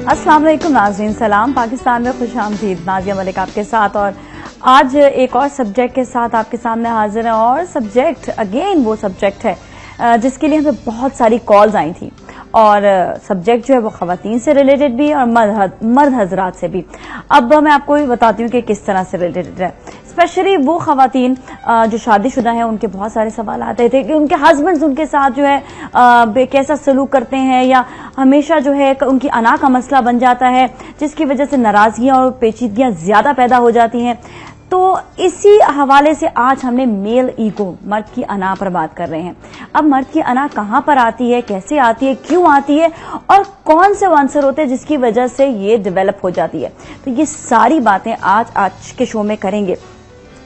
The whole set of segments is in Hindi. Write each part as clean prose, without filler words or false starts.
अस्सलाम वालेकुम नाज़रीन, सलाम पाकिस्तान में खुशामदीद। नाज़िया मलिक आपके साथ और आज एक और सब्जेक्ट के साथ आपके सामने हाजिर है। और सब्जेक्ट अगेन वो सब्जेक्ट है जिसके लिए हमें बहुत सारी कॉल्स आई थी और सब्जेक्ट जो है वो ख़वातीन से रिलेटेड भी और मर्द हजरात से भी। अब मैं आपको भी बताती हूँ कि किस तरह से रिलेटेड है। स्पेशली वो ख़वातीन जो शादीशुदा हैं, उनके बहुत सारे सवाल आते थे कि उनके हस्बैंड्स उनके साथ जो है कैसा सलूक करते हैं या हमेशा जो है उनकी अना का मसला बन जाता है, जिसकी वजह से नाराजगियां और पेचीदगियां ज्यादा पैदा हो जाती हैं। तो इसी हवाले से आज हमने मेल ईगो, मर्द की अना पर बात कर रहे हैं। अब मर्द की अना कहां पर आती है, कैसे आती है, क्यों आती है और कौन से आंसर होते हैं जिसकी वजह से ये डेवलप हो जाती है। तो ये सारी बातें आज के शो में करेंगे।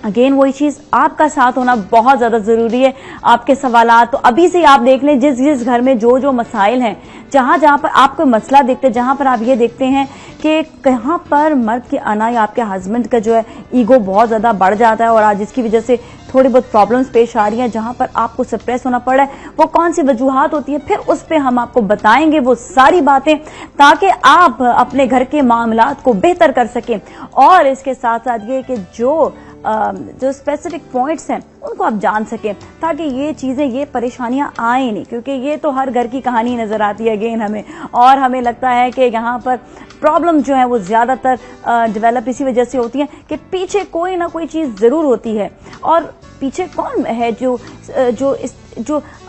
अगेन वही चीज, आपका साथ होना बहुत ज्यादा जरूरी है। आपके सवालात तो अभी से आप देख लें, जिस घर में जो मसाइल हैं, जहां पर आप कोई मसला देखते हैं, जहां पर आप ये देखते हैं कि कहां पर मर्द की अना या आपके हस्बैंड का जो है ईगो बहुत ज्यादा बढ़ जाता है और आज इसकी वजह से थोड़ी बहुत प्रॉब्लम्स पेश आ रही हैं, जहां पर आपको सप्रेस होना पड़ रहा है, वो कौन सी वजूहात होती है, फिर उस पर हम आपको बताएंगे वो सारी बातें, ताकि आप अपने घर के मामलात को बेहतर कर सकें। और इसके साथ साथ ये कि जो स्पेसिफिक पॉइंट्स हैं उनको आप जान सकें, ताकि ये चीजें, ये परेशानियां आए नहीं, क्योंकि ये तो हर घर की कहानी नजर आती है अगेन हमें। और हमें लगता है कि यहाँ पर प्रॉब्लम जो है वो ज्यादातर डेवलप इसी वजह से होती है कि पीछे कोई ना कोई चीज जरूर होती है। और पीछे कौन है जो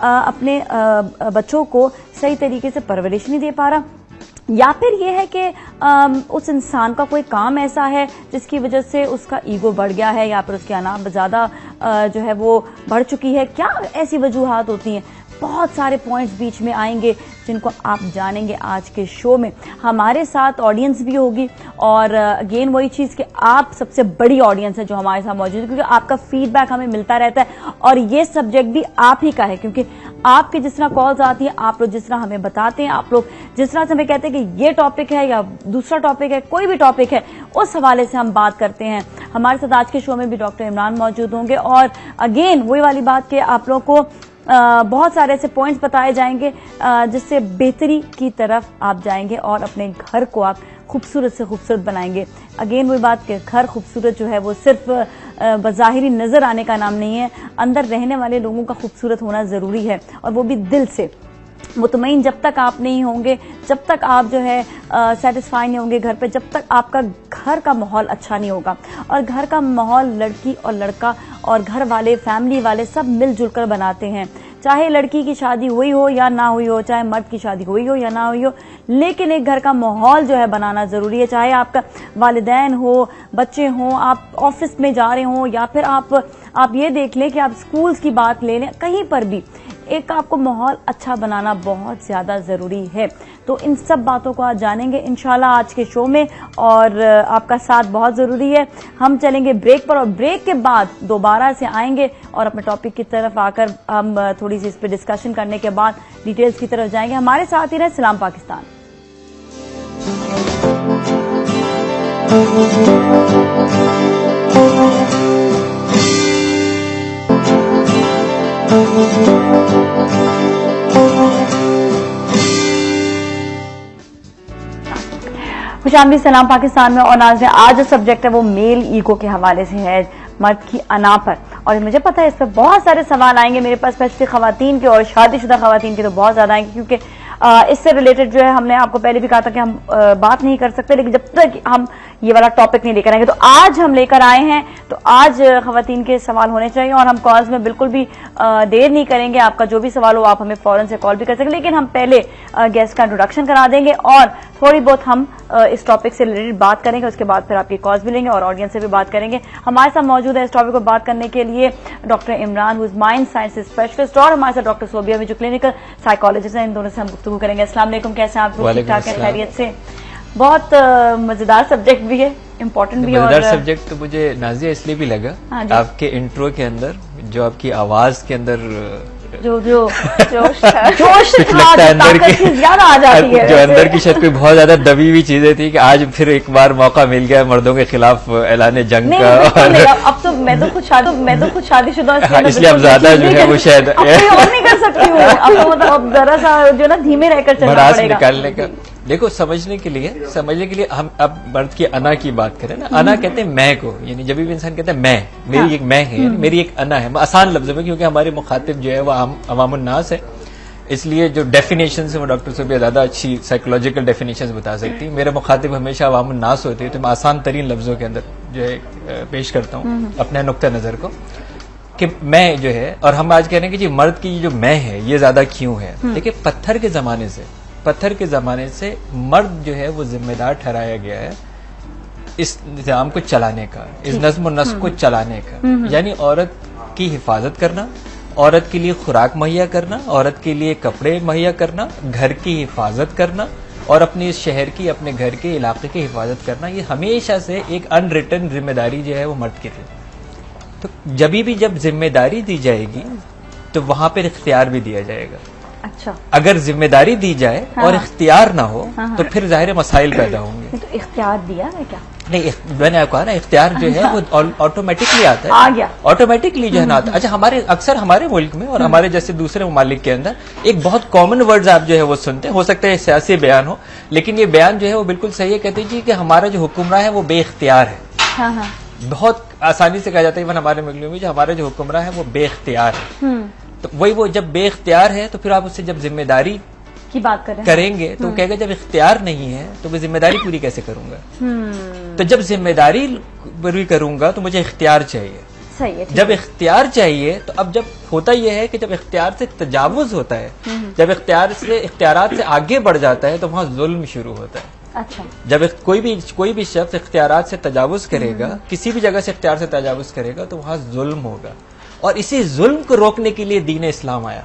अपने बच्चों को सही तरीके से परवरिश नहीं दे पा रहा, या फिर ये है कि उस इंसान का कोई काम ऐसा है जिसकी वजह से उसका ईगो बढ़ गया है, या फिर उसकी अना ज्यादा जो है वो बढ़ चुकी है। क्या ऐसी वजूहात होती हैं? बहुत सारे पॉइंट्स बीच में आएंगे जिनको आप जानेंगे आज के शो में। हमारे साथ ऑडियंस भी होगी और अगेन वही चीज कि आप सबसे बड़ी ऑडियंस है जो हमारे साथ मौजूद है, क्योंकि आपका फीडबैक हमें मिलता रहता है और ये सब्जेक्ट भी आप ही का है, क्योंकि आपकी जिस तरह कॉल्स आती है, आप लोग जिस तरह हमें बताते हैं, आप लोग जिस तरह से हमें कहते हैं कि ये टॉपिक है या दूसरा टॉपिक है, कोई भी टॉपिक है, उस हवाले से हम बात करते हैं। हमारे साथ आज के शो में भी डॉक्टर इमरान मौजूद होंगे और अगेन वही वाली बात कि आप लोग को बहुत सारे ऐसे पॉइंट्स बताए जाएंगे जिससे बेहतरी की तरफ आप जाएंगे और अपने घर को आप खूबसूरत से खूबसूरत बनाएंगे। अगेन वही बात कि घर खूबसूरत जो है वो सिर्फ बज़ाहिरी नजर आने का नाम नहीं है, अंदर रहने वाले लोगों का खूबसूरत होना जरूरी है, और वो भी दिल से। मुतमईन जब तक आप नहीं होंगे, जब तक आप जो है सेटिस्फाई नहीं होंगे घर पे, जब तक आपका घर का माहौल अच्छा नहीं होगा। और घर का माहौल लड़की और लड़का और घर वाले, फैमिली वाले सब मिलजुल कर बनाते हैं। चाहे लड़की की शादी हुई हो या ना हुई हो, चाहे मर्द की शादी हुई हो या ना हुई हो, लेकिन एक घर का माहौल जो है बनाना जरूरी है। चाहे आपका वालिदैन हो, बच्चे हों, आप ऑफिस में जा रहे हो, या फिर आप ये देख लें कि आप स्कूल्स की बात ले लें, कहीं पर भी एक आपको माहौल अच्छा बनाना बहुत ज्यादा जरूरी है। तो इन सब बातों को आज जानेंगे इंशाल्लाह आज के शो में, और आपका साथ बहुत जरूरी है। हम चलेंगे ब्रेक पर और ब्रेक के बाद दोबारा से आएंगे और अपने टॉपिक की तरफ आकर हम थोड़ी सी इस पर डिस्कशन करने के बाद डिटेल्स की तरफ जाएंगे। हमारे साथ ही रहे सलाम पाकिस्तान। खुशामदीद सलाम पाकिस्तान में। और नाज़रीन, आज जो सब्जेक्ट है वो मेल ईगो के हवाले से है, मर्द की अना पर। और मुझे पता है इस पर बहुत सारे सवाल आएंगे मेरे पास, स्पेशली खवातीन के और शादीशुदा खवातीन के तो बहुत ज्यादा आएंगे, क्योंकि इससे रिलेटेड जो है हमने आपको पहले भी कहा था कि हम बात नहीं कर सकते, लेकिन जब तक हम ये वाला टॉपिक नहीं लेकर आएंगे। तो आज हम लेकर आए हैं, तो आज खवातीन के सवाल होने चाहिए और हम कॉल्स में बिल्कुल भी देर नहीं करेंगे। आपका जो भी सवाल हो आप हमें फौरन से कॉल भी कर सकें, लेकिन हम पहले गेस्ट का इंट्रोडक्शन करा देंगे और थोड़ी बहुत हम इस टॉपिक से रिलेटेड बात करेंगे। उसके बाद फिर आपकी कॉल्स भी लेंगे और ऑडियंस से भी बात करेंगे। हमारे साथ मौजूद है इस टॉपिक पर बात करने के लिए doctor Imran, who is mind science specialist, और हमारे साथ डॉक्टर सोबिया भी जो क्लिनिकल साइकोलॉजिस्ट हैं। इन दोनों से हम गुफ्तगू करेंगे। अस्सलाम वालेकुम, कैसे हैं आप? ठीक ठाक है, खैरियत से? बहुत मजेदार सब्जेक्ट भी है, इम्पोर्टेंट भी है। मजेदार सब्जेक्ट तो मुझे नाज़िया इसलिए भी लगा, आपके इंट्रो के अंदर जो आपकी आवाज के अंदर जो जोश लगता है अंदर की ज्यादा आ जाती है, जो अंदर की शायद कोई बहुत ज्यादा दबी हुई चीजें थी कि आज फिर एक बार मौका मिल गया मर्दों के खिलाफ ऐलान जंग का। अब तो मैं तो खुद शादीशुदा, इसलिए अब ज्यादा जो है वो शायद और नहीं कर सकती हूँ। अब तो मतलब जरा सा जो ना धीमे रहकर चलना पड़ेगा निकालने का। देखो समझने के लिए हम अब मर्द की अना की बात करें ना, अना कहते हैं मैं को, यानी जब भी इंसान कहता है मैं, मेरी एक मैं है, यानी मेरी एक अना है, आसान लफ्जों में, क्योंकि हमारे मुखातिब जो है वो अवामुन नास है, इसलिए जो डेफिनेशन है वो डॉक्टर से भी ज्यादा अच्छी साइकोलॉजिकल डेफिनेशन बता सकती है। मेरे मुखातिब हमेशा अवामुन नास होते हैं, तो मैं आसान तरीन लफ्जों के अंदर जो है पेश करता हूँ अपने नुक्ता नजर को, कि मैं जो है, और हम आज कह रहे हैं कि जी मर्द की जो मैं है ये ज्यादा क्यों है। देखिए पत्थर के जमाने से मर्द जो है वो जिम्मेदार ठहराया गया है इस निजाम को चलाने का, इस नज्म नस्क को चलाने का, यानी औरत की हिफाजत करना, औरत के लिए खुराक मुहैया करना, औरत के लिए कपड़े मुहैया करना, घर की हिफाजत करना और अपने इस शहर की, अपने घर के इलाके की हिफाजत करना, ये हमेशा से एक अनरिटन जिम्मेदारी जो है वो मर्द की थी। तो जब जिम्मेदारी दी जाएगी तो वहां पर इख्तियार भी दिया जाएगा। अच्छा, अगर जिम्मेदारी दी जाए और इख्तियार ना हो तो फिर जाहिर मसाइल पैदा होंगे। तो इख्तियार दिया है क्या? नहीं, मैंने आपको कहा ना, इख्तियार जो है वो ऑटोमेटिकली आता है, आ गया ऑटोमेटिकली जो है ना आता है। अच्छा, अक्सर हमारे मुल्क में और हमारे जैसे दूसरे ममालिक के अंदर एक बहुत कॉमन वर्ड्स आप जो है वो सुनते हैं, हो सकता है सियासी बयान हो, लेकिन ये बयान जो है वो बिल्कुल सही है। कहते हैं कि हमारा जो हुक्मरान है वो बेइख्तियार है। हाँ। बहुत आसानी से कहा जाता है इवन हमारे मुल्क में, जो हमारा जो हुक्मरान है वो बेइख्तियार है। तो वही वो जब बेइख्तियार है तो फिर आप उससे जब जिम्मेदारी की बात करेंगे तो कहेगा जब इख्तियार नहीं है तो मैं जिम्मेदारी पूरी कैसे करूंगा। तो जब जिम्मेदारी पूरी करूंगा तो मुझे इख्तियार चाहिए। सही है। जब इख्तियार चाहिए तो अब जब होता यह है कि जब इख्तियार से तजावुज होता है, जब इख्तियारात से आगे बढ़ जाता है तो वहां जुल्म शुरू होता है। अच्छा, जब कोई भी शख्स इख्तियारात से तजावुज करेगा, किसी भी जगह से इख्तियार से तजावुज करेगा तो वहां जुल्म होगा, और इसी जुल्म को रोकने के लिए दीन इस्लाम आया।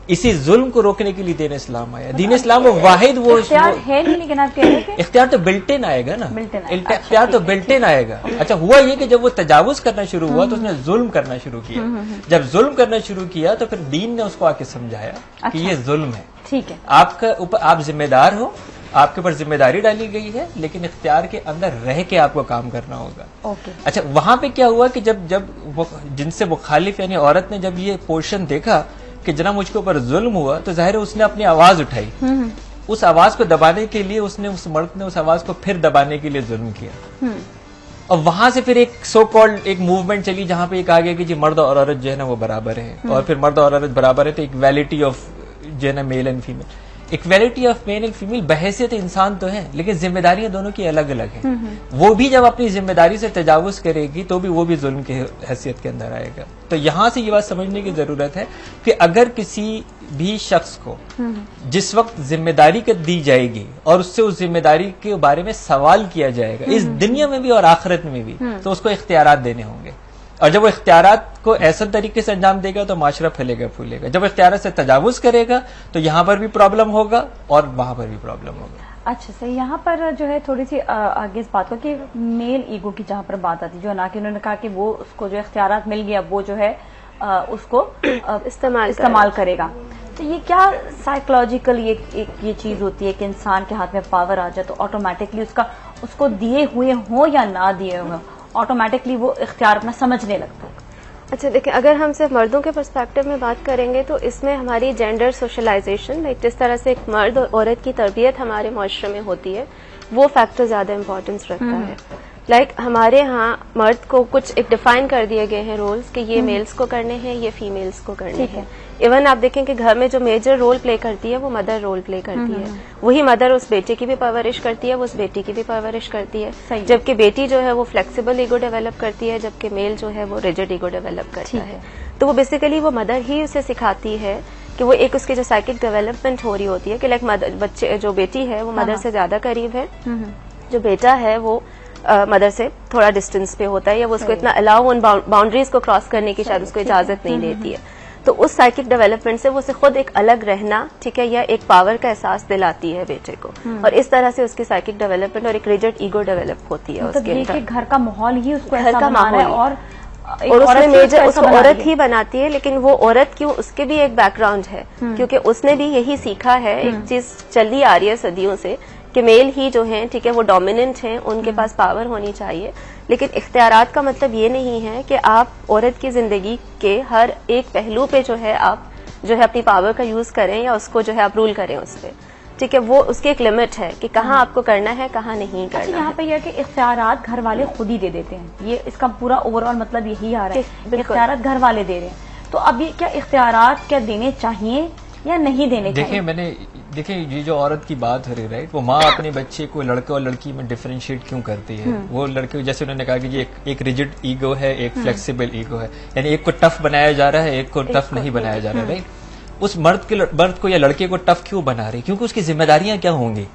इसी जुल्म को रोकने के लिए दीन इस्लाम आया। दीन इस्लाम वो वाहिद वो इख्तियार है नहीं, लेकिन आप कह रहे हैं इख्तियार तो बिल्ट इन आएगा ना, इख्तियार तो बिल्ट इन आएगा। अच्छा, हुआ ये कि जब वो तजावुज करना शुरू हुआ तो उसने जुल्म करना शुरू किया। जब जुल्म करना शुरू किया तो फिर दीन ने उसको आके समझाया कि ये जुल्म है। ठीक है, आपका ऊपर, आप जिम्मेदार हो, आपके ऊपर जिम्मेदारी डाली गई है, लेकिन इख्तियार के अंदर रह के आपको काम करना होगा। ओके। अच्छा, वहां पे क्या हुआ कि जब वो जिनसे मुखालिफ यानी औरत ने जब ये पोर्शन देखा कि जना मुझके ऊपर जुल्म हुआ, तो जाहिर है उसने अपनी आवाज उठाई। उस आवाज को दबाने के लिए उसने, उस मर्द ने उस आवाज को फिर दबाने के लिए जुल्म किया। और वहां से फिर एक सो कॉल्ड एक मूवमेंट चली जहां पे कहा गया कि जी मर्द और औरत जो है ना वो बराबर है, और फिर मर्द और औरत बराबर है तो इक्वालिटी ऑफ जो है ना male and female. Equality of male and female, बहैसियत इंसान तो है, लेकिन जिम्मेदारियां दोनों की अलग अलग है। वो भी जब अपनी जिम्मेदारी से तजावुज करेगी तो भी वो भी जुल्म की हैसियत के अंदर आएगा। तो यहां से ये बात समझने की जरूरत है कि अगर किसी भी शख्स को जिस वक्त जिम्मेदारी दी जाएगी और उससे उस जिम्मेदारी के बारे में सवाल किया जाएगा, इस दुनिया में भी और आखिरत में भी, तो उसको इख्तियारात देने होंगे। और जब वो इख्तियारात को ऐसा तरीके से अंजाम देगा तो माशरा फैलेगा फूलेगा। जब इख्तियारात से तजावुज करेगा तो यहाँ पर भी प्रॉब्लम होगा और वहां पर भी प्रॉब्लम होगा। अच्छा, सही। यहाँ पर जो है थोड़ी सी आगे इस बात को कि मेल ईगो की जहाँ पर बात आती है, जो ना कि उन्होंने कहा कि वो उसको जो इख्तियारात मिल गया वो जो है उसको इस्तेमाल करेगा। तो ये क्या साइकोलॉजिकल ये चीज होती है कि इंसान के हाथ में पावर आ जाए तो ऑटोमेटिकली उसको दिए हुए हो या ना दिए हुए, ऑटोमेटिकली वो इख्तियार अपना समझने लगता है। अच्छा, देखिए, अगर हम सिर्फ मर्दों के पर्सपेक्टिव में बात करेंगे तो इसमें हमारी जेंडर सोशलाइजेशन, लाइक जिस तरह से एक मर्द और औरत की तरबियत हमारे मुआशरे में होती है, वो फैक्टर ज्यादा इम्पोर्टेंस रखता है। लाइक हमारे यहाँ मर्द को कुछ एक डिफाइन कर दिए गए हैं रोल्स कि ये मेल्स को करने हैं, ये फीमेल्स को करने हैं। इवन आप देखें कि घर में जो मेजर रोल प्ले करती है वो मदर रोल प्ले करती है। वही मदर उस बेटे की भी परवरिश करती है, वो उस बेटी की भी परवरिश करती है। जबकि बेटी जो है वो फ्लेक्सिबल ईगो डेवलप करती है, जबकि मेल जो है वो रिजिड ईगो डेवलप करता है। तो वो बेसिकली वो मदर ही उसे सिखाती है कि वो एक उसकी जो साइकिक डेवलपमेंट हो रही होती है कि लाइक बच्चे, जो बेटी है वो मदर से ज्यादा करीब है, जो बेटा है वो मदर से थोड़ा डिस्टेंस पे होता है, या वो उसको इतना अलाउ उन बाउंड्रीज को क्रॉस करने की शायद उसको इजाजत नहीं देती है। तो उस साइकिक डेवलपमेंट से वो उसे खुद एक अलग रहना, ठीक है, या एक पावर का एहसास दिलाती है बेटे को, और इस तरह से उसकी साइकिक डेवलपमेंट और एक रिजिड ईगो डेवलप होती है उसके अंदर। घर का माहौल ही उसको घर का माहौल और उसमें मेजर उसको औरत ही बनाती है। लेकिन वो औरत क्यों, उसके भी एक बैकग्राउंड है, क्योंकि उसने भी यही सीखा है, एक चीज चली आ रही है सदियों से कि मेल ही जो है, ठीक है, वो डोमिनेंट हैं, उनके पास पावर होनी चाहिए। लेकिन इख्तियारात का मतलब ये नहीं है कि आप औरत की जिंदगी के हर एक पहलू पे जो है आप जो है अपनी पावर का यूज करें या उसको जो है आप रूल करें उस पर। ठीक है, वो उसकी एक लिमिट है कि कहाँ आपको करना है, कहाँ नहीं करना। अच्छा, यहाँ पे यह कि इख्तियारात घर वाले खुद ही दे देते हैं, ये इसका पूरा ओवरऑल मतलब यही आ रहा है, इख्तियारात घर वाले दे रहे हैं। तो अब ये क्या इख्तियारात क्या देने चाहिए या नहीं देने चाहिए? देखिए ये जो औरत की बात हो रही, राइट, वो माँ अपने बच्चे को लड़के और लड़की में डिफरेंशिएट क्यों करती है? वो लड़के, जैसे उन्होंने कहा कि ये एक रिजिड ईगो है, एक फ्लेक्सिबल ईगो है, यानी एक को टफ बनाया जा रहा है, एक को टफ नहीं बनाया जा रहा है, राइट। उस मर्द को या लड़के को टफ क्यों बना रही? क्योंकि उसकी जिम्मेदारियां क्या होंगी?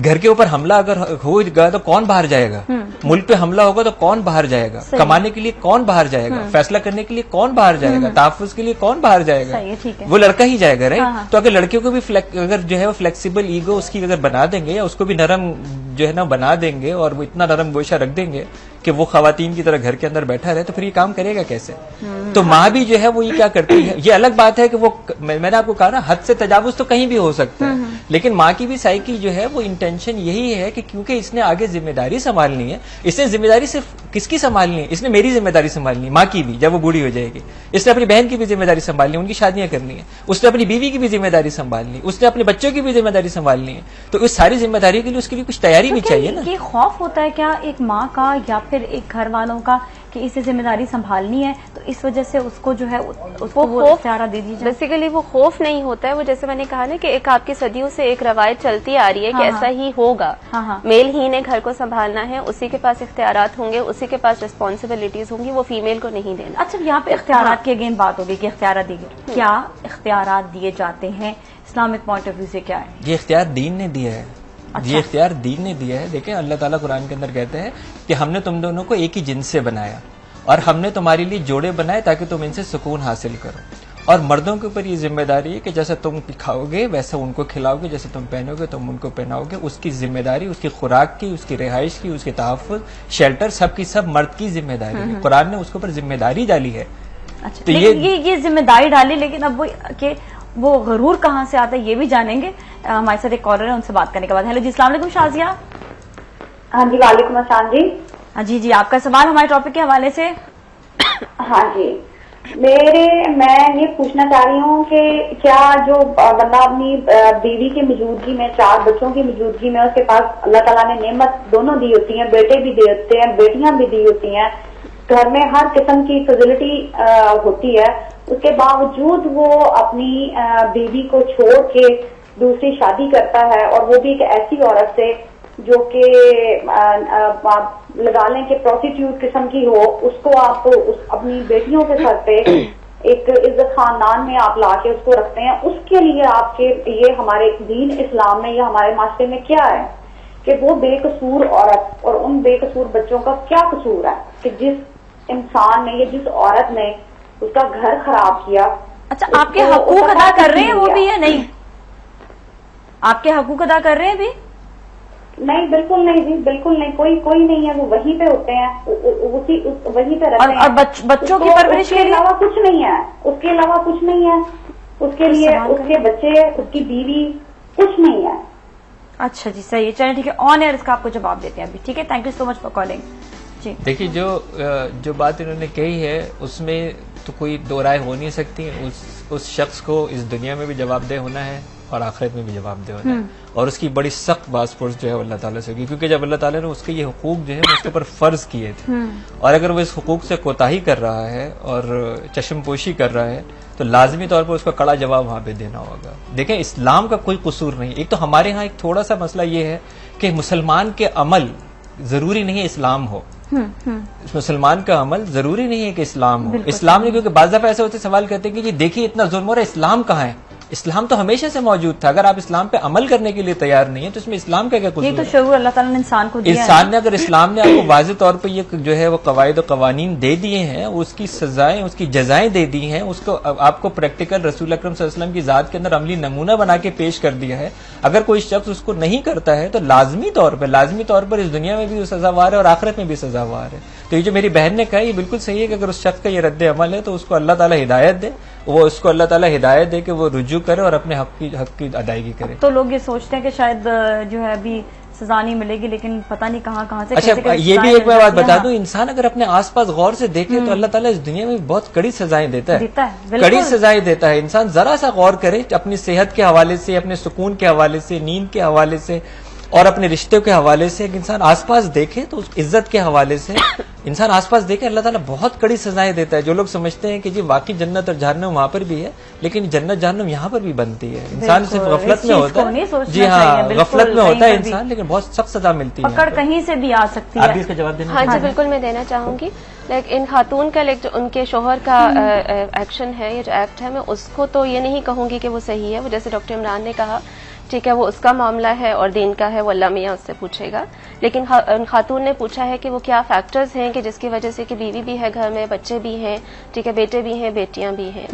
घर के ऊपर हमला अगर होगा तो कौन बाहर जाएगा? मुल्क पे हमला होगा तो कौन बाहर जाएगा? कमाने के लिए कौन बाहर जाएगा? फैसला करने के लिए कौन बाहर जाएगा? तहफ्फुज के लिए कौन बाहर जाएगा? वो लड़का ही जाएगा, राइट। तो अगर लड़कियों को भी अगर जो है वो फ्लेक्सिबल ईगो उसकी अगर बना देंगे या उसको भी नरम जो है ना बना देंगे और वो इतना नरम गोशा रख देंगे कि वो खवातीन की तरह घर के अंदर बैठा रहे, तो फिर ये काम करेगा कैसे? तो माँ भी जो है वो ये क्या करती है, ये अलग बात है कि वो मैंने आपको कहा ना, हद से तजावुज तो कहीं भी हो सकता है, लेकिन माँ की भी साइकी जो है वो इंटेंशन यही है कि क्योंकि इसने आगे जिम्मेदारी संभालनी है, इसने जिम्मेदारी सिर्फ किसकी संभालनी है? इसने मेरी जिम्मेदारी संभालनी है, माँ की भी, जब वो बूढ़ी हो जाएगी। इसने अपनी बहन की भी जिम्मेदारी संभालनी है, उनकी शादियां करनी है, उसने अपनी बीवी की भी जिम्मेदारी संभालनी है, उसने अपने बच्चों की भी जिम्मेदारी संभालनी है। तो इस सारी जिम्मेदारी के लिए उसके लिए कुछ तैयारी भी चाहिए ना। ये खौफ होता है क्या एक माँ का या फिर एक घर वालों का कि इसे जिम्मेदारी संभालनी है, तो इस वजह से उसको जो है उसको वो इख्तियार दे दीजिए? बेसिकली वो खौफ नहीं होता है, वो जैसे मैंने कहा ना कि एक आपकी सदियों से एक रवायत चलती आ रही है कि ऐसा ही होगा। मेल ही ने घर को संभालना है, उसी के पास इख्तियारात होंगे, उसी के पास रिस्पॉन्सिबिलिटीज होंगी, वो फीमेल को नहीं देना। अच्छा, यहाँ पे इख्तियारात की अगेन बात होगी कि इख्तियारात दिए, क्या इख्तियारात दिए जाते हैं? इस्लामिक पॉइंट ऑफ व्यू से क्या है? ये इख्तियार दीन ने दिया है। अच्छा। ये इख्तियार दीन ने दिया है। देखें, अल्लाह ताला कुरान के अंदर कहते हैं कि हमने तुम दोनों को एक ही जिन्स से बनाया और हमने तुम्हारे लिए जोड़े बनाए ताकि तुम इनसे सुकून हासिल करो। और मर्दों के ऊपर ये जिम्मेदारी है कि जैसे तुम खाओगे वैसे उनको खिलाओगे, जैसे तुम पहनोगे तुम उनको पहनाओगे। उसकी जिम्मेदारी, उसकी खुराक की, उसकी रिहाइश की, उसके तहफ़्फ़ुज़, शेल्टर, सब की सब मर्द की जिम्मेदारी है। कुरान ने उसके ऊपर जिम्मेदारी डाली है। अच्छा, तो ये जिम्मेदारी डाली, लेकिन अब वो गरूर कहाँ से आता है ये भी जानेंगे। हमारे साथ एक कॉलर है, उनसे बात करने के बाद। हेलो जी, अस्सलाम वालेकुम शाजिया। हाँ जी, वालेकुम अस्सलाम जी। हाँ जी, आपका सवाल हमारे टॉपिक के हवाले से। हाँ जी, मैं ये पूछना चाह रही हूँ कि क्या जो बंदा अपनी बीवी की मौजूदगी में, 4 बच्चों की मौजूदगी में, उसके पास अल्लाह ताला ने नेमत दोनों दी होती है, बेटे भी दे होते हैं, बेटियां भी दी होती हैं, घर में हर किस्म की फैसिलिटी होती है, उसके बावजूद वो अपनी बीवी को छोड़ के दूसरी शादी करता है, और वो भी एक ऐसी औरत से जो कि लगा लें कि प्रोस्टिट्यूट किस्म की हो, उसको आप अपनी बेटियों के सर पे एक इज्जत खानदान में आप लाके उसको रखते हैं। उसके लिए आपके ये हमारे दीन इस्लाम में या हमारे माशरे में क्या है कि वो बेकसूर औरत और उन बेकसूर बच्चों का क्या कसूर है कि जिस इंसान ने या जिस औरत ने उसका घर खराब किया। अच्छा, आपके हकूक अदा कर रहे हैं वो भी या नहीं? आपके हकूक अदा कर रहे हैं भी? नहीं, बिल्कुल नहीं जी, बिल्कुल नहीं, कोई नहीं है, वो वहीं पे होते हैं, वहीं पे रहते हैं। और बच्चों की परवरिश के अलावा कुछ नहीं है, उसके अलावा कुछ नहीं है, उसके लिए उसके बच्चे, उसकी बीवी, कुछ नहीं है। अच्छा जी, सही है, चलिए ठीक है, ऑन एयर इसका आपको जवाब देते हैं अभी। ठीक है, thank you so much for calling जी। देखिए, जो बात इन्होंने कही है उसमें तो कोई दो राय हो नहीं सकती। उस शख्स को इस दुनिया में भी जवाबदेह होना है और आखिरत में भी जवाबदेह होना है, और उसकी बड़ी सख्त बासपुर्स जो है अल्लाह ताला से होगी, क्योंकि जब अल्लाह ताला ने उसके ये हुकूक जो है उसके ऊपर फर्ज किए थे, और अगर वो इस हुकूक से कोताही कर रहा है और चश्मपोशी कर रहा है तो लाजमी तौर पर उसका कड़ा जवाब वहां पे देना होगा। देखें, इस्लाम का कोई कसूर नहीं। एक तो हमारे यहाँ एक थोड़ा सा मसला ये है कि मुसलमान के अमल जरूरी नहीं है इस्लाम हो। मुसलमान का अमल जरूरी नहीं है कि इस्लाम हो। इस्लाम नहीं, क्योंकि बाज़ दफा ऐसे होते सवाल करते हैं कि देखिए इतना जुल्म हो रहा है, इस्लाम कहाँ है? इस्लाम तो हमेशा से मौजूद था। अगर आप इस्लाम पे अमल करने के लिए तैयार नहीं है तो इसमें इस्लाम का क्या कसूर है? ये तो शऊर अल्लाह ताला ने इंसान को दिया है। इंसान ने, अगर इस्लाम ने आपको वाज़ेह तौर पर ये जो है वो कवायद और कवानीन दे दिए हैं, उसकी सजाएं, उसकी जजाएं दे दी हैं, उसको आपको प्रैक्टिकल रसूल अकरम सल्लल्लाहु अलैहि वसल्लम की जात के अंदर अमली नमूना बना के पेश कर दिया है। अगर कोई शख्स उसको नहीं करता है तो लाजमी तौर पर इस दुनिया में भी सजावार है और आखिरत में भी सजावार है। तो ये जो मेरी बहन ने कहा ये बिल्कुल सही है कि अगर उस शख्स का ये रद्द अमल है तो उसको अल्लाह ताला हिदायत दे, उसको अल्लाह ताला हिदायत दे कि वो रुजू करे और अपने हक की अदायगी करे। तो लोग ये सोचते हैं कि शायद जो है अभी सजा नहीं मिलेगी, लेकिन पता नहीं कहाँ कहाँ से अच्छा, कैसे ये भी एक मैं बात बता हाँ। दूं, इंसान अगर अपने आसपास गौर से देखे तो अल्लाह ताला इस दुनिया में बहुत कड़ी सजाएं देता है, बिल्कुल। कड़ी सजाएं देता है। इंसान जरा सा गौर करे अपनी सेहत के हवाले से, अपने सुकून के हवाले से, नींद के हवाले से और अपने रिश्तों के हवाले से, एक इंसान आसपास देखे तो उस इज्जत के हवाले से इंसान आसपास देखे, अल्लाह ताला बहुत कड़ी सजाएं देता है। जो लोग समझते हैं कि जी वाकई जन्नत और जहन्नम वहां पर भी है, लेकिन जन्नत जहन्नम यहाँ पर भी बनती है। इंसान सिर्फ गफलत में होता है, जी हाँ, गफलत में होता है इंसान, लेकिन बहुत सख्त सजा मिलती है। पकड़ कहीं से भी आ सकती आप भी है। इसका जवाब देना हाँ चाहेंगे? जी, बिल्कुल मैं देना चाहूंगी। लाइक इन खातून का जो उनके शोहर का एक्शन है, ये जो एक्ट है, मैं उसको तो ये नहीं कहूंगी कि वो सही है। वो जैसे डॉक्टर इमरान ने कहा, ठीक है, वो उसका मामला है और दीन का है, वो अल्लाह मियाँ उससे पूछेगा। लेकिन खातून ने पूछा है कि वो क्या फैक्टर्स हैं कि जिसकी वजह से कि बीवी भी है घर में, बच्चे भी हैं, ठीक है, बेटे भी हैं, बेटियां भी हैं,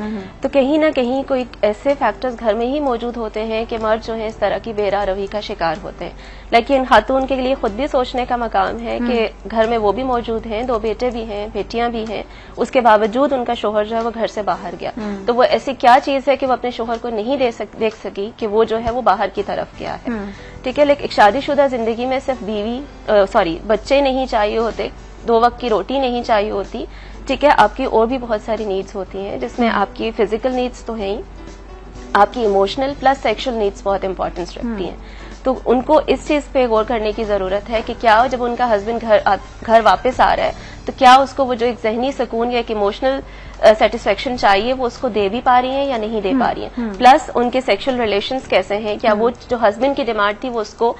तो कहीं ना कहीं कोई ऐसे फैक्टर्स घर में ही मौजूद होते हैं कि मर्द जो है इस तरह की बेरारवी का शिकार होते हैं। लेकिन खातून के लिए खुद भी सोचने का मकाम है कि घर में वो भी मौजूद हैं, 2 बेटे भी हैं, बेटियां भी हैं, उसके बावजूद उनका शोहर जो है वो घर से बाहर गया। तो वो ऐसी क्या चीज है कि वो अपने शोहर को नहीं देख सकी कि वो जो है वो बाहर की तरफ गया है, ठीक है। लेकिन एक शादीशुदा जिंदगी में सिर्फ बच्चे नहीं चाहिए होते, 2 वक्त की रोटी नहीं चाहिए होती, ठीक है। आपकी और भी बहुत सारी नीड्स होती हैं, जिसमें आपकी फिजिकल नीड्स तो है ही, आपकी इमोशनल प्लस सेक्सुअल नीड्स बहुत इंपॉर्टेंस रखती हैं। तो उनको इस चीज पे गौर करने की जरूरत है कि क्या जब उनका हस्बैंड घर वापस आ रहा है तो क्या उसको वो जो एक जहनी सुकून या एक इमोशनल सेटिस्फेक्शन चाहिए वो उसको दे भी पा रही हैं या नहीं दे पा रही हैं। प्लस उनके सेक्सुअल रिलेशंस कैसे हैं, क्या वो जो हस्बैंड की डिमांड थी वो उसको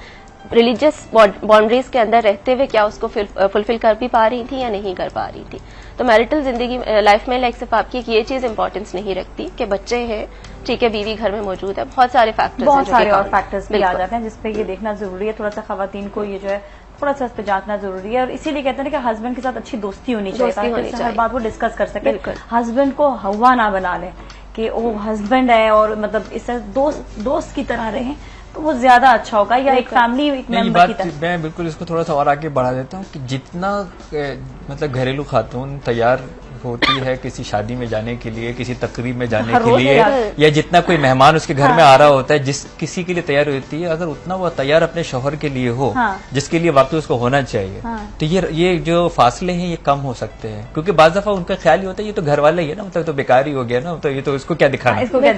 रिलीजियस बाउंड्रीज के अंदर रहते हुए क्या उसको फुलफिल कर भी पा रही थी या नहीं कर पा रही थी। तो मैरिटल जिंदगी लाइफ में लाइक सिर्फ आपकी ये चीज इंपॉर्टेंस नहीं रखती कि बच्चे हैं, ठीक है, बीवी घर में मौजूद है, बहुत सारे फैक्टर्स बहुत सारे और फैक्टर्स भी आ जाते हैं जिसपे ये देखना जरूरी है। थोड़ा सा खवातीन को ये जो है थोड़ा सा इस पे जांचना जरूरी है, और इसीलिए कहते हैं कि हस्बैंड के साथ अच्छी दोस्ती होनी चाहिए ताकि हर बात वो डिस्कस कर सके, हस्बैंड को हवा ना बना ले कि वो हस्बैंड है और मतलब इससे दोस्त की तरह रहे तो वो ज्यादा अच्छा होगा, या एक फैमिली एक मेंबर की तरह। मैं बिल्कुल इसको थोड़ा सा और आगे बढ़ा देता हूँ कि जितना मतलब घरेलू खातून तैयार होती है किसी शादी में जाने के लिए, किसी तकरीब में जाने के लिए, या जितना कोई मेहमान उसके घर में आ रहा होता है, जिस किसी के लिए तैयार होती है, अगर उतना वो तैयार अपने शौहर के लिए हो, जिसके लिए वाकई उसको होना चाहिए, तो ये जो फासले हैं ये कम हो सकते हैं। क्योंकि बाज़ दफा उनका ख्याल ही होता है ये तो घर वाला ही है ना, मतलब तो बेकार ही हो गया ना, तो ये तो इसको क्या दिखाना, इसको क्या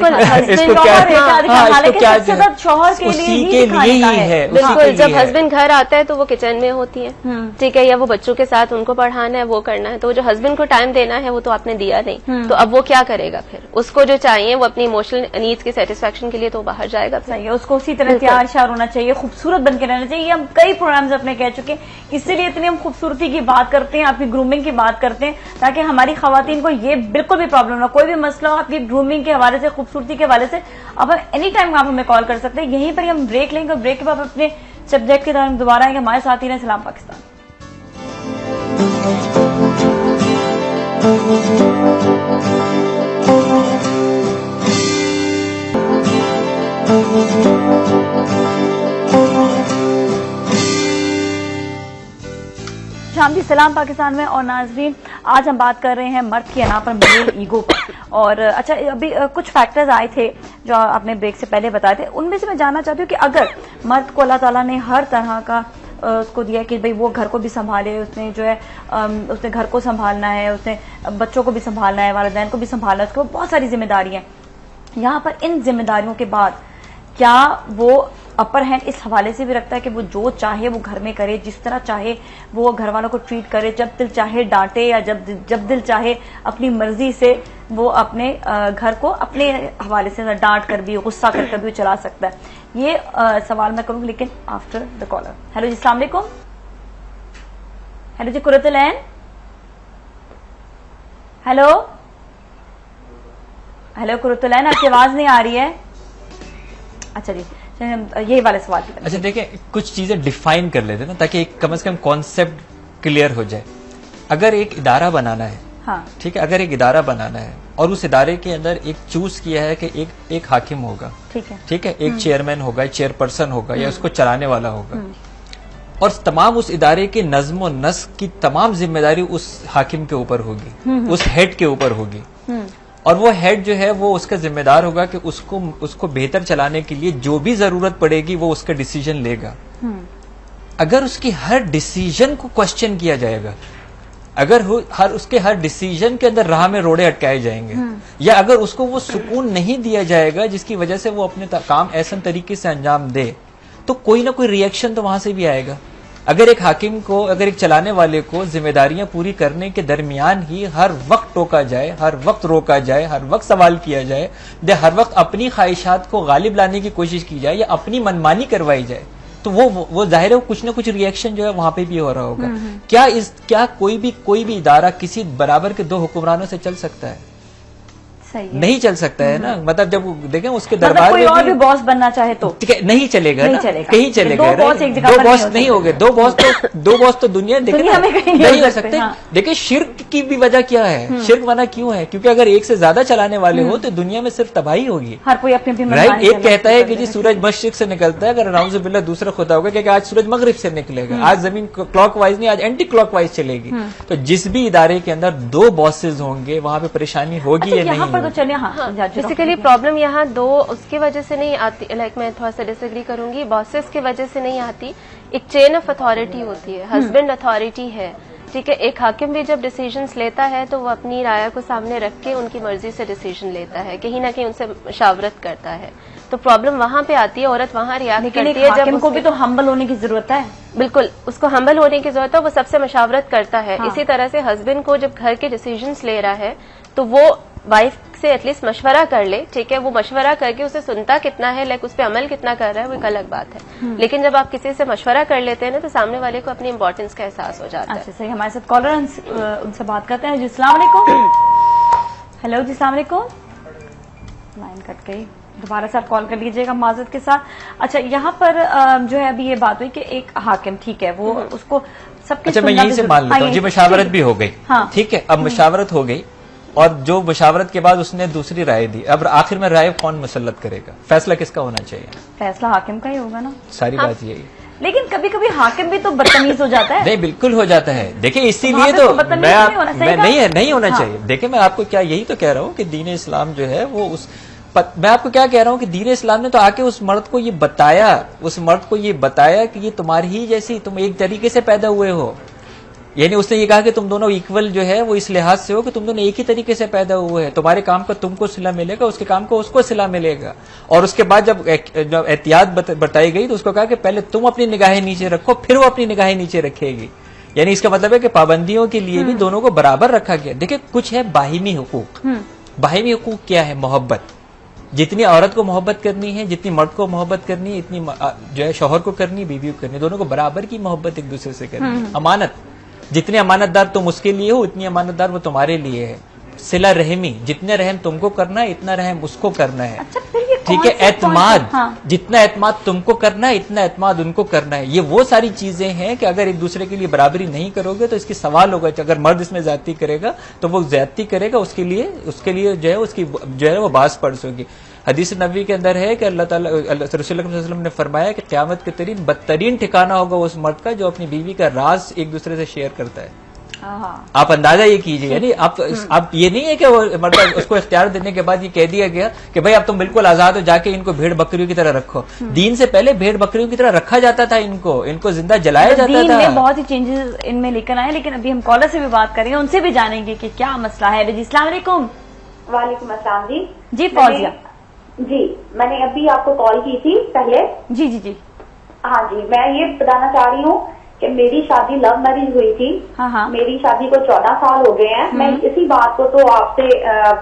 शौहर के लिए ही है। बिल्कुल, जब हस्बैंड घर आता है तो वो किचन में होती है, ठीक है, या वो बच्चों के साथ उनको पढ़ाना है, वो करना है, तो वो जो हस्बैंड को टाइम देना है वो तो आपने दिया नहीं, तो अब वो क्या करेगा फिर? उसको जो चाहिए वो अपनी इमोशनल नीड्स के सेटिस्फेक्शन के लिए तो बाहर जाएगा। सही है, उसको उसी तरह तैयार श्यार होना चाहिए, खूबसूरत बन के रहना चाहिए। हम कई प्रोग्राम्स अपने कह चुके हैं, इसीलिए इतनी हम खूबसूरती की बात करते हैं, आपकी ग्रूमिंग की बात करते हैं, ताकि हमारी खवातीन को ये बिल्कुल भी प्रॉब्लम ना, कोई भी मसला हो आपकी ग्रूमिंग के हवाले से, खूबसूरती के हवाले से, अब एनी टाइम आप हमें कॉल कर सकते हैं। यहीं पर हम ब्रेक लेंगे और ब्रेक के बाद अपने सब्जेक्ट के दौरान दोबारा आएंगे। हमारे साथ ही रहे सलाम पाकिस्तान। शाम जी, सलाम पाकिस्तान में। और नाजरीन, आज हम बात कर रहे हैं मर्द की अना पर, मेल ईगो पर। और अच्छा, अभी कुछ फैक्टर्स आए थे जो आपने ब्रेक से पहले बताए थे, उनमें से मैं जानना चाहती हूँ कि अगर मर्द को अल्लाह ताला ने हर तरह का उसको दिया कि भाई वो घर को भी संभाले, उसने जो है उसने घर को संभालना है, उसने बच्चों को भी संभालना है, वालिदैन को भी संभालना है, उसको बहुत सारी जिम्मेदारियां। यहाँ पर इन जिम्मेदारियों के बाद क्या वो अपर हैंड इस हवाले से भी रखता है कि वो जो चाहे वो घर में करे, जिस तरह चाहे वो घर वालों को ट्रीट करे, जब दिल चाहे डांटे या जब दिल चाहे अपनी मर्जी से वो अपने घर को अपने हवाले से डांट कर भी, गुस्सा कर भी चला सकता है? ये सवाल मैं करूंगी लेकिन आफ्टर द कॉलर। हेलो जी, अस्सलाम वालेकुम। हेलो जी, कुर्रतुल ऐन। हेलो हेलो कुर्रतुल ऐन, आपकी आवाज नहीं आ रही है। अच्छा जी, यही वाले सवाल की। अच्छा देखिए, कुछ चीजें डिफाइन कर लेते ना, ताकि कम से कम कॉन्सेप्ट क्लियर हो जाए। अगर एक इदारा बनाना है, हाँ ठीक है, अगर एक इदारा बनाना है और उस इदारे के अंदर एक चूज किया है कि एक हाकिम होगा, ठीक है, एक चेयरमैन होगा, चेयरपर्सन होगा, या उसको चलाने वाला होगा, और तमाम उस इदारे के नज्म और नस्क की तमाम जिम्मेदारी उस हाकिम के ऊपर होगी, उस हेड के ऊपर होगी, और वो हेड जो है वो उसका जिम्मेदार होगा कि उसको बेहतर चलाने के लिए जो भी जरूरत पड़ेगी वो उसका डिसीजन लेगा। अगर उसकी हर डिसीजन को क्वेश्चन किया जाएगा, अगर उसके हर डिसीजन के अंदर राह में रोड़े अटकाए जाएंगे, या अगर उसको वो सुकून नहीं दिया जाएगा जिसकी वजह से वो अपने काम ऐसा तरीके से अंजाम दे, तो कोई ना कोई रिएक्शन तो वहां से भी आएगा। अगर एक हाकिम को, अगर एक चलाने वाले को जिम्मेदारियां पूरी करने के दरमियान ही हर वक्त टोका जाए, हर वक्त रोका जाए, हर वक्त सवाल किया जाए, हर वक्त अपनी ख्वाहिशात को गालिब लाने की कोशिश की जाए या अपनी मनमानी करवाई जाए, तो वो जाहिर है कुछ ना कुछ रिएक्शन जो है वहां पे भी हो रहा होगा। क्या कोई भी इदारा किसी बराबर के दो हुक्मरानों से चल सकता है? नहीं चल सकता है ना। मतलब जब देखें उसके दरबार कोई और भी बॉस बनना चाहे तो नहीं चलेगा, कहीं चलेगा। दो बॉस नहीं हो गए, दो बॉस तो दुनिया में नहीं हो सकते। देखिए शिर्क की भी वजह क्या है, शिर्क बना क्यों है? क्योंकि अगर एक से ज्यादा चलाने वाले हो तो दुनिया में सिर्फ तबाही होगी। हर कोई अपनी राइट। एक कहता है कि जी सूरज मशरिक से निकलता है, अगर नाउज़ बिल्लाह दूसरा खुदा होगा कि आज सूरज मगरिब से निकलेगा, आज जमीन क्लॉकवाइज नहीं, आज एंटी क्लॉकवाइज चलेगी। तो जिस भी इदारे के अंदर दो बॉसेज होंगे वहां पे परेशानी होगी या नहीं? तो चलिए, हाँ, बेसिकली प्रॉब्लम यहाँ दो उसकी वजह से नहीं आती, लाइक मैं थोड़ा सा डिसएग्री करूंगी, बॉसेस की वजह से नहीं आती। एक चेन ऑफ अथॉरिटी होती है, हस्बैंड अथॉरिटी है, ठीक है। एक हाकिम भी जब डिसीजंस लेता है तो वो अपनी राय को सामने रख के उनकी मर्जी से डिसीजन लेता है, कहीं ना कहीं उनसे मशावरत करता है। तो प्रॉब्लम वहां पे आती है, औरत वहां रिएक्ट करती है। जब उनको भी तो हम्बल होने की जरूरत है। बिल्कुल, उसको हम्बल होने की जरूरत है, वो सबसे मशावरत करता है। इसी तरह से हस्बैंड को जब घर के डिसीजंस ले रहा है तो वो वाइफ से एटलीस्ट मशवरा कर ले, ठीक है। वो मशवरा करके उसे सुनता कितना है, लाइक उस पर अमल कितना कर रहा है, वो एक अलग बात है। लेकिन जब आप किसी से मशवरा कर लेते हैं ना, तो सामने वाले को अपनी इंपॉर्टेंस का एहसास हो जाता है। अच्छा, सही। हमारे साथ कॉलर, उनसे बात करते हैं जी। अस्सलाम वालेकुम। हेलो जी, अस्सलाम वालेकुम। लाइन कट गई, दोबारा से आप कॉल कर लीजिएगा माजरत के साथ। अच्छा, यहाँ पर जो है अभी ये बात हुई कि एक हाकिम, ठीक है, वो उसको सबके, अच्छा मैं यहीं से मान लेता हूँ जी, मशावरत भी हो गई, ठीक है। अब मशावरत हो गई और जो मशावरत के बाद उसने दूसरी राय दी, अब आखिर में राय कौन मुसल्लत करेगा? फैसला किसका होना चाहिए? फैसला हाकिम का ही होगा ना। सारी बात यही। लेकिन कभी कभी हाकिम भी तो बदतमीज हो जाता है। नहीं, बिल्कुल हो जाता है। देखिए इसीलिए तो मैं नहीं होना चाहिए। देखिए मैं आपको क्या यही तो कह रहा हूँ कि दीन इस्लाम जो है वो मैं आपको क्या कह रहा हूँ कि दीन इस्लाम ने तो आके उस मर्द को ये बताया कि ये तुम्हारी ही जैसी, तुम एक तरीके से पैदा हुए हो। यानी उसने ये कहा कि तुम दोनों इक्वल जो है वो इस लिहाज से हो कि तुम दोनों एक ही तरीके से पैदा हुए हैं, तुम्हारे काम का तुमको सिला मिलेगा, उसके काम को उसको सिला मिलेगा। और उसके बाद जब एहतियात बताई गई तो उसको कहा कि पहले तुम अपनी निगाहें नीचे रखो, फिर वो अपनी निगाहें नीचे रखेगी। यानी इसका मतलब है कि पाबंदियों के लिए भी दोनों को बराबर रखा गया। देखिए कुछ है बाहिमी हुकूक। बाहिमी हुकूक क्या है? मोहब्बत। जितनी औरत को मोहब्बत करनी है, जितनी मर्द को मोहब्बत करनी है, इतनी जो है शौहर को करनी, बीवी को करनी, दोनों को बराबर की मोहब्बत एक दूसरे से करनी। अमानत, जितने अमानतदार तुम उसके लिए हो उतनी अमानतदार वो तुम्हारे लिए है। सिला रहमी, जितने रहम तुमको करना है इतना रहम उसको करना है। अच्छा, ठीक है। एतमाद, जितना एतमाद तुमको करना है इतना एतमाद उनको करना है। ये वो सारी चीजें हैं कि अगर एक दूसरे के लिए बराबरी नहीं करोगे तो इसकी सवाल होगा। अगर मर्द इसमें ज्यादती करेगा तो वो ज्यादती करेगा, उसके लिए जो है उसकी जो है वो बास पड़स होगी। हदीस नबी के अंदर है कि अल्लाह ताला रसूल सल्लल्लाहु अलैहि वसल्लम ने फरमाया कि क़यामत के बदतरीन ठिकाना होगा उस मर्द का जो अपनी बीवी का राज एक दूसरे से शेयर करता है। आप अंदाजा ये कीजिए। यानी आप ये नहीं है कि मतलब उसको इख्तियार देने के बाद ये कह दिया गया कि भाई अब तुम बिल्कुल आजाद हो, जाके इनको भेड़ बकरियों की तरह रखो। दीन से पहले भेड़ बकरियों की तरह रखा जाता था, इनको जिंदा जलाया जाता था। बहुत ही चेंजेस इनमें लेकर आए। लेकिन अभी हम कॉलर से भी बात करेंगे, उनसे भी जानेंगे कि क्या मसला है। जी अस्सलाम वालेकुम। वालेकुम अस्सलाम जी। जी फौजिया जी, मैंने अभी आपको कॉल की थी पहले। जी जी जी। हाँ जी, मैं ये बताना चाह रही हूँ कि मेरी शादी लव मैरिज हुई थी। हाँ। मेरी शादी को 14 साल हो गए हैं। मैं इसी बात को तो आपसे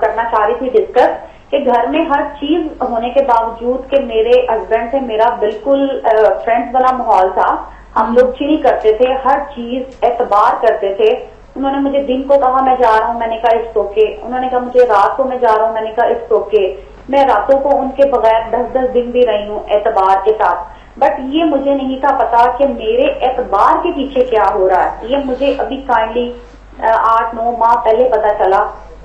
करना चाह रही थी डिस्कस कि घर में हर चीज होने के बावजूद कि मेरे हस्बैंड से मेरा बिल्कुल फ्रेंड्स वाला माहौल था। हम लोग चिल करते थे, हर चीज एतबार करते थे। उन्होंने मुझे दिन को कहा मैं जा रहा हूँ, मैंने कहा इट्स ओके। उन्होंने कहा मुझे रात को मैं जा रहा हूँ, मैंने कहा इट्स ओके। मैं रातों को उनके बगैर 10-10 दिन भी रही हूँ एतबार के साथ। बट ये मुझे नहीं था पता कि मेरे एतबार के पीछे क्या हो रहा है। ये मुझे अभी काइंडली 8-9 माह पहले पता चला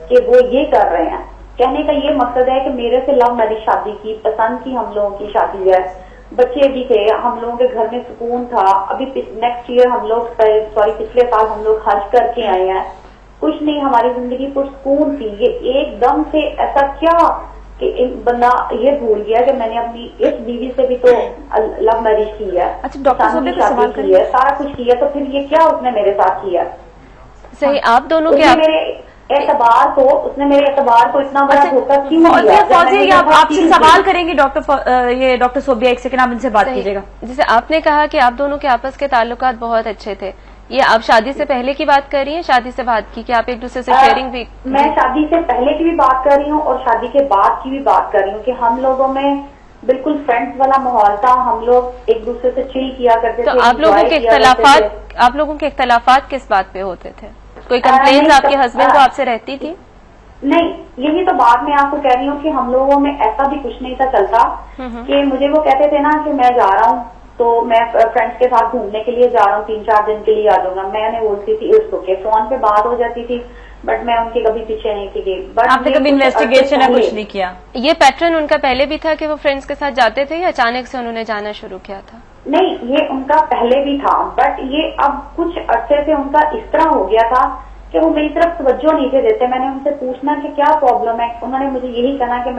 कि वो ये कर रहे हैं। कहने का ये मकसद है कि मेरे से लव मैरिज शादी की, पसंद की हम लोगों की शादी है, बच्चे भी थे, हम लोगों के घर में सुकून था। अभी नेक्स्ट ईयर हम लोग पिछले साल हम लोग हज करके आए हैं। कुछ नहीं, हमारी जिंदगी पुरसुकून थी। ये एकदम से ऐसा क्या कि एक बंदा ये भूल गया कि मैंने अपनी इस बीवी से भी तो लव मैरिज की है, अच्छा, डॉक्टर सोबिया को सवाल की है, सारा कुछ किया, तो फिर ये क्या उसने मेरे साथ किया? सही, आप दोनों के मेरे एतबार को, उसने मेरे एतबार को इतना बड़ा धोखा क्यों दिया? फौजिया, आप आपसे सवाल करेंगे डॉक्टर सोबिया, एक सेकंड आप इनसे बात कीजिएगा। जैसे आपने कहा कि आप दोनों के आपस के ताल्लुकात बहुत अच्छे थे, ये आप शादी से पहले की बात कर रही हैं, शादी से बाद की, कि आप एक दूसरे से शेयरिंग भी? मैं शादी से पहले की भी बात कर रही हूँ और शादी के बाद की भी बात कर रही हूँ कि हम लोगों में बिल्कुल फ्रेंड्स वाला माहौल था, हम लोग एक दूसरे से चिल किया करते थे। तो आप लोगों के इख्तलाफात किस बात पे होते थे? कोई कंप्लेंट आपके हस्बैंड को आपसे रहती थी? नहीं, यही तो बात मैं आपको कह रही हूँ कि हम लोगों में ऐसा भी कुछ नहीं था चलता कि मुझे वो कहते थे ना कि मैं जा रहा हूँ तो मैं फ्रेंड्स के साथ घूमने के लिए जा रहा हूँ, 3-4 दिन के लिए आ जाऊंगा, मैंने बोलती थी इसको के फोन पे बात हो जाती थी, बट मैं उनके कभी पीछे नहीं थी। बट आपने कभी इन्वेस्टिगेशन या कुछ नहीं किया? ये पैटर्न उनका पहले भी था कि वो फ्रेंड्स के साथ जाते थे या अचानक से उन्होंने जाना शुरू किया था? नहीं, ये उनका पहले भी था, बट ये अब कुछ अरसे से उनका इस तरह हो गया था कि वो मेरी तरफ तवज्जो नहीं थे देते। मैंने उनसे पूछना कि क्या प्रॉब्लम है, उन्होंने मुझे यही कहना कि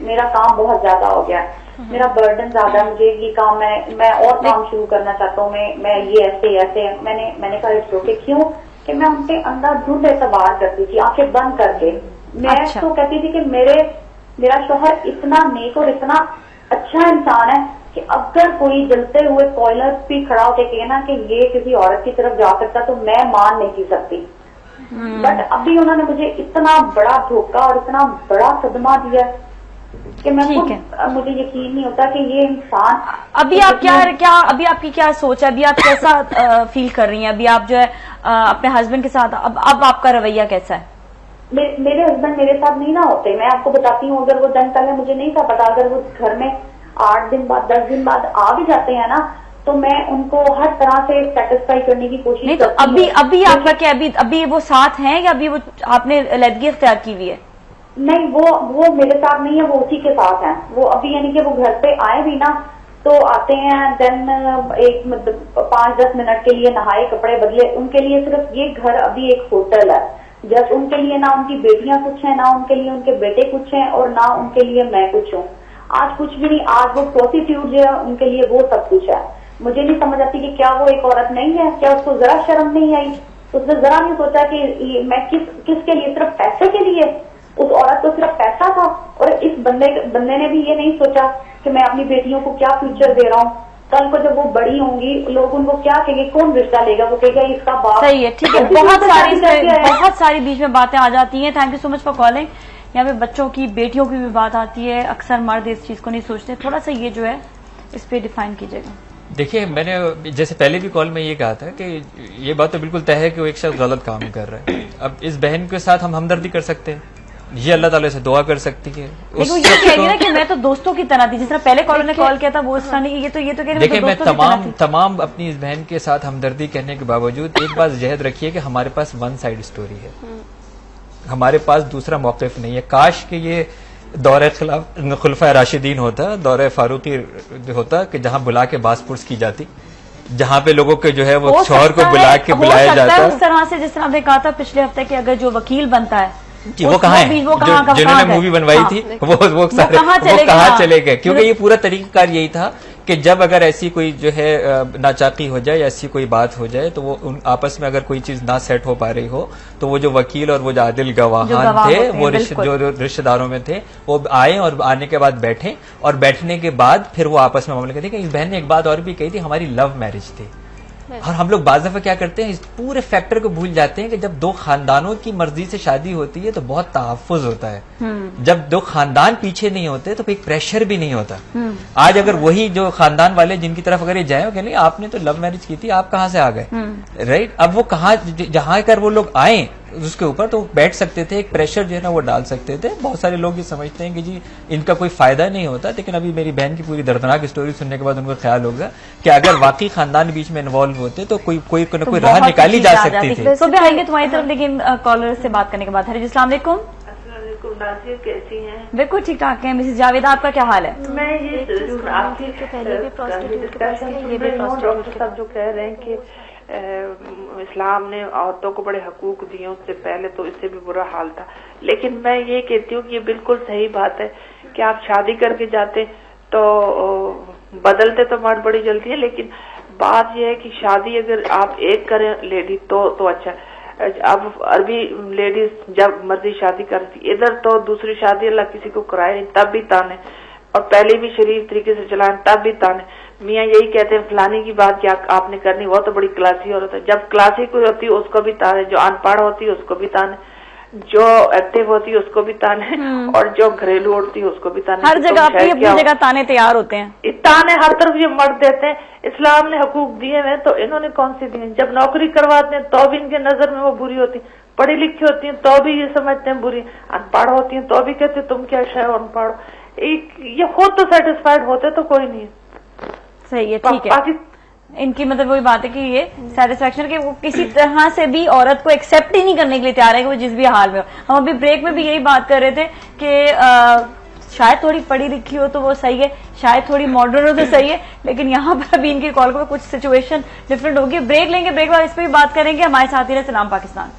मेरा काम बहुत ज्यादा हो गया, मेरा बर्डन ज्यादा है, मुझे ये काम मैं और काम शुरू करना चाहता हूँ, मैं ये ऐसे मैंने कहा इट्स ओके। क्यों कि मैं उनके अंदर धुंध एतबार करती थी, आंखें बंद करके। मैं तो कहती थी कि मेरा शौहर इतना नेक और इतना अच्छा इंसान है कि अगर कोई जलते हुए कोयला भी खड़ा होकर कहे ना कि ये किसी औरत की तरफ जा सकता तो मैं मान नहीं सकती। बट अभी उन्होंने मुझे इतना बड़ा धोखा और इतना बड़ा सदमा दिया कि मुझे यकीन नहीं होता कि ये इंसान। अभी आप अभी आपकी क्या सोच है? अभी आप कैसा फील कर रही हैं? अभी आप जो है अपने हस्बैंड के साथ अब आपका रवैया कैसा है? मेरे हस्बैंड मेरे साथ नहीं ना होते, मैं आपको बताती हूँ। अगर वो दिन पहले मुझे नहीं था पता, अगर वो घर में 8 दिन बाद 10 दिन बाद आ भी जाते हैं ना, तो मैं उनको हर तरह से सेटिस्फाई करने की कोशिश नहीं। तो अभी आपका क्या, अभी वो साथ हैं या अभी वो आपने अलहदगी इख्तियार की हुई है? नहीं, वो मेरे साथ नहीं है, वो उसी के साथ है। वो अभी यानी कि वो घर पे आए भी ना तो आते हैं, देन 5-10 मिनट के लिए नहाए, कपड़े बदले। उनके लिए सिर्फ ये घर अभी एक होटल है। जब उनके लिए ना उनकी बेटियां कुछ है, ना उनके लिए उनके बेटे कुछ है, और ना उनके लिए मैं कुछ हूँ। आज कुछ भी नहीं, आज वो प्रोस्टिट्यूट जो है उनके लिए वो सब कुछ है। मुझे नहीं समझ आती कि क्या वो एक औरत नहीं है? क्या उसको जरा शर्म नहीं आई? उसने जरा नहीं सोचा कि मैं किसके लिए, सिर्फ पैसे के लिए? उस औरत को सिर्फ पैसा था। और इस बंदे ने भी ये नहीं सोचा कि मैं अपनी बेटियों को क्या फ्यूचर दे रहा हूँ। कल को जब वो बड़ी होंगी, लोग उनको क्या कहेंगे, कौन रिश्ता लेगा? वो कहेगा इसका बाप। सही है, ठीक है। बहुत सारी बीच में बातें आ जाती हैं। Thank you so much for calling. यहाँ पे बच्चों की, बेटियों की भी बात आती है। अक्सर मर्द इस चीज को नहीं सोचते। थोड़ा सा ये जो है इस पे डिफाइन कीजिएगा। देखिए, मैंने जैसे पहले भी कॉल में ये कहा था कि ये बात तो बिल्कुल तय है कि वो एक शख्स गलत काम कर रहा है। अब इस बहन के साथ हम हमदर्दी कर सकते हैं, ये अल्लाह ताला से दुआ कर सकती है। लेकिन ये कह रही ना कि मैं तो दोस्तों की तरह थी, जिस तरह पहले कॉलर ने कॉल किया था वो इस तरह नहीं। ये तो कह रही। देखिए, मैं तमाम अपनी इस बहन के साथ हमदर्दी कहने के बावजूद एक बात जहद रखिए कि हमारे पास वन साइड स्टोरी है, हमारे पास दूसरा मौक़िफ़ नहीं है। काश कि ये दौरे खुलफा राशिदीन होता, दौरे फारूकी होता कि जहां बुला के बास पुरस की जाती, जहां पे लोगों के जो है वो शौहर को बुलाया जाता है। उस तरह से जिस तरह आपने कहा था पिछले हफ्ते कि अगर जो वकील बनता है वो कहाँ है, जिन्होंने मूवी बनवाई थी वो कहाँ चले गए? क्योंकि ये पूरा तरीकाकार यही था कि जब अगर ऐसी कोई जो है नाचाकी हो जाए या ऐसी कोई बात हो जाए तो वो उन आपस में अगर कोई चीज ना सेट हो पा रही हो तो वो जो वकील और वो जो आदिल गवाहान थे, वो जो रिश्तेदारों में थे, वो आए और आने के बाद बैठे और बैठने के बाद फिर वो आपस में मामले कहते कि इस बहन ने एक बात और भी कही थी, हमारी लव मैरिज थी। और हम लोग बाज़ दफा क्या करते हैं, इस पूरे फैक्टर को भूल जाते हैं कि जब दो खानदानों की मर्जी से शादी होती है तो बहुत तहफ्फुज होता है। जब दो खानदान पीछे नहीं होते तो कोई प्रेशर भी नहीं होता। आज अगर वही जो खानदान वाले जिनकी तरफ अगर ये जाए नहीं, आपने तो लव मैरिज की थी, आप कहाँ से आ गए, राइट? अब वो कहाँ, जहां कर वो लोग आए उसके ऊपर तो बैठ सकते थे, एक प्रेशर जो है ना वो डाल सकते थे। बहुत सारे लोग ये समझते हैं कि जी इनका कोई फायदा नहीं होता, लेकिन अभी मेरी बहन की पूरी दर्दनाक स्टोरी सुनने के बाद उनको ख्याल होगा कि अगर वाकई खानदान बीच में इन्वॉल्व होते तो कोई राह निकाली जा सकती थी। तो भी आएंगे तुम्हारी तरफ, लेकिन कॉलर से बात करने के बाद। हरी अस्सलाम वालेकुम। नाज़िर कैसी हैं? बिल्कुल ठीक ठाक है। मिसेस जावेद, आपका क्या हाल है? मैं ये सब जो कह रहे हैं कि इस्लाम ने औरतों को बड़े हकूक दिए, उससे पहले तो इससे भी बुरा हाल था। लेकिन मैं ये कहती हूँ कि ये बिल्कुल सही बात है कि आप शादी करके जाते तो बदलते तो मर्द बड़ी जल्दी है, लेकिन बात यह है कि शादी अगर आप एक करें लेडी तो अच्छा है। अब अरबी लेडीज जब मर्जी शादी करती, इधर तो दूसरी शादी अल्लाह किसी को कराए नहीं तब भी ताने, और पहले भी शरीफ तरीके से चलाएं तब भी ताने। मियाँ यही कहते हैं फलानी की बात क्या आपने करनी, वो तो बड़ी क्लासी औरत है। जब क्लासी कोई होती है उसको भी ताने, जो अनपढ़ होती है उसको भी ताने, जो एक्टिव होती है उसको भी ताने, और जो घरेलू होती है उसको भी ताने। हर जगह अपनी जगह ताने तैयार होते हैं। ताने हर तरफ ये मर्द देते हैं। इस्लाम ने हकूक दिए हैं तो इन्होंने कौन से दिए? जब नौकरी करवाते हैं तो भी इनके नजर में वो बुरी होती, पढ़ी लिखी होती हैं तो भी ये समझते हैं बुरी, अनपढ़ होती हैं तो भी कहते तुम क्या शायद अनपढ़। ये खुद तो सेटिस्फाइड होते तो कोई नहीं। सही है, ठीक है। इनकी मतलब वही बात है कि ये सेटिस्फेक्शन के वो किसी तरह से भी औरत को एक्सेप्ट ही नहीं करने के लिए तैयार है कि वो जिस भी हाल में हो। हम अभी ब्रेक में भी यही बात कर रहे थे कि शायद थोड़ी पढ़ी लिखी हो तो वो सही है, शायद थोड़ी मॉडर्न हो तो सही है, लेकिन यहाँ पर अभी इनकी कॉल को कुछ सिचुएशन डिफरेंट होगी। ब्रेक लेंगे, ब्रेक बाद इस पर भी बात करेंगे। हमारे साथ ही रहे सलाम पाकिस्तान।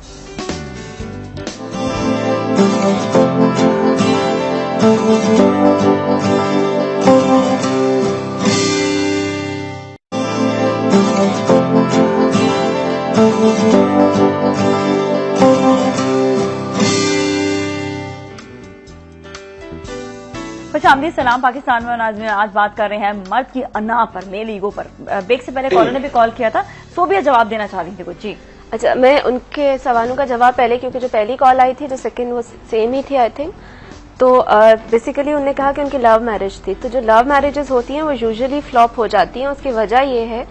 खुशामदीद सलाम पाकिस्तान में। आज बात कर रहे हैं मर्द की अना पर, मेल ईगो पर। ब्रेक से पहले कॉलर ने भी कॉल किया था, सोबिया जवाब देना चाह रही थी कुछ। जी अच्छा, मैं उनके सवालों का जवाब पहले, क्योंकि जो पहली कॉल आई थी जो सेकंड वो सेम ही थी आई थिंक। तो बेसिकली उन्होंने कहा कि उनकी लव मैरिज थी। तो जो लव मैरिजेस होती हैं वो यूजुअली फ्लॉप हो जाती हैं। उसकी वजह ये है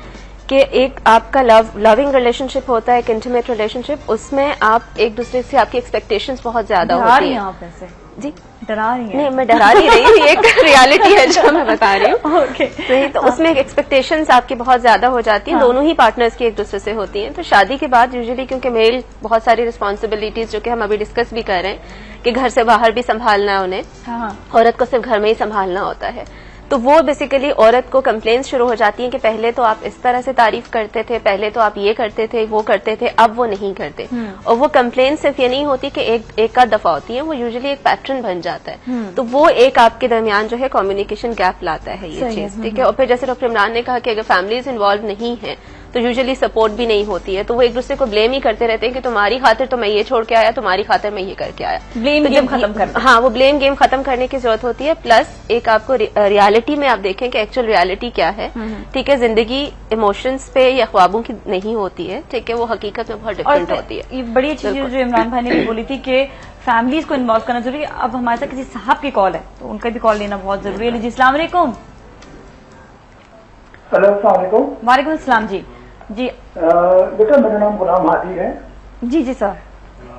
कि एक आपका लविंग रिलेशनशिप होता है, एक इंटीमेट रिलेशनशिप, उसमें आप एक दूसरे से आपकी एक्सपेक्टेशंस बहुत ज्यादा होती है। जी डरा रही है? नहीं, मैं डरा नहीं रही हूँ, ये एक रियलिटी है जो मैं बता रही हूँ। ओके, तो उसमें एक्सपेक्टेशंस आपकी बहुत ज्यादा हो जाती हैं। दोनों ही पार्टनर्स की एक दूसरे से होती हैं। तो शादी के बाद यूजुअली क्योंकि मेल बहुत सारी रिस्पॉन्सिबिलिटीज जो कि हम अभी डिस्कस भी कर रहे हैं कि घर से बाहर भी संभालना है उन्हें, औरत को सिर्फ घर में ही संभालना होता है। तो वो बेसिकली औरत को कंप्लेंट्स शुरू हो जाती हैं कि पहले तो आप इस तरह से तारीफ करते थे, पहले तो आप ये करते थे, वो करते थे, अब वो नहीं करते। और वो कंप्लेंट सिर्फ ये नहीं होती कि एक आध दफा होती है, वो यूजुअली एक पैटर्न बन जाता है। तो वो एक आपके दरमियान जो है कम्युनिकेशन गैप लाता है ये चीज, ठीक है। और फिर जैसे डॉक्टर इमरान ने कहा कि अगर फैमिलीज इन्वॉल्व नहीं है तो यूजुअली सपोर्ट भी नहीं होती है। तो वो एक दूसरे को ब्लेम ही करते रहते हैं कि तुम्हारी खातिर तो मैं ये छोड़ के आया, तुम्हारी खातिर मैं ये करके आया। ब्लेम गेम खत्म करना। हाँ, वो ब्लेम गेम खत्म करने की जरूरत होती है। प्लस एक आपको रियलिटी में आप देखें कि एक्चुअल रियलिटी क्या है, ठीक है। जिंदगी इमोशंस पे या ख्वाबों की नहीं होती है, ठीक है, वो हकीकत में बहुत डिफरेंट होती है। ये बड़ी अच्छी चीज जो इमरान भाई ने भी बोली थी कि फैमिलीज को इन्वॉल्व करना जरूरी है। अब हमारे साथ किसी साहब की कॉल है तो उनका भी कॉल लेना बहुत जरूरी है। जी अस्सलाम वालेकुम। वालेकुम अस्सलाम। जी जी बेटा, मेरा नाम गुलाम हादी है। जी जी सर।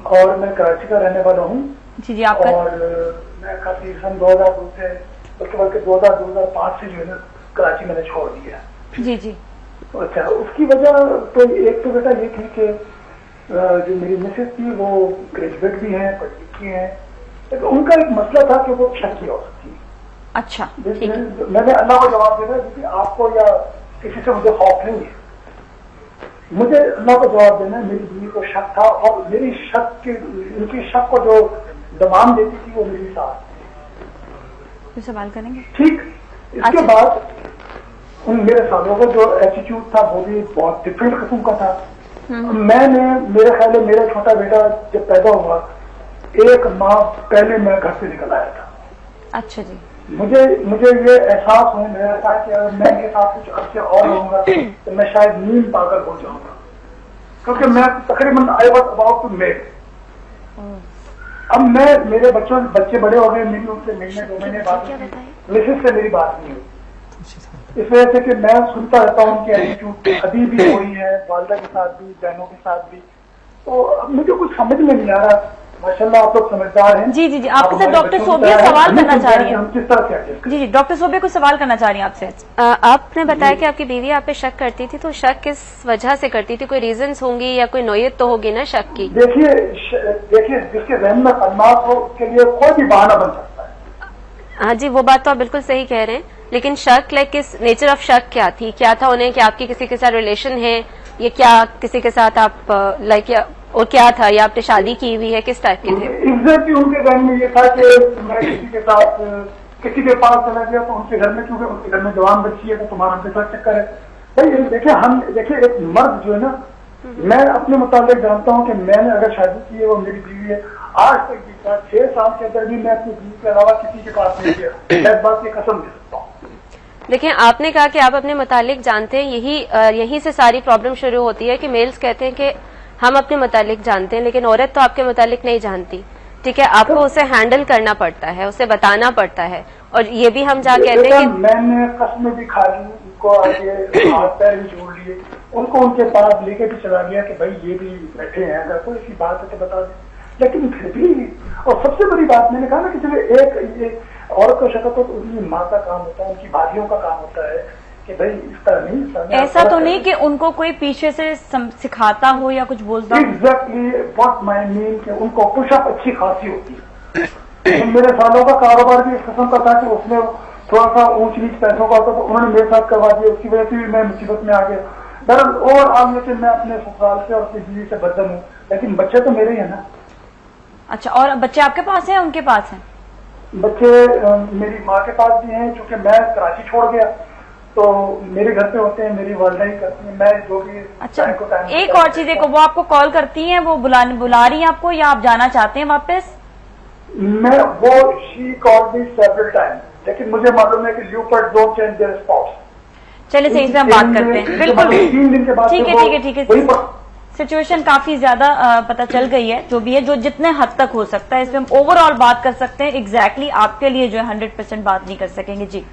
और मैं कराची का रहने वाला हूँ। जी जी आपका। और मैं काफी सन 2002 से, उसके बाद 2005 से जो है ना कराची मैंने छोड़ दिया। जी जी। अच्छा, उसकी वजह तो एक तो बेटा ये थी कि जो मेरी मिसेज थी वो ग्रेजुएट भी है, पढ़ी लिखी है, लेकिन उनका एक मसला था कि वो शक्की औरत थी। अच्छा, मैंने अल्लाह को जवाब देना क्योंकि आपको या किसी से मुझे खौफ नहीं है, मुझे अल्लाह को जवाब देना। मेरी बीवी को शक था और मेरी शक के, उनकी शक को जो दबाम देती थी वो मेरी साथ। सवाल करेंगे? ठीक। इसके बाद उन मेरे सालों का जो एटीट्यूड था वो भी बहुत डिफरेंट किस्म का था। मैंने, मेरे ख्याल में मेरा छोटा बेटा जब पैदा हुआ 1 माह पहले मैं घर से निकल आया था। अच्छा जी। मुझे ये एहसास होने लगा था कि अगर मैं इनके साथ कुछ अर्से और रहूंगा तो मैं शायद नींद पागल हो जाऊंगा, क्योंकि मैं तकरीबन I was about to make. अब मेरे बच्चे बड़े हो गए, मेरी उनसे मिलने 2 महीने बाद मिसेज से मेरी बात नहीं हुई, इस वजह से कि मैं सुनता रहता हूँ उनकी एटीट्यूड अभी भी वही है, वालिदा के साथ भी, बहनों के साथ भी। तो अब मुझे कुछ समझ में नहीं आ रहा। माशाल्लाह आप लोग समझदार हैं। जी जी जी। आपके साथ डॉक्टर सोबिया सवाल करना चाह रही है। हम किस तरह से जी जी, डॉक्टर सोबिया कुछ सवाल करना चाह रही हैं आपसे। आपने बताया कि आपकी बीवी आप पे शक करती थी, तो शक किस वजह से करती थी? कोई रीजंस होंगी या कोई नोयत तो होगी ना शक की? देखिए जिसके जहन में खन्नास हो उसके लिए कोई भी बहाना बन सकता है। हाँ जी, वो बात तो आप बिल्कुल सही कह रहे हैं, लेकिन शक लाइक किस नेचर ऑफ शक क्या थी? क्या था उन्हें कि आपकी किसी के साथ रिलेशन है, या क्या किसी के साथ आप लाइक, या और क्या था, या आपने शादी की हुई है, किस टाइप के थे? एग्जैक्टली उनके जहन में ये था कि मैं किसी के साथ किसी के पास चला गया तो उनके घर में, क्योंकि उनके घर में जवान बच्ची है तो तुम्हारा उनके साथ चक्कर है। भाई देखिए एक मर्द जो है ना, मैं अपने मुताबिक जानता हूँ कि मैंने अगर शादी की है, वो मेरी बीवी है, आज तक भी 6 साल के अंदर भी मैं अपनी बीवी के अलावा किसी के पास नहीं गया, मैं इस बात की कसम दे सकता हूँ। देखिए, आपने कहा कि आप अपने मुतालिक जानते हैं, यही से सारी प्रॉब्लम शुरू होती है कि मेल्स कहते हैं कि हम अपने मुतालिक जानते हैं, लेकिन औरत तो आपके मुतालिक नहीं जानती। ठीक है, आपको उसे हैंडल करना पड़ता है, उसे बताना पड़ता है। और ये भी हम जा कहते हैं कि मैंने कसमें भी खा ली, उनको आगे हाथ पैर भी जोड़ लिए, उनको उनके पास लेके भी चला गया कि भाई ये भी बैठे हैं, अगर कोई ऐसी बात है तो बता दें। लेकिन फिर भी, और सबसे बड़ी बात मैंने कहा ना कि चलो एक औरत को शक्ल तो उनकी माँ का काम होता है, उनकी भाइयों का काम होता है कि भाई इस तरह नहीं, ऐसा तो नहीं कि उनको कोई पीछे से सिखाता हो या कुछ बोलता हो। एग्जैक्टली व्हाट माय मीन कि उनको पुशअप अच्छी खासी होती है। तो मेरे सालों का कारोबार भी इस किस्म का था कि उसमें थोड़ा सा ऊंच नीच पैसों का होता, तो उन्होंने मेरे साथ करवा दिया, उसकी वजह से भी मैं मुसीबत में आ गया। दरअसल ओवरऑल में मैं अपने ससुराल से और अपनी बीवी से बददम हूँ, लेकिन बच्चे तो मेरे ही है ना। अच्छा, और बच्चे आपके पास हैं, उनके पास हैं? बच्चे मेरी माँ के पास भी हैं, क्योंकि मैं कराची छोड़ गया तो मेरे घर पे होते हैं, मेरी वालदा ही करती है, मैं जो भी। अच्छा, एक और चीज देखो, वो आपको कॉल करती हैं, वो बुला रही हैं आपको, या आप जाना चाहते हैं वापस? मैं वो she called me several time, लेकिन मुझे मालूम है कि ल्यूपर्ड डोंट चेंज देयर स्पॉट्स। चलिए सही से हम बात करते हैं, बिल्कुल 3 दिन के बाद ठीक है। सिचुएशन काफी ज्यादा पता चल गई है, जो भी है, जो जितने हद तक हो सकता है इसमें हम ओवरऑल बात कर सकते हैं। एग्जैक्टली आपके लिए जो है 100% बात नहीं कर सकेंगे। जी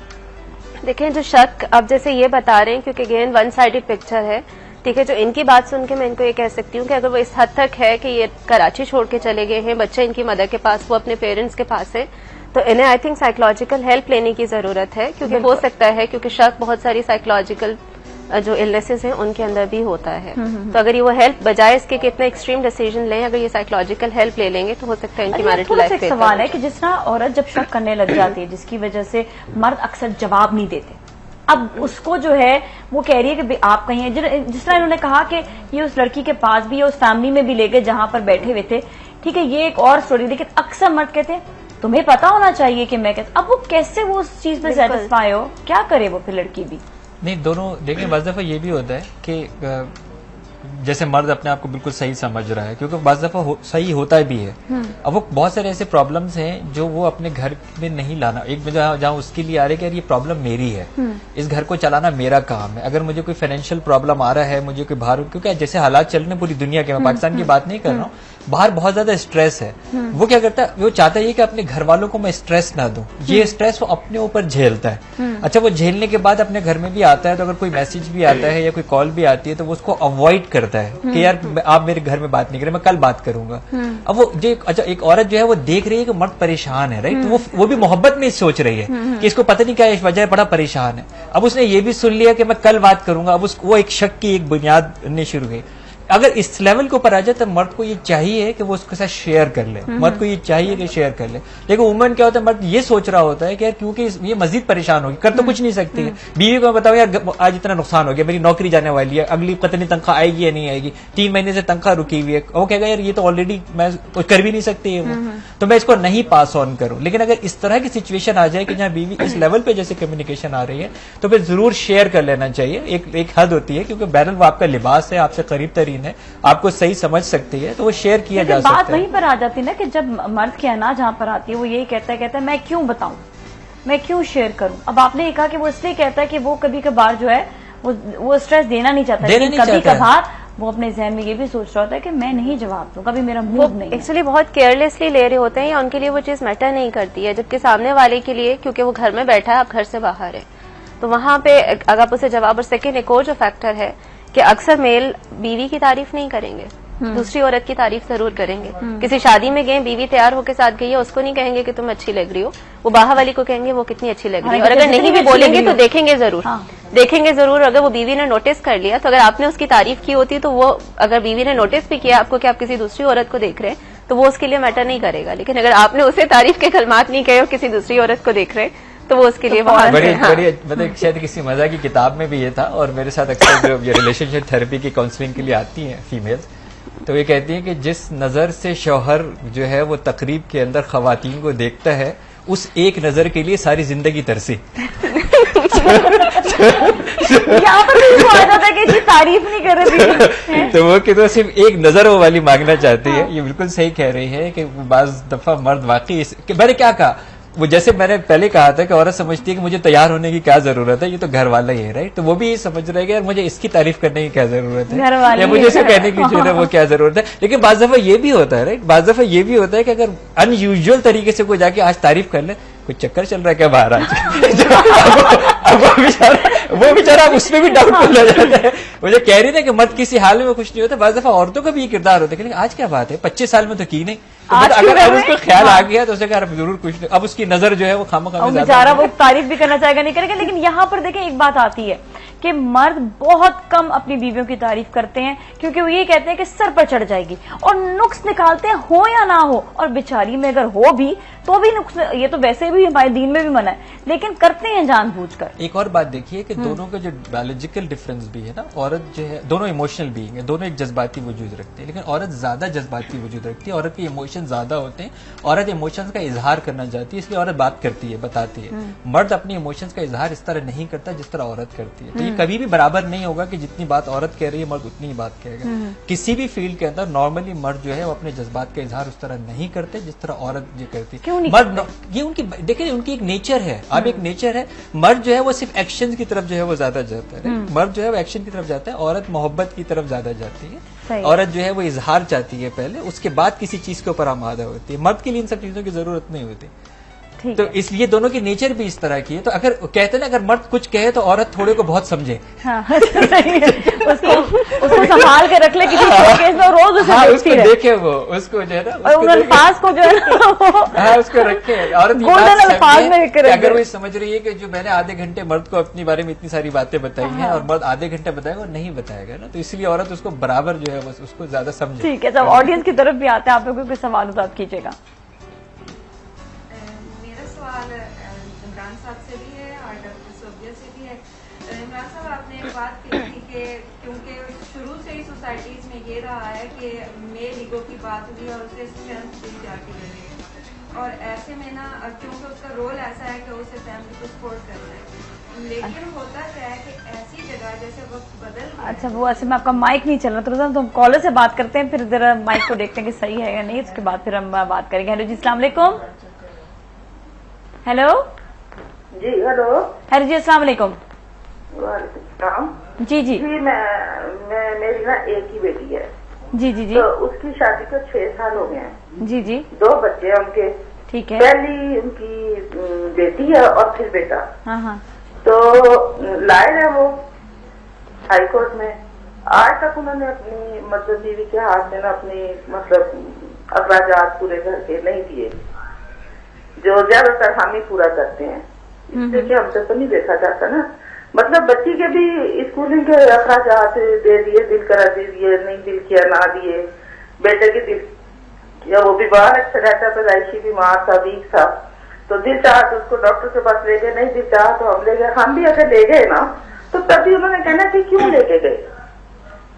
देखिए, जो शक अब जैसे ये बता रहे हैं, क्योंकि अगेन वन साइडेड पिक्चर है। ठीक है, जो इनकी बात सुन के मैं इनको ये कह सकती हूँ कि अगर वो इस हद तक है कि ये कराची छोड़ के चले गए हैं, बच्चे इनकी मदर के पास, वो अपने पेरेंट्स के पास है, तो इन्हें आई थिंक साइकोलॉजिकल हेल्प लेने की जरूरत है। क्योंकि हो सकता है, क्योंकि शक बहुत सारी साइकोलॉजिकल जो इलनेसेस हैं उनके अंदर भी होता है। तो अगर ये वो हेल्प बजाय इसके कि इतना एक्सट्रीम डिसीजन लें, अगर ये साइकोलॉजिकल हेल्प ले लेंगे तो हो सकता है इनकी मैरिटल लाइफ बेहतर। सवाल है कि जिस तरह औरत जब शक करने लग जाती है, जिसकी वजह से मर्द अक्सर जवाब नहीं देते, अब उसको जो है वो कह रही है कि आप कहीं हैं, जिस तरह इन्होंने कहा कि ये उस लड़की के पास भी है, उस फैमिली में भी ले गए जहां पर बैठे हुए थे। ठीक है, ये एक और स्टोरी, लेकिन अक्सर मर्द कहते हैं तुम्हें पता होना चाहिए कि मैं कहता। अब वो कैसे वो उस चीज पे सेटिस्फाई हो, क्या करे वो फिर लड़की भी? नहीं, दोनों देखिए, बस दफा ये भी होता है कि जैसे मर्द अपने आप को बिल्कुल सही समझ रहा है, क्योंकि बस दफा सही होता भी है। अब वो बहुत सारे ऐसे प्रॉब्लम्स हैं जो वो अपने घर में नहीं लाना, एक जहाँ उसके लिए आ रहे कि यार ये प्रॉब्लम मेरी है, इस घर को चलाना मेरा काम है। अगर मुझे कोई फाइनेंशियल प्रॉब्लम आ रहा है, मुझे कोई बाहर, क्योंकि जैसे हालात चल रहे हैं पूरी दुनिया के, मैं पाकिस्तान की बात नहीं कर रहा हूँ, बाहर बहुत ज्यादा स्ट्रेस है। वो क्या करता है, वो चाहता है कि अपने घर वालों को मैं स्ट्रेस ना दूं, ये स्ट्रेस वो अपने ऊपर झेलता है। अच्छा, वो झेलने के बाद अपने घर में भी आता है, तो अगर कोई मैसेज भी आता है या कोई कॉल भी आती है तो वो उसको अवॉइड करता है कि यार आप मेरे घर में बात नहीं करें, मैं कल बात करूंगा। अब वो जो अच्छा एक औरत जो है वो देख रही है कि मर्द परेशान है, राइट, तो वो भी मोहब्बत में सोच रही है कि इसको पता नहीं क्या इस वजह बड़ा परेशान है। अब उसने ये भी सुन लिया कि मैं कल बात करूंगा, अब वो एक शक की एक बुनियाद बननी शुरू हुई। अगर इस लेवल के ऊपर आ जाए तो मर्द को ये चाहिए कि वो उसके साथ शेयर कर ले, मर्द को ये चाहिए कि शेयर कर ले। लेकिन वुमन क्या होता है, मर्द ये सोच रहा होता है कि यार क्योंकि ये मजीद परेशान होगी, कर तो कुछ नहीं सकती है। बीवी को बताओ यार आज इतना नुकसान हो गया, मेरी नौकरी जाने वाली है, अगली पता नहीं तनख्वाह आएगी या नहीं आएगी, 3 महीने से तनख्वाह रुकी हुई है, वो कहेगा यार ये तो ऑलरेडी मैं कुछ कर भी नहीं सकती है वो, तो मैं इसको नहीं पास ऑन करूं। लेकिन अगर इस तरह की सिचुएशन आ जाए कि जहां बीवी इस लेवल पे जैसे कम्युनिकेशन आ रही है, तो फिर जरूर शेयर कर लेना चाहिए। एक हद होती है, क्योंकि बहरहाल वो आपका लिबास है, आपसे करीब तरीन है, आपको सही समझ सकती है, तो वो शेयर किया जा सकता है। बात वहीं पर आ जाती है ना कि जब मर्द की अना जहां पर आती है, वो यही कहता है मैं क्यों बताऊं, मैं क्यों शेयर करूं। अब आपने ये कहा कि वो इसलिए कहता है कि वो कभी कभार जो है वो स्ट्रेस देना नहीं चाहता, लेकिन कभी कभार वो अपने जहन में ये भी सोच रहा होता है कि मैं नहीं जवाब दूं, कभी मेरा मूड नहीं। एक्चुअली बहुत केयरलेसली ले रहे होते हैं, या उनके लिए वो चीज मैटर नहीं करती है, जबकि सामने वाले के लिए, क्योंकि वो घर में बैठा है, आप घर से बाहर है, तो वहां पे अगर आप उसे जवाब। और सेकेंड एक और जो फैक्टर है कि अक्सर मेल बीवी की तारीफ नहीं करेंगे, दूसरी औरत की तारीफ जरूर करेंगे। किसी शादी में गए, बीवी तैयार होकर साथ गई है, उसको नहीं कहेंगे कि तुम अच्छी लग रही हो, वो बाहर वाली को कहेंगे वो कितनी अच्छी लग रही है। और अगर नहीं भी बोलेंगे तो देखेंगे जरूर, देखेंगे जरूर। अगर वो बीवी ने नोटिस कर लिया, तो अगर आपने उसकी तारीफ की होती, तो वो अगर बीवी ने नोटिस भी किया आपको कि आप किसी दूसरी औरत को देख रहे हैं, तो वो उसके लिए मैटर नहीं करेगा। लेकिन अगर आपने उसे तारीफ के कलमात नहीं कहे और किसी दूसरी औरत को देख रहे हैं, तो वो उसके लिए बहुत बड़ी मतलब शायद किसी मजा की किताब में भी ये था, और मेरे साथ अक्सर जो ये रिलेशनशिप थेरेपी की काउंसलिंग के लिए आती हैं फीमेल्स, तो ये कहती है कि जिस नजर से शौहर जो है वो तकरीब के अंदर खवातीन को देखता है, उस एक नजर के लिए सारी जिंदगी तरसी। यहाँ पर भी आ जाता है कि इसकी तारीफ नहीं कर रही तो वो कि तो सिर्फ एक नजर वो वाली मांगना चाहती है। ये बिल्कुल सही कह रही है कि बाज दफा मर्द वाकई मैंने क्या कहा, वो जैसे मैंने पहले कहा था कि औरत समझती है कि मुझे तैयार होने की क्या जरूरत है, ये तो घर वाला ही है, राइट। तो वो भी ये समझ रहे कि यार मुझे इसकी तारीफ करने की क्या जरूरत है, या मुझे इसे कहने की जो है वो क्या जरूरत है। लेकिन बाज दफा ये भी होता है, राइट, बाज दफा ये भी होता है कि अगर अनयूजुअल तरीके से कोई जाके आज तारीफ कर ले, कुछ चक्कर चल रहा है क्या बाहर आज वो बेचारा उसमें भी डाउटफुल हो जाता है। मुझे कह रही थी कि मर्द किसी हाल में खुश नहीं होता, बाज़ दफा औरतों का भी ये किरदार होता है कि आज क्या बात है, 25 साल में तो की नहीं, तो अगर उसको ख्याल आ गया तो उसे कहा जरूर कुछ नहीं, अब उसकी नजर जो है वो खामखा में बेचारा वो तारीफ भी करना चाहेगा, नहीं करेगा। लेकिन यहाँ पर देखें एक बात आती है कि मर्द बहुत कम अपनी बीवियों की तारीफ करते हैं, क्योंकि वो ये कहते हैं कि सर पर चढ़ जाएगी, और नुक्स निकालते हैं हो या ना हो, और बेचारी में अगर हो भी तो भी नुक्स, ये तो वैसे भी हमारे दीन में भी मना है, लेकिन करते हैं जानबूझकर। एक और बात देखिए कि दोनों का जो बायोलॉजिकल डिफरेंस भी है ना, औरत जो है दोनों इमोशनल बीइंग है, दोनों एक जज्बाती वजूद रखते हैं, लेकिन औरत ज्यादा जज्बाती वजूद रखती है, औरत के इमोशन ज्यादा होते हैं, औरत इमोशंस का इजहार करना चाहती है, इसलिए औरत बात करती है, बताती है। मर्द अपनी इमोशंस का इजहार इस तरह नहीं करता जिस तरह औरत करती है। तो ये कभी भी बराबर नहीं होगा कि जितनी बात औरत कह रही है मर्द उतनी ही बात कहेगा। किसी भी फील्ड के अंदर नॉर्मली मर्द जो है वो अपने जज्बात का इजहार उस तरह नहीं करते जिस तरह औरत जो करती है। मर्द ये उनकी देखिए उनकी एक नेचर है, अब एक नेचर है। मर्द जो है वो सिर्फ एक्शन की तरफ जो है वो ज्यादा जाता है, मर्द जो है वो एक्शन की तरफ जाता है, औरत मोहब्बत की तरफ ज्यादा जाती है। औरत जो है वो इजहार चाहती है पहले, उसके बाद किसी चीज के ऊपर आमादा होती है। मर्द के लिए इन सब चीजों की जरूरत नहीं होती। तो इसलिए दोनों की नेचर भी इस तरह की है। तो अगर कहते हैं ना अगर मर्द कुछ कहे तो औरत थोड़े को बहुत समझे, उसको संभाल के रख ले किसी शोकेस में, रोज उसे देखे वो उसको जो है ना, और उन अल्फाज को जो है उसको रखे। औरत गोल्डन अल्फाज में अगर वो समझ रही है कि जो मैंने आधे घंटे मर्द को अपने बारे में इतनी सारी बातें बताई हैं और मर्द आधे घंटे बताएगा और नहीं बताएगा ना, तो इसलिए औरत उसको बराबर जो है बस उसको ज्यादा समझे। ठीक है, जब ऑडियंस की तरफ भी आते हैं, आप लोगों के सवाल तो आप कीजिएगा। इमरान साहब से भी है और डॉक्टर सोबिया से भी है। इमरान साहब, आपने एक बात कही थी कि क्योंकि शुरू से ही सोसाइटीज में ये रहा है कि मेल ईगो की बात हुई और उसे स्ट्रेंथ दी जाती है, और ऐसे में ना क्योंकि उसका रोल ऐसा है कि उसे फैमिली को सपोर्ट करना है, लेकिन होता क्या है कि ऐसी जगह जैसे वक्त बदल गया। अच्छा, वो ऐसे में आपका माइक नहीं चल रहा, तो हम कॉलर से बात करते हैं, फिर जरा माइक को देखते हैं कि सही है या नहीं, उसके बाद फिर हम बात करेंगे। हेलो जी, अस्सलाम वालेकुम। हेलो जी, हेलो जी, अस्सलाम वालेकुम। जी जी जी, मैं मेरी ना एक ही बेटी है। जी जी जी। तो उसकी शादी को 6 साल हो गए हैं। जी जी। 2 बच्चे हैं उनके। ठीक है। पहली उनकी बेटी है और फिर बेटा। हाँ हाँ। तो लाए है वो हाई कोर्ट में। आज तक उन्होंने अपनी मतलब बीवी के हाथ में ना अपनी मतलब अखराजात पूरे घर के नहीं दिए, जो ज्यादातर हम ही पूरा करते हैं। इसलिए हमसे तो नहीं देखा जाता ना, मतलब बच्ची के भी स्कूलिंग के अखराजात दे दिए, दिल करा दे दिए, नहीं दिल किया ना दिए। बेटे के दिल या वो भी बाहर अच्छा रहता, पैदाइशी बीमार था, वीक था, तो दिल चाहा तो उसको डॉक्टर के पास ले गए, नहीं दिल चाहा तो हम ले गए। हम भी अगर ले गए ना तो तभी उन्होंने कहना कि क्यों लेके गए,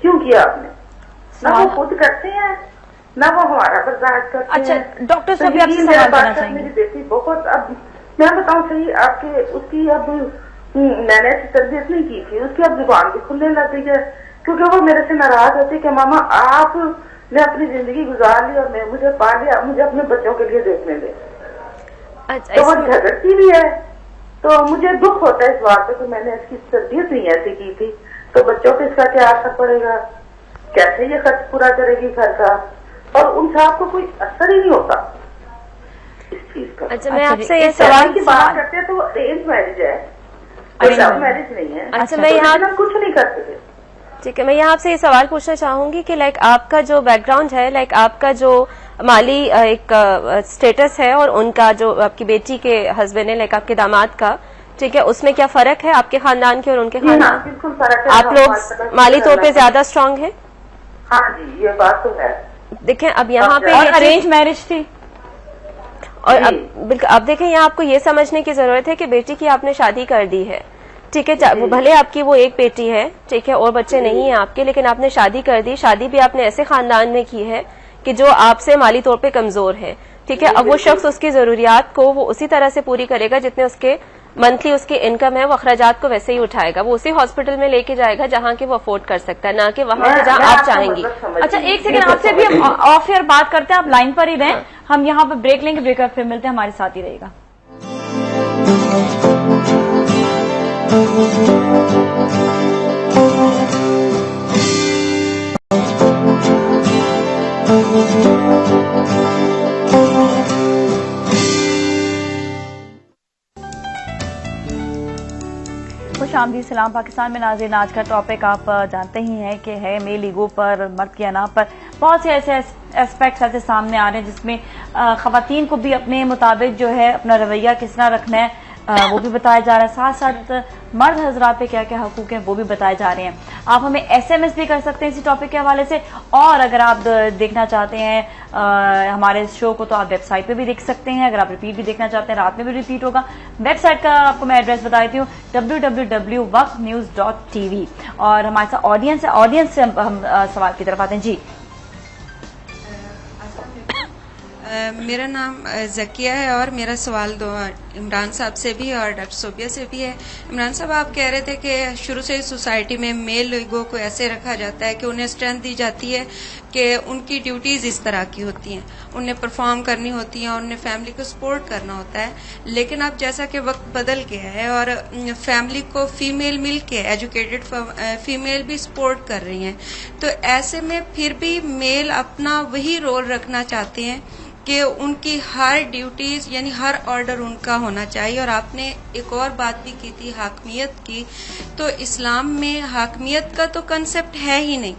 क्यों किया आपने। ना वो खुद करते हैं ना वो हमारा बर्दाश्त करते हैं। अच्छा डॉक्टर साहब, मेरी बेटी बहुत, अब मैं बताऊं सही आपके, उसकी अब मैंने तरबियत नहीं की थी, उसकी अब जुबान भी खुलने लग गई है, क्योंकि वो मेरे से नाराज होती कि मामा आपने अपनी जिंदगी गुजार ली और मैं मुझे पा लिया, मुझे अपने बच्चों के लिए देखने दे। अच्छा, तो वो झगड़ती भी है, तो मुझे दुख होता है इस बात पे कि मैंने इसकी तरबियत नहीं ऐसी की थी, तो बच्चों पे इसका क्या असर पड़ेगा, कैसे ये खर्च पूरा करेगी घर का, और उन साहब को कोई असर ही नहीं होता इस चीज का। अच्छा, मैं आपसे ये सवाल की बात करते हैं तो अरेंज मैरिज है, लव मैरिज नहीं है। अच्छा, मैं यहाँ कुछ नहीं करते थे। ठीक है, मैं यहाँ आपसे ये सवाल पूछना चाहूंगी कि लाइक आपका जो बैकग्राउंड है, लाइक आपका जो माली एक स्टेटस है और उनका जो आपकी बेटी के हस्बैंड है, लाइक आपके दामाद का, ठीक है, उसमें क्या फर्क है आपके खानदान के और उनके खानदान? बिल्कुल फर्क है। आप लोग माली तौर पे ज्यादा स्ट्रांग है? हाँ जी, ये बात तो है। देखें अब यहाँ पे अरेंज मैरिज थी, और अब देखें यहाँ आपको ये समझने की जरूरत है कि बेटी की आपने शादी कर दी है, ठीक है, वो भले आपकी वो एक बेटी है, ठीक है, और बच्चे नहीं हैं आपके, लेकिन आपने शादी कर दी। शादी भी आपने ऐसे खानदान में की है कि जो आपसे माली तौर पे कमजोर है, ठीक है, अब वो शख्स उसकी जरूरियात को वो उसी तरह से पूरी करेगा जितने उसके मंथली उसकी इनकम है, वो अखराजात को वैसे ही उठाएगा, वो उसी हॉस्पिटल में लेके जाएगा जहाँ के वो अफोर्ड कर सकता है, ना कि वहाँ पे जहाँ आप चाहेंगी। अच्छा, एक सेकंड, आपसे भी हम ऑफ एयर बात करते हैं, आप लाइन पर ही रहें, हम यहाँ पे ब्रेक लेंगे, ब्रेकअप फिर मिलते हैं, हमारे साथ ही रहेगा। खुशामदीद, सलाम पाकिस्तान में नाज़रीन। आज का टॉपिक आप जानते ही हैं कि है मेल ईगो पर, मर्द की अना पर। बहुत से ऐसे एस्पेक्ट्स ऐसे सामने आ रहे हैं जिसमें ख़वातीन को भी अपने मुताबिक जो है अपना रवैया किस तरह रखना है वो भी बताया जा रहा है, साथ साथ मर्द हजरात पे क्या क्या हकूक हैं वो भी बताए जा रहे हैं। आप हमें SMS भी कर सकते हैं इसी टॉपिक के हवाले से, और अगर आप देखना चाहते हैं हमारे शो को तो आप वेबसाइट पे भी देख सकते हैं। अगर आप रिपीट भी देखना चाहते हैं, रात में भी रिपीट होगा। वेबसाइट का आपको मैं एड्रेस बता देती हूँ, www.waqtnews.tv। और हमारे साथ ऑडियंस है, ऑडियंस से हम सवाल की तरफ आते हैं। जी, मेरा नाम जकिया है और मेरा सवाल दो इमरान साहब से भी और डॉक्टर सोबिया से भी है। इमरान साहब, आप कह रहे थे कि शुरू से ही सोसाइटी में मेल ईगो को ऐसे रखा जाता है कि उन्हें स्ट्रेंथ दी जाती है कि उनकी ड्यूटीज इस तरह की होती हैं, उन्हें परफॉर्म करनी होती हैं और उन्हें फैमिली को सपोर्ट करना होता है। लेकिन अब जैसा कि वक्त बदल गया है और फैमिली को फीमेल मिल के एजुकेटेड फीमेल भी सपोर्ट कर रही हैं, तो ऐसे में फिर भी मेल अपना वही रोल रखना चाहते हैं कि उनकी हर ड्यूटीज यानी हर ऑर्डर उनका होना चाहिए। और आपने एक और बात भी की थी हाकमियत की, तो इस्लाम में हाकमियत का तो कंसेप्ट है ही नहीं।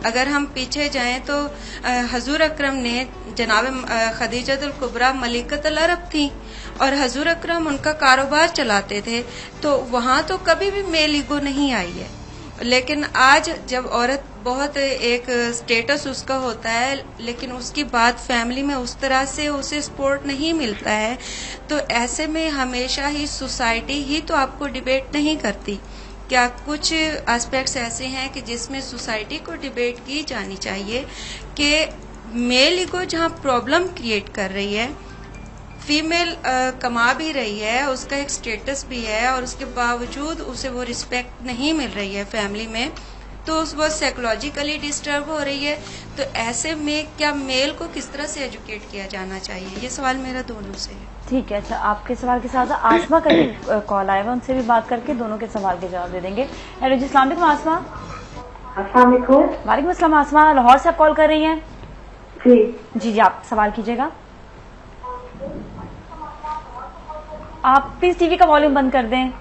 अगर हम पीछे जाएं तो हजूर अकरम ने जनाब खदीजतुल कुबरा मलिकतुल अरब थी और हजूर अकरम उनका कारोबार चलाते थे, तो वहां तो कभी भी मेल ईगो नहीं आई है। लेकिन आज जब औरत बहुत एक स्टेटस उसका होता है लेकिन उसकी बात फैमिली में उस तरह से उसे सपोर्ट नहीं मिलता है, तो ऐसे में हमेशा ही सोसाइटी ही तो आपको डिबेट नहीं करती। क्या कुछ एस्पेक्ट्स ऐसे हैं कि जिसमें सोसाइटी को डिबेट की जानी चाहिए कि मेल ईगो जहां प्रॉब्लम क्रिएट कर रही है, फीमेल कमा भी रही है, उसका एक स्टेटस भी है और उसके बावजूद उसे वो रिस्पेक्ट नहीं मिल रही है फैमिली में, तो वो साइकोलॉजिकली डिस्टर्ब हो रही है। तो ऐसे में क्या मेल को किस तरह से एजुकेट किया जाना चाहिए, ये सवाल मेरा दोनों से है। ठीक है। अच्छा, आपके सवाल के साथ आसमा का भी कॉल आया हुआ, उनसे भी बात करके दोनों के सवाल के जवाब दे देंगे। हेलो जी, अस्सलाम वालेकुम आसमा। अस्सलाम वालेकुम। वालेकुम अस्सलाम आसमा, लाहौर से आप कॉल कर रही हैं? जी जी जी, आप सवाल कीजिएगा। आप प्लीज टीवी का वॉल्यूम बंद कर दें।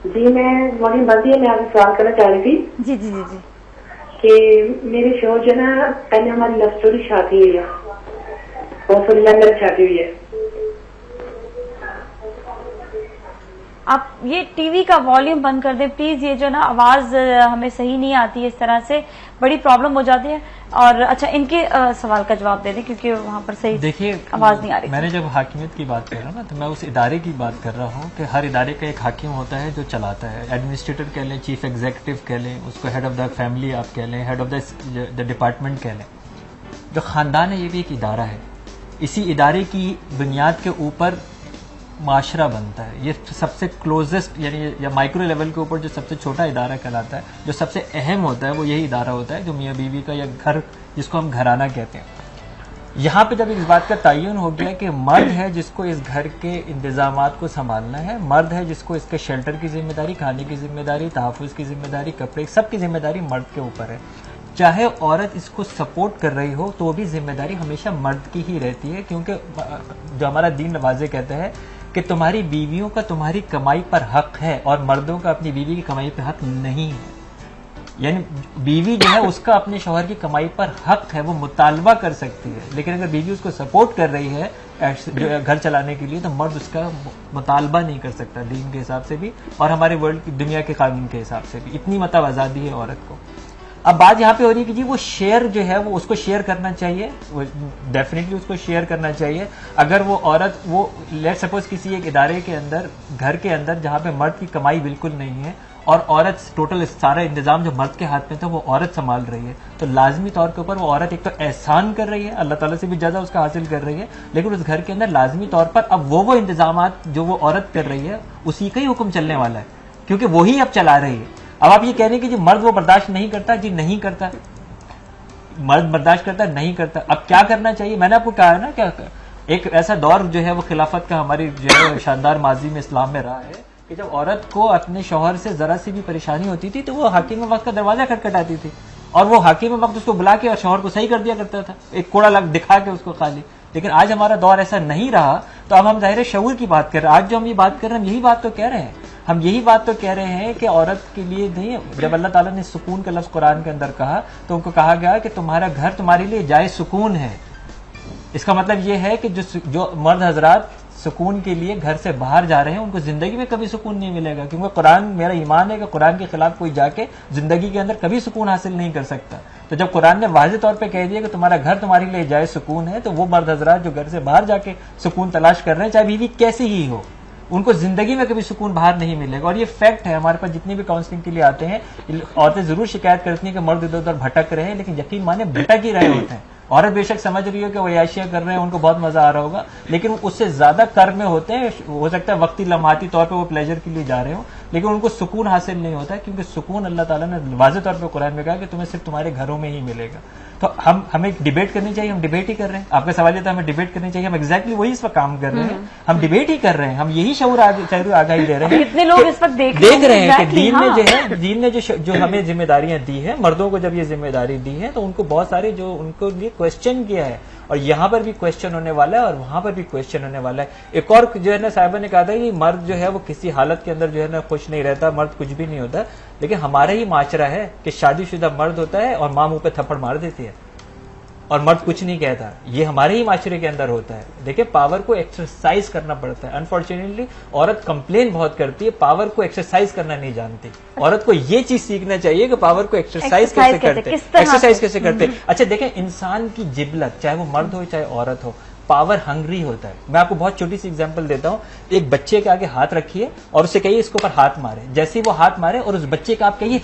जी, मैं वॉल्यूम बंद है। मैं आपसे सवाल करना चाह रही थी। जी जी जी जी, कि मेरे शोर जो ना, पहले हमारी लव स्टोरी शादी हुई है, बहुत मेरी शादी हुई है। आप ये टीवी का वॉल्यूम बंद कर दें प्लीज, ये जो ना आवाज हमें सही नहीं आती है, इस तरह से बड़ी प्रॉब्लम हो जाती है। और अच्छा, इनके सवाल का जवाब दे दें क्योंकि वहाँ पर सही देखिए आवाज नहीं आ रही। मैंने जब हाकिमियत की बात कर रहा हूँ ना, तो मैं उस इदारे की बात कर रहा हूँ कि हर इदारे का एक हाकिम होता है जो चलाता है। एडमिनिस्ट्रेटर कह लें, चीफ एग्जीक्यूटिव कह लें, उसको हेड ऑफ द फैमिली आप कह लें, हेड ऑफ द डिपार्टमेंट कह लें। जो खानदान है ये भी एक इदारा है। इसी इदारे की बुनियाद के ऊपर माशरा बनता है। ये सबसे क्लोजेस्ट यानी या माइक्रो लेवल के ऊपर जो सबसे छोटा इदारा कहलाता है, जो सबसे अहम होता है, वो यही इदारा होता है जो मियाँ बीवी का या घर, जिसको हम घराना कहते हैं। यहाँ पे जब इस बात का तयन हो गया कि मर्द है जिसको इस घर के इंतजामात को संभालना है, मर्द है जिसको इसके शेल्टर की जिम्मेदारी, खाने की जिम्मेदारी, तहफ़्फ़ुज़ की जिम्मेदारी, कपड़े, सब की जिम्मेदारी मर्द के ऊपर है। चाहे औरत इसको सपोर्ट कर रही हो तो भी जिम्मेदारी हमेशा मर्द की ही रहती है, क्योंकि जो हमारा दीन वाज़े कहता है कि तुम्हारी बीवियों का तुम्हारी कमाई पर हक है और मर्दों का अपनी बीवी की कमाई पर हक नहीं है। यानी बीवी जो है उसका अपने शौहर की कमाई पर हक है, वो मुतालबा कर सकती है, लेकिन अगर बीवी उसको सपोर्ट कर रही है घर चलाने के लिए तो मर्द उसका मुतालबा नहीं कर सकता, दीन के हिसाब से भी और हमारे वर्ल्ड की दुनिया के कानून के हिसाब से भी। इतनी मतलब आज़ादी है औरत को। अब बात यहाँ पे हो रही है कि जी वो शेयर जो है वो उसको शेयर करना चाहिए, वो डेफिनेटली उसको शेयर करना चाहिए। अगर वो औरत, वो लेट सपोज किसी एक इदारे के अंदर, घर के अंदर जहाँ पे मर्द की कमाई बिल्कुल नहीं है और औरत टोटल सारा इंतजाम जो मर्द के हाथ में था वो औरत संभाल रही है, तो लाजमी तौर के ऊपर वो औरत एक तो एहसान कर रही है, अल्लाह ताला से भी ज्यादा उसका हासिल कर रही है, लेकिन उस घर के अंदर लाजमी तौर पर अब वो इंतजामात जो वो औरत कर रही है उसी का ही हुक्म चलने वाला है, क्योंकि वही अब चला रही है। अब आप ये कह रहे हैं कि जी मर्द वो बर्दाश्त नहीं करता, जी नहीं करता, मर्द बर्दाश्त करता नहीं करता। अब क्या करना चाहिए? मैंने आपको कहा है ना, क्या एक ऐसा दौर जो है वो खिलाफत का हमारी जो है शानदार माजी में इस्लाम में रहा है कि जब औरत को अपने शौहर से जरा सी भी परेशानी होती थी तो वो हाकिम वक्त का दरवाजा खटखटाती थी और वो हाकिम वक्त उसको बुला के और शौहर को सही कर दिया करता था, एक कोड़ा लग दिखा के उसको खाली। लेकिन आज हमारा दौर ऐसा नहीं रहा, तो अब हम जाहिर शऊर की बात कर रहे हैं। आज जो हम ये बात कर रहे हैं हम यही बात तो कह रहे हैं, हम यही बात तो कह रहे हैं कि औरत के लिए नहीं, जब अल्लाह ताला ने सुकून का लफ्ज कुरान के अंदर कहा तो उनको कहा गया कि तुम्हारा घर तुम्हारे लिए जाए सुकून है। इसका मतलब ये है कि जो मर्द हजरात सुकून के लिए घर से बाहर जा रहे हैं उनको जिंदगी में कभी सुकून नहीं मिलेगा, क्योंकि कुरान, मेरा ईमान है कि कुरान के खिलाफ कोई जाके जिंदगी के अंदर कभी सुकून हासिल नहीं कर सकता। तो जब कुरान ने वाज़ेह तौर पे कह दिया कि तुम्हारा घर तुम्हारे लिए जाए सुकून है, तो वो मर्द हजरात जो घर से बाहर जाके सुकून तलाश कर रहे हैं, चाहे बीवी कैसी ही हो, उनको जिंदगी में कभी सुकून बाहर नहीं मिलेगा। और ये फैक्ट है, हमारे पास जितने भी काउंसलिंग के लिए आते हैं औरतें जरूर शिकायत करती हैं कि मर्द इधर उधर भटक रहे हैं, लेकिन यकीन माने भटक ही रहे होते हैं। औरत बेशक समझ रही हो कि वो याशिया कर रहे हैं, उनको बहुत मजा आ रहा होगा, लेकिन उससे ज्यादा कर्म में होते हैं। हो सकता है वक्ती लम्हाती तौर पे वो प्लेजर के लिए जा रहे हो, लेकिन उनको सुकून हासिल नहीं होता है, क्योंकि सुकून अल्लाह ताला ने वाज़ेह तौर पे कुरान में कहा कि तुम्हें सिर्फ तुम्हारे घरों में ही मिलेगा। तो हमें डिबेट करनी चाहिए, हम डिबेट ही कर रहे हैं। आपका सवाल ये था हमें डिबेट करनी चाहिए, हम एग्जैक्टली वही इस वक्त काम कर रहे हैं, हम डिबेट ही कर रहे हैं, हम यही शऊर आगाही दे रहे हैं। कितने लोग इस वक्त देख रहे हैं कि दीन ने जो है, दीन ने जो हमें जिम्मेदारियां दी है, मर्दों को जब ये जिम्मेदारी दी है तो उनको बहुत सारे जो उनको लिए क्वेश्चन किया है, और यहाँ पर भी क्वेश्चन होने वाला है और वहां पर भी क्वेश्चन होने वाला है। एक और जो है ना साहिबा ने कहा था कि मर्द जो है वो किसी हालत के अंदर जो है ना खुश नहीं रहता, मर्द कुछ भी नहीं होता, लेकिन हमारा ही माशरा है कि शादीशुदा मर्द होता है और मां मुंह पे थप्पड़ मार देती है और मर्द कुछ नहीं कहता। ये हमारे ही माशरे के अंदर होता है। देखिए, पावर को एक्सरसाइज करना पड़ता है। अनफॉर्चुनेटली औरत कंप्लेन बहुत करती है, पावर को एक्सरसाइज करना नहीं जानती। औरत को ये चीज सीखना चाहिए कि पावर को एक्सरसाइज कैसे करते, एक्सरसाइज कैसे करते। अच्छा देखें, इंसान की जिबलत, चाहे वो मर्द हो चाहे औरत हो, पावर हंग्री होता है। मैं आपको बहुत छोटी सी एग्जांपल देता हूँ। एक बच्चे के आगे हाथ रखिए और उसे कहिए इसके ऊपर हाथ मारे। जैसे ही वो हाथ मारे और उस बच्चे का आप कहिए,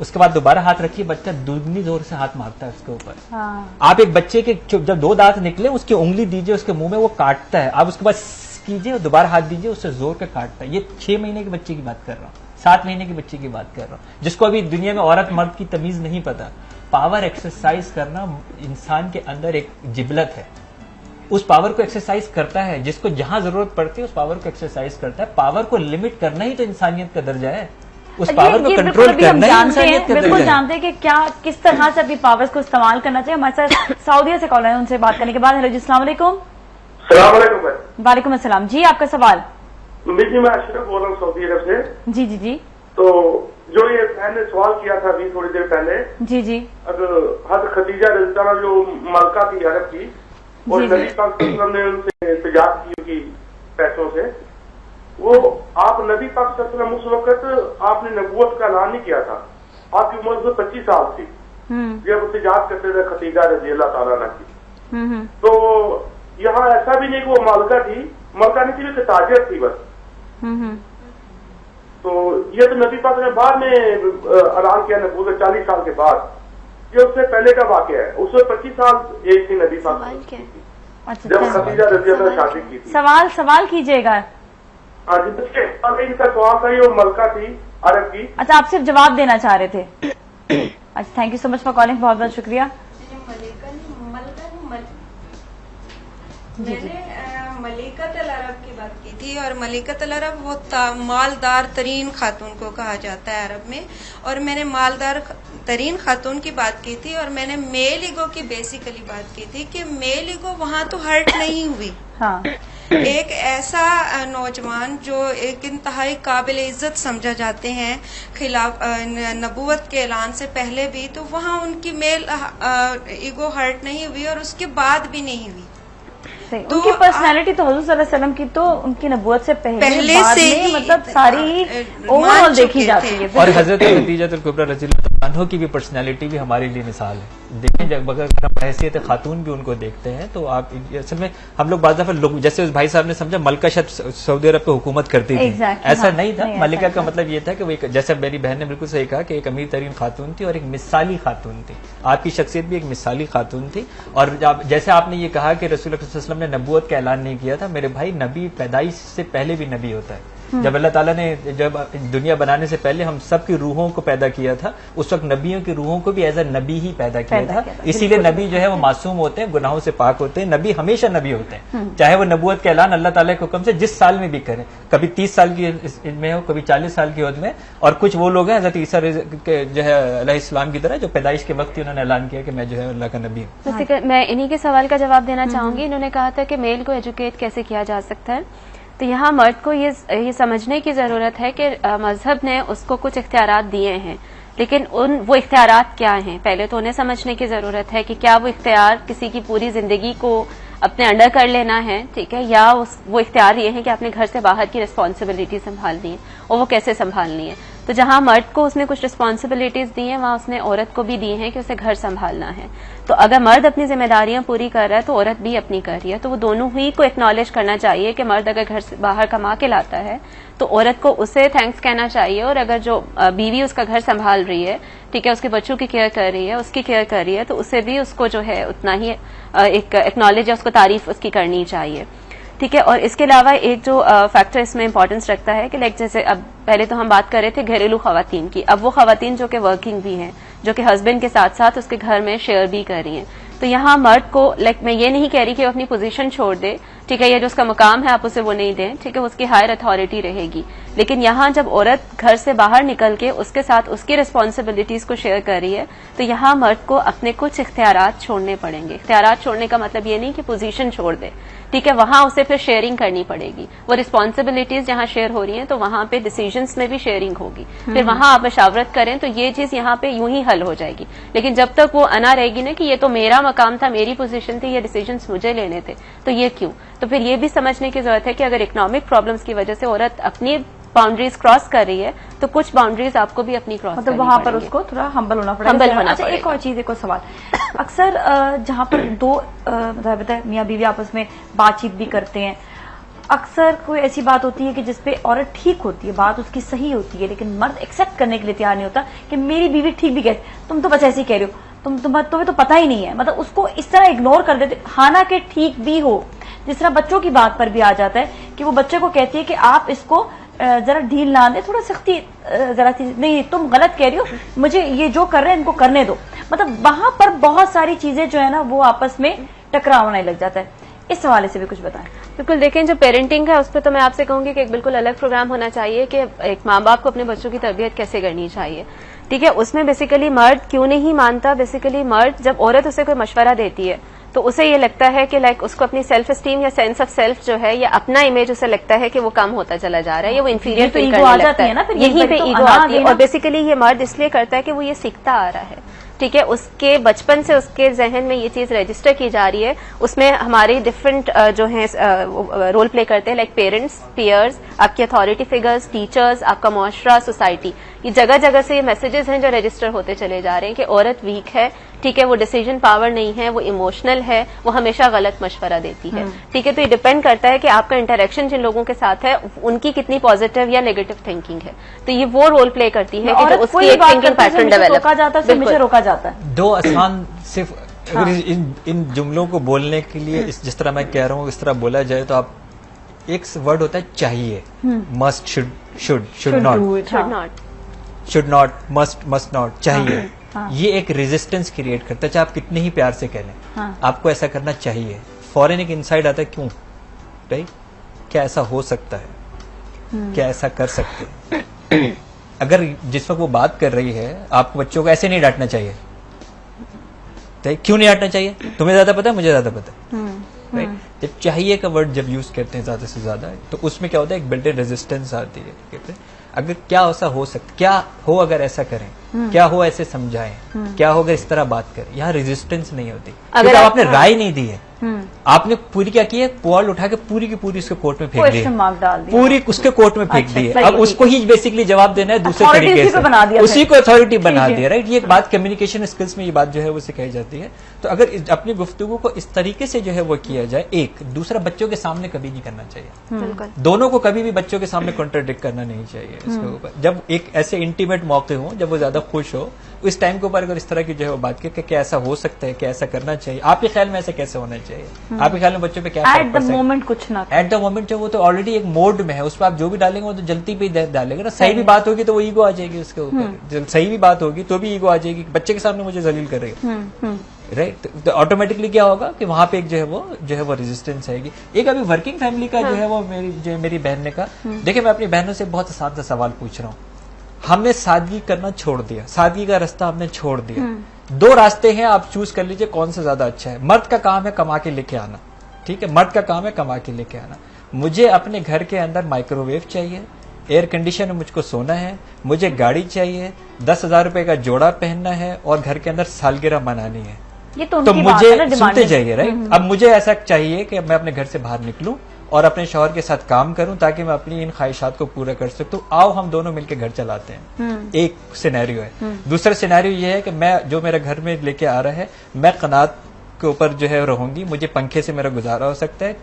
उसके बाद दोबारा हाथ रखिए, बच्चा दुगनी जोर से हाथ मारता है उसके ऊपर। आप एक बच्चे के जब 2 दांत निकले उसकी उंगली दीजिए उसके मुंह में, वो काटता है, आप उसके बाद कीजिए और दोबारा हाथ दीजिए, उससे जोर के काटता है। ये 6 महीने के बच्चे की बात कर रहा हूँ, 7 महीने के बच्चे की बात कर रहा हूँ, जिसको अभी दुनिया में औरत मर्द की तमीज नहीं पता। पावर एक्सरसाइज करना इंसान के अंदर एक जिबलत है, उस पावर को एक्सरसाइज करता है, जिसको जहां जरूरत पड़ती है उस पावर को एक्सरसाइज करता है। पावर को लिमिट करना ही तो इंसानियत का दर्जा है, उस पावर को कंट्रोल करना ही इंसानियत का दर्जा है। बिल्कुल जानते हैं कि क्या किस तरह से अपनी पावर्स को इस्तेमाल करना चाहिए। हमारे साथ सऊदीया से कॉल है, उनसे बात करने के बाद। हेलो जी, अस्सलाम वालेकुम। वालेकुम अस्सलाम जी, आपका सवाल। जी मैं अशरफ बोल रहा हूँ सऊदी अरब से। जी जी जी। तो जो ये मैंने सवाल किया था अभी थोड़ी देर पहले, जी जी, अगर हज़रत खदीजा रज़ी अल्लाह जो मलका थी अरब की, और नबी पाक सल्लल्लाहु अलैहि वसल्लम ने उनसे इस्तिजाब की उनकी पैसों से, वो आप नबी पाक सल्लल्लाहु अलैहि वसल्लम उस वक्त आपने नबूवत का ऐलान नहीं किया था, आपकी उम्र तो 25 साल थी जब इस्तिजाब करते थे खदीजा रज़ी अल्लाह तआला अन्हा की। तो यहाँ ऐसा भी नहीं कि वो मलका थी, मलका नहीं थी, वो ताजिर थी बस। तो ये तो नबी पाक ने बाद में ऐलान किया नबूवत 40 साल के बाद, ये उससे पहले का वाकया है। उससे 25 साल एज थी नबी पाक जब खदीजा रज़ी अल्लाह शादी की थी। सवाल कीजिएगा। हाँ जी, इनका सवाल था, ये मलका थी अरब की। अच्छा, आप सिर्फ जवाब देना चाह रहे थे। अच्छा, thank you so much for calling, बहुत बहुत शुक्रिया। मैंने मलिकतुल अरब की बात की थी, और मलिकतुल अरब वो मालदार तरीन खातून को कहा जाता है अरब में, और मैंने मालदार तरीन खातून की बात की थी, और मैंने मेल ईगो की बेसिकली बात की थी कि मेल ईगो वहां तो हर्ट नहीं हुई। हाँ। एक ऐसा नौजवान जो एक इंतहाई काबिल इज्जत समझा जाते हैं खिलाफ नबूवत के ऐलान से पहले भी, तो वहाँ उनकी मेल ईगो हर्ट नहीं हुई और उसके बाद भी नहीं हुई। तो उनकी पर्सनैलिटी तो हुज़ूर सल्लल्लाहु अलैहि वसल्लम की तो उनकी नबूवत से पहले से ही मतलब सारी ओवरऑल देखी जाती है। और हजरत खदीजा कुबरा रज़ी अल्लाह अनहों की भी पर्सनैलिटी भी हमारे लिए मिसाल है। देखें जब अगर हम हैसियत खातून भी उनको देखते हैं तो आप असल में हम लोग बाज़ दफ़ा लोग जैसे उस भाई साहब ने समझा मलका शायद सऊदी अरब पे हुकूमत करती थी, ऐसा नहीं था। मलिका का मतलब ये था कि वो एक, जैसे मेरी बहन ने बिल्कुल सही कहा कि एक अमीर तरीन खातून थी और एक मिसाली खातून थी। आपकी शख्सियत भी एक मिसाली खातून थी। और जैसे आपने ये कहा कि रसूल अल्लाह सल्लल्लाहु अलैहि वसल्लम ने नबूवत का ऐलान नहीं किया था, मेरे भाई नबी पैदाइश से पहले भी नबी होता है। जब अल्लाह ताला ने जब दुनिया बनाने से पहले हम सब की रूहों को पैदा किया था, उस वक्त नबियों की रूहों को भी एज अ नबी ही पैदा किया था। इसीलिए नबी जो है वो मासूम होते हैं, गुनाहों से पाक होते हैं। नबी हमेशा नबी होते हैं, चाहे वो नबूवत का ऐलान अल्लाह ताला के हुक्म से जिस साल में भी करें, कभी 30 साल की में हो, कभी 40 साल की उम्र में। और कुछ वो लोग हैं हज़रत ईसा जो है अलैहिस्सलाम की तरह, जो पैदाइश के वक्त ही उन्होंने ऐलान किया कि मैं जो है अल्लाह का नबी हूँ। मैं इन्हीं के सवाल का जवाब देना चाहूंगी। इन्होंने कहा था कि मेल को एजुकेट कैसे किया जा सकता है। तो यहाँ मर्द को ये समझने की जरूरत है कि मजहब ने उसको कुछ इख्तियारात दिए हैं, लेकिन वो इख्तियारात क्या हैं, पहले तो उन्हें समझने की जरूरत है कि क्या वो इख्तियार किसी की पूरी जिंदगी को अपने अंडर कर लेना है, ठीक है, या वो इख्तियार ये है कि अपने घर से बाहर की रिस्पॉन्सिबिलिटी संभालनी है और वो कैसे संभालनी है। तो जहां मर्द को उसने कुछ रिस्पॉन्सिबिलिटीज दी हैं, वहां उसने औरत को भी दी हैं कि उसे घर संभालना है। तो अगर मर्द अपनी जिम्मेदारियां पूरी कर रहा है तो औरत भी अपनी कर रही है। तो वो दोनों ही को एक्नॉलेज करना चाहिए कि मर्द अगर घर से बाहर कमा के लाता है तो औरत को उसे थैंक्स कहना चाहिए, और अगर जो बीवी उसका घर संभाल रही है, ठीक है, उसके बच्चों की केयर कर रही है, उसकी केयर कर रही है, तो उसे भी उसको जो है उतना ही एक एक्नॉलेज या उसको तारीफ उसकी करनी चाहिए, ठीक है। और इसके अलावा एक जो फैक्टर इसमें इंपॉर्टेंस रखता है कि लाइक जैसे अब पहले तो हम बात कर रहे थे घरेलू खवातीन की, अब वो खवातीन जो कि वर्किंग भी हैं, जो कि हस्बैंड के साथ साथ उसके घर में शेयर भी कर रही हैं। तो यहाँ मर्द को लाइक मैं ये नहीं कह रही कि वो अपनी पोजीशन छोड़ दे, ठीक है, या जो उसका मुकाम है आप उसे वो नहीं दें, ठीक है, उसकी हायर अथॉरिटी रहेगी। लेकिन यहाँ जब औरत घर से बाहर निकल के उसके साथ उसकी रिस्पॉन्सिबिलिटीज को शेयर कर रही है, तो यहाँ मर्द को अपने कुछ इख्तियारात छोड़ने पड़ेंगे। इख्तियारात छोड़ने का मतलब ये नहीं कि पोजीशन छोड़ दे, ठीक है, वहां उसे फिर शेयरिंग करनी पड़ेगी। वो रिस्पॉन्सिबिलिटीज जहां शेयर हो रही हैं तो वहां पे डिसीजंस में भी शेयरिंग होगी, फिर वहां आप मशावरत करें तो ये चीज यहाँ पे यूं ही हल हो जाएगी। लेकिन जब तक वो अना रहेगी ना कि ये तो मेरा मकाम था, मेरी पोजीशन थी, ये डिसीजंस मुझे लेने थे, तो ये क्यों, तो फिर ये भी समझने की जरूरत है कि अगर इकोनॉमिक प्रॉब्लम्स की वजह से औरत अपनी बाउंड्रीज क्रॉस कर रही है तो कुछ बाउंड्रीज आपको भी अपनी क्रॉस मतलब वहां पर उसको थोड़ा हम्बल होना पड़ेगा। हम्बल होना अच्छा, एक और चीज, एक और सवाल, अक्सर जहां पर दो मतलब मियाँ बीवी आपस में बातचीत भी करते हैं, अक्सर कोई ऐसी बात होती है कि जिसपे औरत ठीक होती है, बात उसकी सही होती है, लेकिन मर्द एक्सेप्ट करने के लिए तैयार नहीं होता कि मेरी बीवी ठीक भी कहती, तुम तो बस ऐसे ही कह रहे हो, तुम्हें तो पता ही नहीं है, मतलब उसको इस तरह इग्नोर कर देते। हालांकि ठीक भी हो, जिस तरह बच्चों की बात पर भी आ जाता है कि वो बच्चे को कहती है कि आप इसको जरा ढील ना दे, थोड़ा सख्ती जरा नहीं, तुम गलत कह रही हो, मुझे ये जो कर रहे हैं इनको करने दो। मतलब वहां पर बहुत सारी चीजें जो है ना वो आपस में टकराव होने लग जाता है। इस हवाले से भी कुछ बताएं। बिल्कुल, देखें जो पेरेंटिंग है उस पर तो मैं आपसे कहूंगी कि एक बिल्कुल अलग प्रोग्राम होना चाहिए कि एक माँ बाप को अपने बच्चों की तरबियत कैसे करनी चाहिए, ठीक है। उसमें बेसिकली मर्द क्यों नहीं मानता, बेसिकली मर्द जब औरत उसे कोई मशवरा देती है तो उसे ये लगता है कि लाइक उसको अपनी सेल्फ एस्टीम या सेंस ऑफ सेल्फ जो है या अपना इमेज उसे लगता है कि वो कम होता चला जा रहा है या वो इन्फीरियर फील करने लगता है, यहीं पे ईगो आती है। और बेसिकली ये मर्द इसलिए करता है कि वो ये सीखता आ रहा है, ठीक है, उसके बचपन से उसके जहन में ये चीज रजिस्टर की जा रही है। उसमें हमारे डिफरेंट जो है रोल प्ले करते हैं, लाइक पेरेंट्स, पीयर्स, आपकी अथॉरिटी फिगर्स, टीचर्स, आपका मुआशरा, सोसाइटी, ये जगह जगह से ये मैसेजेस हैं जो रजिस्टर होते चले जा रहे हैं कि औरत वीक है, ठीक है, वो डिसीजन पावर नहीं है, वो इमोशनल है, वो हमेशा गलत मशवरा देती है, ठीक है। तो ये डिपेंड करता है कि आपका इंटरेक्शन जिन लोगों के साथ है उनकी कितनी पॉजिटिव या नेगेटिव थिंकिंग है। तो ये वो रोल प्ले करती है कि जो उसकी एक थिंकिंग पैटर्न डेवलप रोका जाता है। दो आसान सिर्फ अगर इन जुमलों को बोलने के लिए जिस तरह मैं कह रहा हूँ इस तरह बोला जाए तो आप एक वर्ड होता है चाहिए, must, should not, must not, चाहिए। ये एक रेजिस्टेंस क्रिएट करता है, चाहे आप कितने ही प्यार से कह लें, आपको ऐसा करना चाहिए। फौरन एक इनसाइड आता है, क्यों, राइट, क्या ऐसा हो सकता है, क्या ऐसा कर सकते हैं। अगर जिस वक्त वो बात कर रही है आपको बच्चों को ऐसे नहीं डांटना चाहिए, क्यों नहीं डांटना चाहिए, तुम्हें ज्यादा पता है, मुझे ज्यादा पता है, राइट। जब चाहिए का वर्ड जब यूज करते हैं ज्यादा से ज्यादा तो उसमें क्या होता है, एक बिल्ट इन रेजिस्टेंस आती है, ठीक है। अगर क्या ऐसा हो सकता, क्या हो अगर ऐसा करें, क्या हो ऐसे समझाएं, क्या हो अगर इस तरह बात करें, यहाँ रेजिस्टेंस नहीं होती, अगर आपने राय नहीं दी है, आपने पूरी क्या की है, बॉल उठा के पूरी की पूरी उसके कोर्ट में फेंक दी क्वेश्चन मार्क डाल दिया, पूरी उसके कोर्ट में फेंक दी है। अब उसको ही बेसिकली जवाब देना है दूसरे Authority तरीके उसी को बना से, दिया उसी को अथॉरिटी बना ठीक है। दिया, राइट। ये एक बात कम्युनिकेशन स्किल्स में ये बात जो है वो सिखाई जाती है। तो अगर अपनी गुफ्तगू को इस तरीके से जो है वो किया जाए, एक दूसरा बच्चों के सामने कभी नहीं करना चाहिए, बिल्कुल दोनों को कभी भी बच्चों के सामने कॉन्ट्राडिक्ट करना नहीं चाहिए इसके ऊपर। जब एक ऐसे इंटीमेट मौके हो, जब वो ज्यादा खुश हो, उस टाइम के ऊपर अगर इस तरह की जो है वो बात की कि क्या ऐसा हो सकता है, क्या ऐसा करना चाहिए, आपके ख्याल में ऐसा कैसे होना चाहिए, आपके ख्याल में बच्चों पे क्या फर्क एट पड़ द सकता है? मोमेंट कुछ ना एट द मोमेंट जो वो तो ऑलरेडी एक मोड में है, उस पर आप जो भी डालेंगे वो तो जल्दी पे ही डालेंगे ना। सही भी बात होगी तो वो ईगो आ जाएगी उसके ऊपर, सही भी बात होगी तो भी ईगो आ जाएगी, बच्चे के सामने मुझे जलील करेगा, राइट। तो ऑटोमेटिकली क्या होगा कि वहां पे एक जो है वो रेजिस्टेंस आएगी। एक अभी वर्किंग फैमिली का जो है वो मेरी बहन ने कहा, देखिए मैं अपनी बहनों से बहुत आसान सा सवाल पूछ रहा हूँ, हमने सादगी करना छोड़ दिया, सादगी का रास्ता हमने छोड़ दिया, दो रास्ते हैं, आप चूज कर लीजिए कौन सा ज्यादा अच्छा है। मर्द का काम है कमा के लेके आना, ठीक है, मर्द का काम है कमा के लेके आना। मुझे अपने घर के अंदर माइक्रोवेव चाहिए, एयर कंडीशन में मुझको सोना है, मुझे गाड़ी चाहिए, 10,000 रुपए का जोड़ा पहनना है और घर के अंदर सालगिरह मनानी है। ये तो तो उनकी बात मुझे है ना, डिमांड सुनते जाइए, राइट। अब मुझे ऐसा चाहिए कि मैं अपने घर से बाहर निकलूं और अपने शौहर के साथ काम करूं ताकि मैं अपनी इन ख्वाहिशात को पूरा कर सकूं। आओ हम दोनों मिलकर घर चलाते हैं, एक सिनेरियो है। दूसरा सिनेरियो ये है कि मैं जो मेरे घर में लेके आ रहा है, मैं कनात के ऊपर जो है रहूंगी, मुझे पंखे से मेरा गुजारा हो सकता है,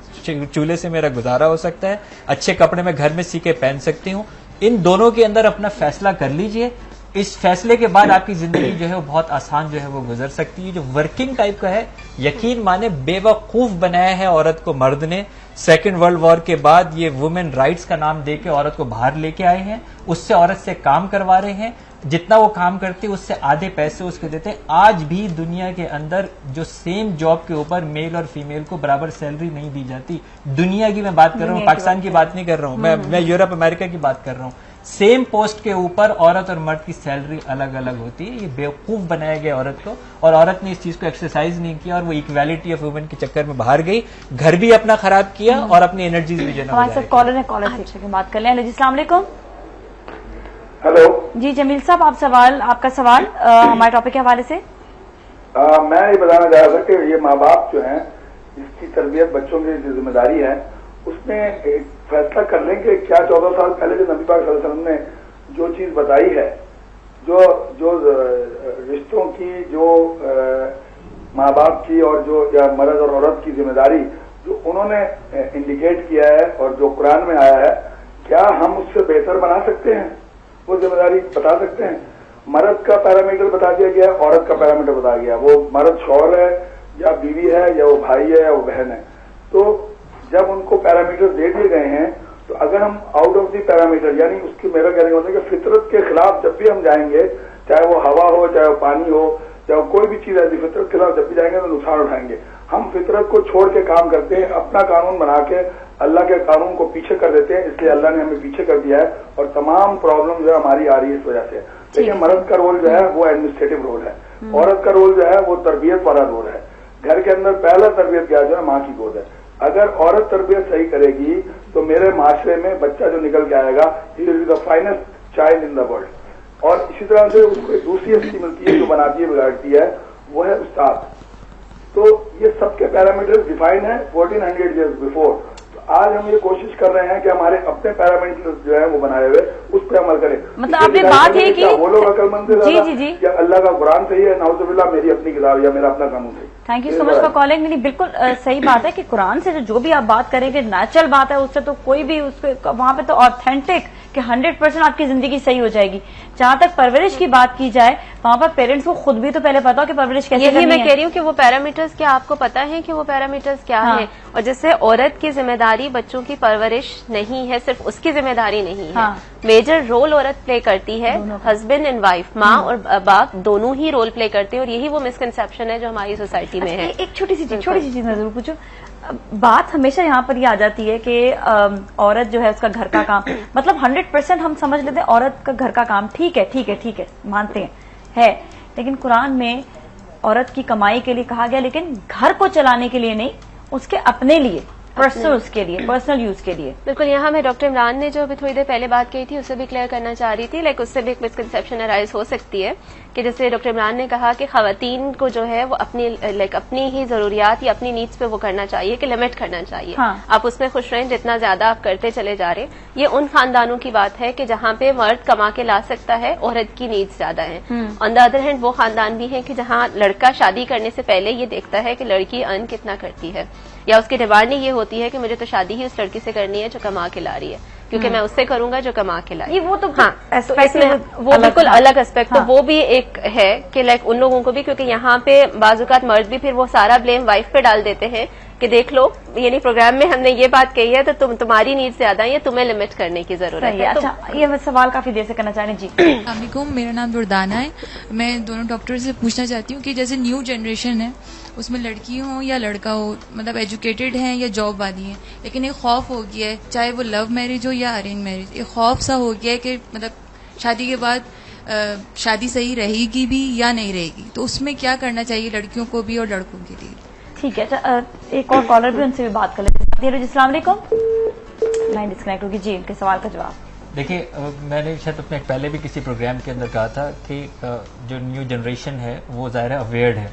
चूल्हे से मेरा गुजारा हो सकता है, अच्छे कपड़े मैं घर में सी के पहन सकती हूँ। इन दोनों के अंदर अपना फैसला कर लीजिए, इस फैसले के बाद आपकी जिंदगी जो है वो बहुत आसान जो है वो गुजर सकती है। जो वर्किंग टाइप का है, यकीन माने बेवकूफ बनाया है औरत को मर्द ने। सेकेंड वर्ल्ड वॉर के बाद ये वुमेन राइट्स का नाम देके औरत को बाहर लेके आए हैं, उससे औरत से काम करवा रहे हैं, जितना वो काम करती है उससे आधे पैसे उसको देते हैं। आज भी दुनिया के अंदर जो सेम जॉब के ऊपर मेल और फीमेल को बराबर सैलरी नहीं दी जाती। दुनिया की मैं बात कर रहा हूँ, पाकिस्तान की बात नहीं कर रहा हूँ, मैं यूरोप अमेरिका की बात कर रहा हूँ। सेम पोस्ट के ऊपर औरत और मर्द की सैलरी अलग अलग होती है। ये बेवकूफ बनाया गया औरत को, और औरत ने इस चीज को एक्सरसाइज नहीं किया और वो इक्वालिटी ऑफ वुमेन के चक्कर में बाहर गई, घर भी अपना खराब किया और अपनी एनर्जीज भी जो हमारे साथ कॉलर है, कॉलर से बात कर लें। जी अस्सलाम वालेकुम। हेलो जी जमील साहब, आपका सवाल हमारे टॉपिक के हवाले से। मैं ये बताना चाह रहा था कि ये माँ बाप जो हैं, जिसकी तरबियत बच्चों की जो जिम्मेदारी है, उसमें एक फैसला कर लें कि क्या 14 साल पहले जो नबी पाक सल्लल्लाहु अलैहि वसल्लम ने जो चीज बताई है, जो रिश्तों की, जो माँ बाप की और जो या मर्द और औरत की जिम्मेदारी जो उन्होंने इंडिकेट किया है और जो कुरान में आया है, क्या हम उससे बेहतर बना सकते हैं? वो जिम्मेदारी बता सकते हैं? मर्द का पैरामीटर बता दिया गया, औरत का पैरामीटर बता गया। वो मर्द शौहर है या बीवी है या वो भाई है या वो बहन है। तो जब उनको पैरामीटर दे दिए गए हैं, तो अगर हम आउट ऑफ दी पैरामीटर, यानी उसकी मेरा कहने का मतलब कि फितरत के खिलाफ जब भी हम जाएंगे, चाहे वो हवा हो, चाहे वो पानी हो, चाहे वो कोई भी चीज ऐसी, फितरत के खिलाफ जब भी जाएंगे तो नुकसान उठाएंगे। हम फितरत को छोड़ के काम करते हैं, अपना कानून बना के अल्लाह के कानून को पीछे कर देते हैं। इसलिए अल्लाह ने हमें पीछे कर दिया है और तमाम प्रॉब्लम जो है हमारी आ रही है इस वजह से। देखिए, मर्द का रोल जो है वो एडमिनिस्ट्रेटिव रोल है, औरत का रोल जो है वो तरबियत वाला रोल है। घर के अंदर पहला तरबियत क्या जो है, माँ की गोद है। अगर औरत तरबियत सही करेगी तो मेरे माशरे में बच्चा जो निकल के आएगा, he will be the finest child in the world. और इसी तरह से उसको एक दूसरी हस्ती मिलती है जो बनाती है, बिगाड़ती है, वो है उस्ताद। तो ये सबके पैरामीटर्स डिफाइन है 1400 ईयर्स बिफोर। आज हम ये कोशिश कर रहे हैं कि हमारे अपने पैरामीटर्स जो है वो बनाए हुए उस पर अमल करें। मतलब आपने बात है कि वो लोग अक्लमंद से जी जी जी, या अल्लाह का कुरान सही है, नाउजुबिल्लाह मेरी अपनी किताब या मेरा अपना कानून सही। Thank you so much for calling. नहीं, बिल्कुल सही बात है कि कुरान से जो भी आप बात करेंगे नेचुरल बात है, उससे तो कोई भी उसके वहां पे तो ऑथेंटिक कि 100% आपकी जिंदगी सही हो जाएगी। जहां तक परवरिश की बात की जाए, वहां पर पेरेंट्स को खुद भी तो पहले पता हो कि परवरिश कैसे करनी है। मैं कह रही हूँ कि वो पैरामीटर्स क्या आपको पता है कि वो पैरामीटर्स क्या है, और जैसे औरत की जिम्मेदारी बच्चों की परवरिश नहीं है, सिर्फ उसकी जिम्मेदारी नहीं है, मेजर रोल औरत प्ले करती है। हस्बैंड एंड वाइफ, माँ और बाप दोनों ही रोल प्ले करते हैं, और यही वो मिसकंसेप्शन है जो हमारी सोसाइटी में है। एक छोटी सी चीज मैं जरूर पूछूं, बात हमेशा यहाँ पर ये आ जाती है कि औरत जो है उसका घर का काम, मतलब 100% हम समझ लेते हैं औरत का घर का काम ठीक है मानते हैं है, लेकिन कुरान में औरत की कमाई के लिए कहा गया, लेकिन घर को चलाने के लिए नहीं, उसके अपने लिए, पर्सनल यूज के लिए। बिल्कुल, यहाँ मैं डॉक्टर इमरान ने जो अभी थोड़ी देर पहले बात कही थी उससे भी क्लियर करना चाह रही थी, लाइक उससे भी एक मिसकंसेप्शन अराइज हो सकती है कि जैसे डॉक्टर इमरान ने कहा कि खवातीन को जो है वो अपनी ही जरूरियात या अपनी नीड्स पे वो करना चाहिए कि लिमिट करना चाहिए। हाँ। आप उसमें खुश रहें जितना ज्यादा आप करते चले जा रहे। ये उन खानदानों की बात है कि जहाँ पे मर्द कमा के ला सकता है, औरत की नीड्स ज्यादा है। ऑन द अदर हैंड वो खानदान भी है कि जहाँ लड़का शादी करने से पहले ये देखता है कि लड़की अर्न कितना करती है, या उसकी डिमांड ये होती है कि मुझे तो शादी ही उस लड़की से करनी है जो कमा के ला रही है, क्योंकि मैं उससे करूंगा जो कमा के लाई। ये वो तो हाँ, तो इसमें वो बिल्कुल अलग एस्पेक्ट। तो वो भी एक है कि लाइक उन लोगों को भी, क्योंकि यहाँ पे बाजुकात मर्द भी फिर वो सारा ब्लेम वाइफ पे डाल देते हैं कि देख लो, यानी प्रोग्राम में हमने ये बात कही है तो तुम्हारी नीड ज्यादा है, तुम्हें लिमिट करने की जरूरत है। अच्छा, ये मैं सवाल काफी देर से करना चाह रही। जी अस्सलामुअलैकुम, मेरा नाम दुर्दाना है। मैं दोनों डॉक्टर से पूछना चाहती हूँ कि जैसे न्यू जनरेशन है, उसमें लड़की हो या लड़का हो, मतलब एजुकेटेड हैं या जॉब वाली हैं, लेकिन एक खौफ हो गया है, चाहे वो लव मैरिज हो या अरेंज मैरिज, एक खौफ सा हो गया है कि मतलब शादी के बाद शादी सही रहेगी भी या नहीं रहेगी, तो उसमें क्या करना चाहिए लड़कियों को भी और लड़कों के लिए? ठीक है। अच्छा, एक और कॉलर भी, उनसे भी बात कर लेते हैं। अस्सलाम वालेकुम, लाइन डिस्कनेक्ट होगी। जी, इनके सवाल का जवाब। देखिए, मैंने शायद अपने पहले भी किसी प्रोग्राम के अंदर कहा था कि जो न्यू जनरेशन है वो ज़ाहिर है अवेयर्ड है।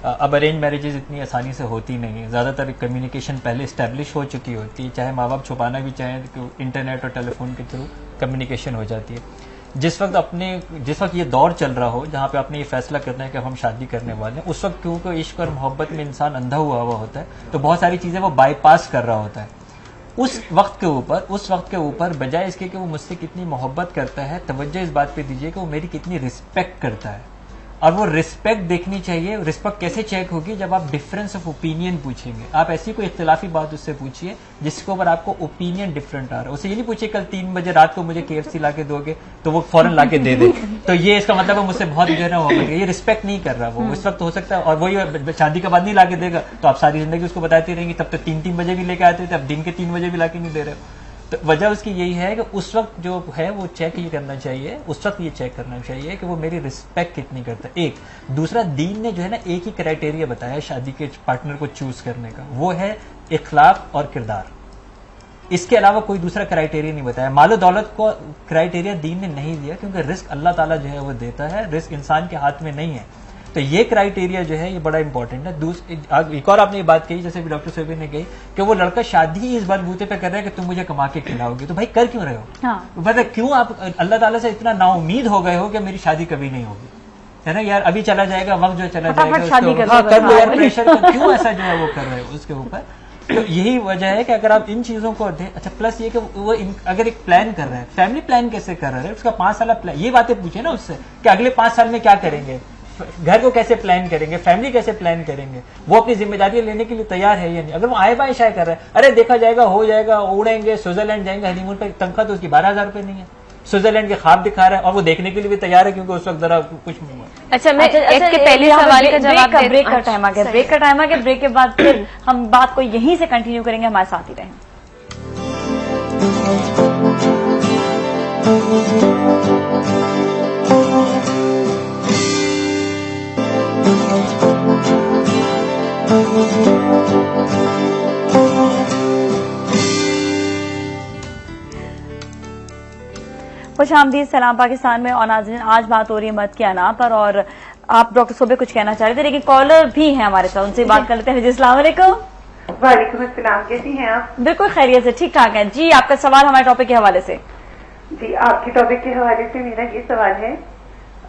अब अरेंज मैरिजेस इतनी आसानी से होती नहीं है, ज़्यादातर कम्युनिकेशन पहले इस्टेब्लिश हो चुकी होती है, चाहे माँ बाप छुपाना भी चाहें तो इंटरनेट और टेलीफोन के थ्रू कम्युनिकेशन हो जाती है। जिस वक्त ये दौर चल रहा हो जहाँ पे आपने ये फैसला करना है कि हम शादी करने वाले हैं, उस वक्त क्योंकि इश्क और मोहब्बत में इंसान अंधा हुआ होता है, तो बहुत सारी चीज़ें वो बाईपास कर रहा होता है। उस वक्त के ऊपर बजाय इसके कि वो मुझसे कितनी मोहब्बत करता है, तवज्जो इस बात पे दीजिए कि वो मेरी कितनी रिस्पेक्ट करता है। और वो रिस्पेक्ट देखनी चाहिए। रिस्पेक्ट कैसे चेक होगी? जब आप डिफरेंस ऑफ ओपिनियन पूछेंगे। आप ऐसी कोई इख्तिलाफी बात उससे पूछिए जिसके ऊपर आपको ओपिनियन डिफरेंट आ रहा है। उसे ये नहीं पूछिए कल 3 बजे रात को मुझे KFC ला के दोगे, तो वो फौरन ला के दे दे, तो ये इसका मतलब है मुझसे बहुत जो है ना ये रिस्पेक्ट नहीं कर रहा वो इस वक्त हो सकता है। और वही शादी के बाद नहीं ला के देगा तो आप सारी जिंदगी उसको बताती रहेंगी, तब तो 3-3 बजे भी लेके आते थे, अब दिन के 3 बजे भी ला के नहीं दे रहे हो। तो वजह उसकी यही है कि उस वक्त जो है वो चेक ये करना चाहिए, उस वक्त ये चेक करना चाहिए कि वो मेरी रिस्पेक्ट कितनी करता है। एक दूसरा, दीन ने जो है ना एक ही क्राइटेरिया बताया शादी के पार्टनर को चूज करने का, वो है इखलाक और किरदार। इसके अलावा कोई दूसरा क्राइटेरिया नहीं बताया। मालो दौलत को क्राइटेरिया दीन ने नहीं दिया, क्योंकि रिस्क अल्लाह ताला जो है वो देता है, रिस्क इंसान के हाथ में नहीं है। तो ये क्राइटेरिया जो है ये बड़ा इंपॉर्टेंट है। एक और आपने ये बात कही, जैसे भी डॉक्टर सोहेब ने कही कि वो लड़का शादी ही इस बात बूते पे कर रहा है कि तुम मुझे कमा के खिलाओगे, तो भाई कर क्यों रहे हो? हाँ। मतलब क्यों आप अल्लाह ताला से इतना नाउम्मीद हो गए हो कि मेरी शादी कभी नहीं होगी, है ना यार? अभी चला जाएगा वक्त, जो चला जाएगा कर लो यार, प्रेशर क्यों ऐसा जो है वो कर रहे हो उसके ऊपर? तो यही वजह है कि अगर आप इन चीजों को दें। अच्छा, प्लस ये कि वो अगर एक प्लान कर रहे हैं, फैमिली प्लान कैसे कर रहे हैं, उसका 5 साल प्लान, ये बातें पूछे ना उससे कि अगले 5 साल में क्या करेंगे, घर को कैसे प्लान करेंगे, फैमिली कैसे प्लान करेंगे, वो अपनी जिम्मेदारी लेने के लिए तैयार है या नहीं। अगर वो आए बाएं शाये कर रहे हैं, अरे देखा जाएगा, हो जाएगा, उड़ेंगे, स्विट्जरलैंड जाएंगे हनीमून पे, तनख्वाह तो उसकी 12,000 रुपए नहीं है, स्विट्जरलैंड के ख्वाब दिखा रहा है और वो देखने के लिए भी तैयार है क्योंकि उस वक्त जरा कुछ। अच्छा, मैं एक के पहले सवाल का जवाब दे। ब्रेक का टाइम आ गया, ब्रेक का टाइम आ गया। ब्रेक के बाद फिर हम बात को यहीं से कंटिन्यू करेंगे, हमारे साथ ही रहें। खुशामदीद, सलाम पाकिस्तान में। और नाज़रीन, आज बात हो रही है मर्द के अना पर, और आप डॉक्टर सोबे कुछ कहना चाह रहे थे, लेकिन कॉलर भी हैं हमारे साथ, उनसे बात कर लेते हैं। जी, अस्सलाम वालेकुम। वालेकुम अस्सलाम, कैसी हैं आप? बिल्कुल खैरियत से, ठीक ठाक है जी। आपका सवाल हमारे टॉपिक के हवाले से? जी, आपके टॉपिक के हवाले से मेरा ये सवाल है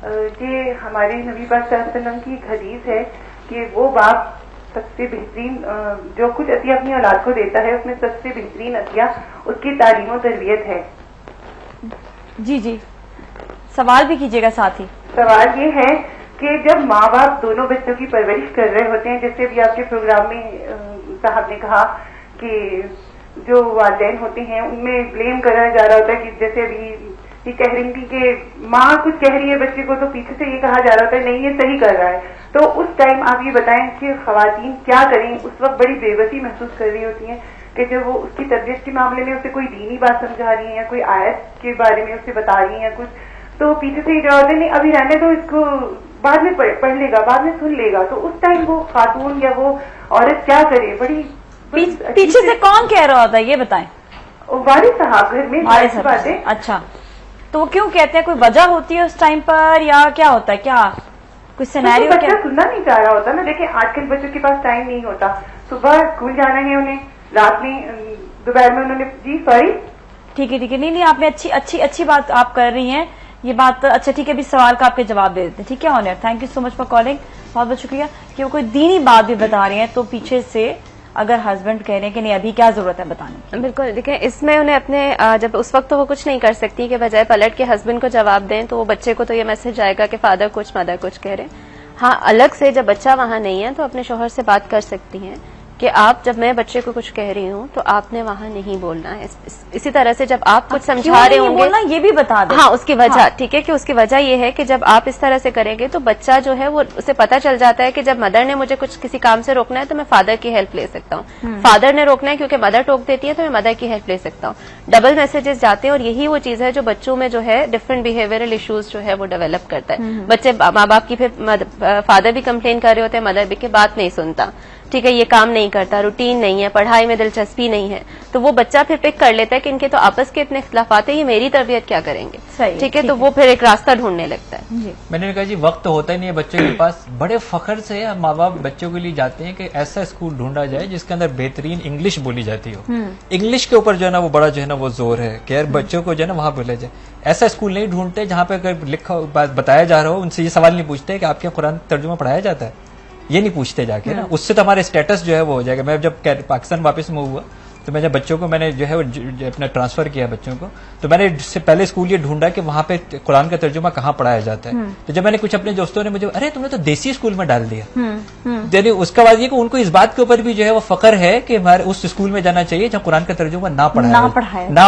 कि हमारे नबी पाक सल्लल्लाहु अलैहि वसल्लम की एक हदीस है कि वो बाप सबसे बेहतरीन जो कुछ अतिया अपनी औलाद को देता है, उसमें सबसे बेहतरीन अतिया उसकी तालीम और तरबियत है। जी जी, सवाल भी कीजिएगा साथ ही। सवाल ये है कि जब माँ बाप दोनों बच्चों की परवरिश कर रहे होते हैं, जैसे अभी आपके प्रोग्राम में साहब ने कहा कि जो वालिदैन होते हैं उनमें ब्लेम करा जा रहा होता है, कि जैसे अभी ये कह रही थी कि माँ कुछ कह रही है बच्चे को तो पीछे से ये कहा जा रहा होता है नहीं ये सही कर रहा है। तो उस टाइम आप ये बताएं कि खवातीन क्या करें? उस वक्त बड़ी बेबसी महसूस कर रही होती हैं कि जब वो उसकी तरबियत के मामले में उसे कोई दीनी बात समझा रही है या कोई आयत के बारे में उसे बता रही है या कुछ, तो पीछे से ये जवाब नहीं अभी रहने दो इसको, बाद में पढ़ लेगा, बाद में सुन लेगा। तो उस टाइम वो खातून या वो औरत क्या करे? बड़ी पीछे से कौन कह रहा होता है ये बताएं? वारिस साहब घर में बातें। अच्छा, तो वो क्यों कहते हैं, कोई वजह होती है उस टाइम पर या क्या होता है, क्या कोई सिनेरियो? बच्चा सुनना नहीं चाह रहा होता ना। देखिए आजकल बच्चों के पास टाइम नहीं होता, सुबह स्कूल जाना है उन्हें, रात में दोपहर में उन्होंने, जी सॉरी। ठीक है, नहीं आपने अच्छी बात आप कर रही हैं, ये बात अच्छा ठीक है। अभी सवाल का आपके जवाब दे देते हैं, ठीक है honour. Thank you so much for calling, बहुत बहुत शुक्रिया कि वो कोई दीनी बात भी बता रही हैं, तो पीछे से अगर हस्बैंड कह रहे हैं कि नहीं अभी क्या जरूरत है बताने। बिल्कुल, देखिए इसमें उन्हें अपने जब उस वक्त तो वो कुछ नहीं कर सकती कि बजाय पलट के हस्बैंड को जवाब दें, तो वो बच्चे को तो ये मैसेज आएगा कि फादर कुछ मदर कुछ कह रहे हैं। हाँ, अलग से जब बच्चा वहां नहीं है तो अपने शौहर से बात कर सकती हैं कि आप, जब मैं बच्चे को कुछ कह रही हूँ तो आपने वहां नहीं बोलना है। इसी तरह से जब आप कुछ समझा रहे होंगे, बोलना ये भी बता दें। हाँ, उसकी वजह, ठीक है, कि उसकी वजह ये है कि जब आप इस तरह से करेंगे तो बच्चा जो है वो, उसे पता चल जाता है कि जब मदर ने मुझे कुछ किसी काम से रोकना है तो मैं फादर की हेल्प ले सकता हूँ, फादर ने रोकना है क्योंकि मदर टोक देती है तो मैं मदर की हेल्प ले सकता हूँ। डबल मैसेजेस जाते हैं और यही वो चीज है जो बच्चों में जो है डिफरेंट बिहेवियरल इश्यूज जो है वो डेवलप करता है। बच्चे माँ बाप की, फिर फादर भी कंप्लेन कर रहे होते हैं, मदर भी की बात नहीं सुनता, ठीक है, ये काम नहीं करता, रूटीन नहीं है, पढ़ाई में दिलचस्पी नहीं है, तो वो बच्चा फिर पिक कर लेता है कि इनके तो आपस के इतने इख्तिलाफात है, ये मेरी तरबियत क्या करेंगे, ठीक है, तो वो फिर एक रास्ता ढूंढने लगता है। मैंने कहा जी वक्त तो होता ही नहीं है बच्चों के पास। बड़े फख्र से माँ बाप बच्चों के लिए जाते हैं कि ऐसा स्कूल ढूंढा जाए जिसके अंदर बेहतरीन इंग्लिश बोली जाती हो। इंग्लिश के ऊपर जो है ना वो बड़ा जो है ना वो जोर है कि यार बच्चों को जो है ना वहां बोला जाए। ऐसा स्कूल नहीं ढूंढते जहां पे अगर लिखा बताया जा रहा हो, उनसे ये सवाल नहीं पूछते कि आपके कुरान तर्जुमा पढ़ाया जाता है, ये नहीं पूछते जाके ना। उससे तो हमारे स्टेटस जो है वो हो जाएगा। मैं जब पाकिस्तान वापस में हुआ तो मैं जब बच्चों को मैंने जो है वो अपना ट्रांसफर किया बच्चों को, तो मैंने इससे पहले स्कूल ये ढूंढा कि वहां पे कुरान का तर्जुमा कहाँ पढ़ाया जाता है। तो जब मैंने कुछ अपने दोस्तों ने मुझे, अरे तुमने तो देसी स्कूल में डाल दिया, यानी उसका बाद ये कि उनको इस बात के ऊपर भी जो है वो फख्र है कि हमारे उस स्कूल में जाना चाहिए जहाँ कुरान का तर्जुमा ना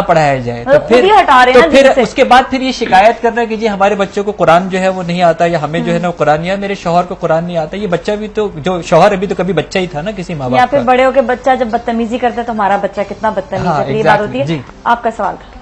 पढ़ाया जाए। तो फिर उसके बाद फिर ये शिकायत करना कि जी हमारे बच्चों को कुरान जो है वो नहीं आता, या हमें जो है ना कुरान नहीं आता, मेरे शौहर को कुरान नहीं आता। ये बच्चा भी तो, जो शौहर अभी तो कभी बच्चा ही था ना किसी माँ बाप, या फिर बड़े होकर बच्चा जब बदतमीजी करता है तो हमारा बच्चा कितना बदतमीजी है, ये बात होती है। आपका सवाल था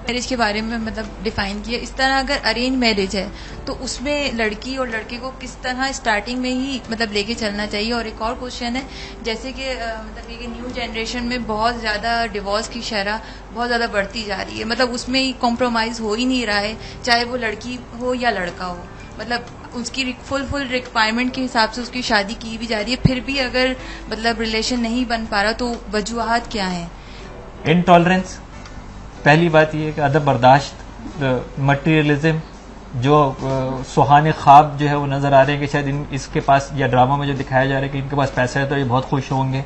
मैरिज के बारे में, मतलब डिफाइन किया इस तरह। अगर अरेंज मैरिज है तो उसमें लड़की और लड़के को किस तरह स्टार्टिंग में ही मतलब लेके चलना चाहिए। और एक और क्वेश्चन है, जैसे कि मतलब ये न्यू जनरेशन में बहुत ज्यादा डिवोर्स की शरह बहुत ज्यादा बढ़ती जा रही है, मतलब उसमें कॉम्प्रोमाइज हो ही नहीं रहा है, चाहे वो लड़की हो या लड़का हो, मतलब उसकी फुल रिक्वायरमेंट के हिसाब से उसकी शादी की भी जा रही है, फिर भी अगर मतलब रिलेशन नहीं बन पा रहा तो वजूहात क्या है? इनटॉलरेंस पहली बात ये है कि अदब बर्दाश्त, मटेरियलिज्म, जो सुहाने ख्वाब जो है वो नजर आ रहे हैं कि शायद इसके पास, या ड्रामा में जो दिखाया जा रहा है कि इनके पास पैसा है तो ये बहुत खुश होंगे।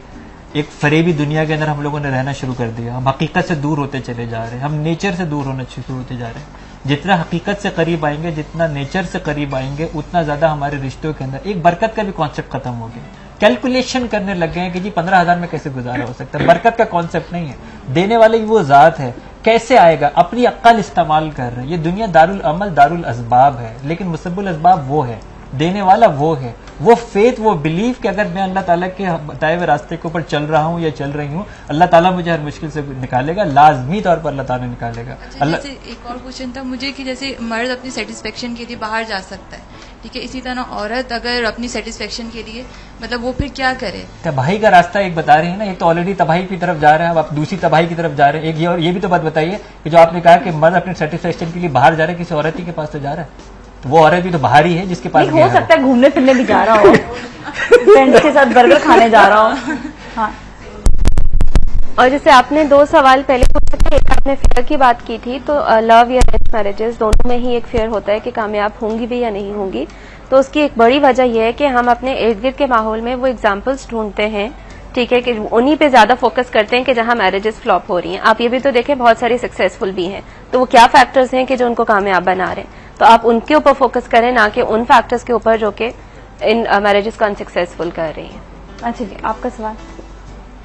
एक फरेबी दुनिया के अंदर हम लोगों ने रहना शुरू कर दिया। हम हकीकत से दूर होते चले जा रहे हैं, हम नेचर से दूर होना शुरू होते जा रहे हैं। जितना हकीकत से करीब आएंगे, जितना नेचर से करीब आएंगे, उतना ज्यादा हमारे रिश्तों के अंदर एक बरकत का भी कॉन्सेप्ट खत्म हो गया। कैलकुलेशन करने लग गए हैं कि जी 15,000 में कैसे गुजारा हो सकता है। बरकत का कॉन्सेप्ट नहीं है, देने वाले वो जात है, कैसे आएगा, अपनी अक्ल इस्तेमाल कर रहे हैं। ये दुनिया दारुल अमल दारुल असबाब है, लेकिन मुसब्बुल असबाब वो है, देने वाला वो है, वो फेथ, वो बिलीव कि अगर मैं अल्लाह ताला के बताए हुए रास्ते के ऊपर चल रहा हूँ या चल रही हूँ, अल्लाह ताला मुझे हर मुश्किल से निकालेगा, लाजमी तौर पर अल्लाह ताला निकालेगा। अच्छा, जैसे एक और क्वेश्चन था मुझे कि जैसे मर्द अपनी सेटिस्फेक्शन के लिए बाहर जा सकता है, ठीक है, इसी तरह औरत अगर अपनी सेटिस्फेक्शन के लिए मतलब वो फिर क्या करे? तबाही का रास्ता एक बता रहे हैं ना, एक तो ऑलरेडी तबाही की तरफ जा रहे हैं, अब आप दूसरी तबाही की तरफ जा रहे हैं। एक ये, और ये भी तो बात बताइए कि जो आपने कहा कि मर्द अपनी सेटिस्फेक्शन के लिए बाहर जा रहे हैं, किसी औरत ही के पास तो जा रहा है, तो वो औरत भी तो बाहर ही है जिसके पास हो सकता है घूमने फिरने भी जा रहा हो, फ्रेंड्स के साथ बर्गर खाने जा रहा हो। हाँ। और जैसे आपने दो सवाल पहले पूछे थे, एक आपने फेयर की बात की थी, तो लव या अरेंज मैरिजेस दोनों में ही एक फेयर होता है कि कामयाब होंगी भी या नहीं होंगी। तो उसकी एक बड़ी वजह यह है कि हम अपने इर्द गिर्द के माहौल में वो एग्जाम्पल्स ढूंढते हैं, ठीक है, कि उन्हीं पे ज्यादा फोकस करते हैं कि जहां मैरिजेस फ्लॉप हो रही हैं। आप ये भी तो देखें बहुत सारी सक्सेसफुल भी हैं, तो वो क्या फैक्टर्स हैं कि जो उनको कामयाब बना रहे हैं, तो आप उनके ऊपर फोकस करें, ना कि उन फैक्टर्स के ऊपर जो कि इन मैरिजेस को अनसक्सेसफुल कर रही हैं। अच्छा जी, आपका सवाल।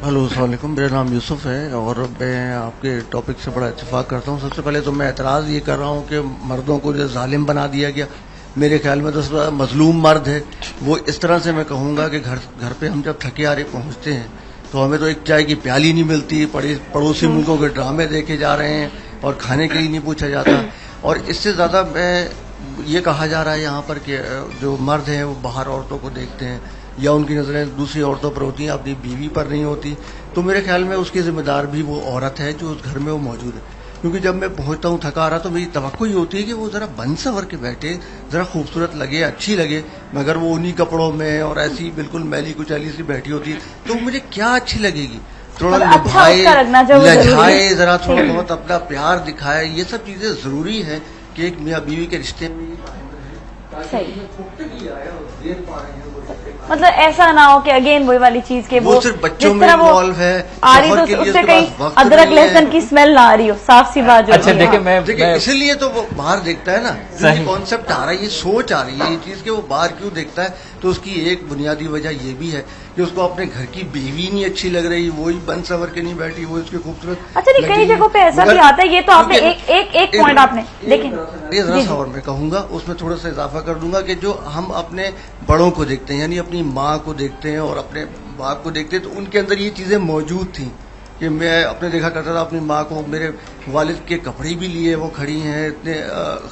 हेलो, अस्सलाम वालेकुम, मेरा नाम यूसुफ है और मैं आपके टॉपिक से बड़ा इत्तेफाक करता हूँ। सबसे पहले तो मैं एतराज़ ये कर रहा हूँ कि मर्दों को जो जालिम बना दिया गया, मेरे ख्याल में तो मजलूम मर्द है वो। इस तरह से मैं कहूँगा कि घर पे हम जब थके हारे पहुँचते हैं तो हमें तो एक चाय की प्याली नहीं मिलती, पड़ोसी मुल्कों के ड्रामे देखे जा रहे हैं और खाने के लिए नहीं पूछा जाता। और इससे ज़्यादा मैं ये कहा जा रहा है यहाँ पर कि जो मर्द हैं वो बाहर औरतों को देखते हैं या उनकी नज़रें दूसरी औरतों पर होती हैं, अपनी बीवी पर नहीं होती। तो मेरे ख्याल में उसकी जिम्मेदार भी वो औरत है जो उस घर में वो मौजूद है। क्योंकि जब मैं पहुंचता हूँ थका रहा तो मेरी तवक्को ही होती है कि वो जरा बन सवर के बैठे, जरा खूबसूरत लगे, अच्छी लगे। मगर वो उन्हीं कपड़ों में और ऐसी बिल्कुल मैली कुचैली सी बैठी होती है तो मुझे क्या अच्छी लगेगी। थोड़ा लजाए, जरा थोड़ा बहुत अपना प्यार दिखाए, ये सब चीजें जरूरी है कि एक मियाँ बीवी के रिश्ते में मतलब ऐसा ना हो कि अगेन वही वाली चीज के वो सिर्फ बच्चों में इन्वॉल्व है आ रही तो उससे कहीं अदरक लहसुन की स्मेल ना आ रही हो, साफ सी बात। अच्छा देखिए इसलिए तो वो बाहर देखता है ना, ये कॉन्सेप्ट आ रहा है, ये सोच आ रही है, ये चीज के वो बाहर क्यों देखता है। तो उसकी एक बुनियादी वजह ये भी है कि उसको अपने घर की बीवी नहीं अच्छी लग रही, वो ही बन सवर के नहीं बैठी, वो इसके खूबसूरत। अच्छा नहीं, कई जगहों पे ऐसा भी आता है, ये तो आपने एक पॉइंट आपने, लेकिन ये जरा सा और मैं कहूंगा, उसमें थोड़ा सा इजाफा कर दूंगा कि जो हम अपने बड़ों को देखते हैं, यानी अपनी माँ को देखते हैं और अपने बाप को देखते हैं, तो उनके अंदर ये चीजें मौजूद थी कि मैं अपने देखा करता था अपनी माँ को, मेरे वालिद के कपड़े भी लिए वो खड़ी हैं, इतने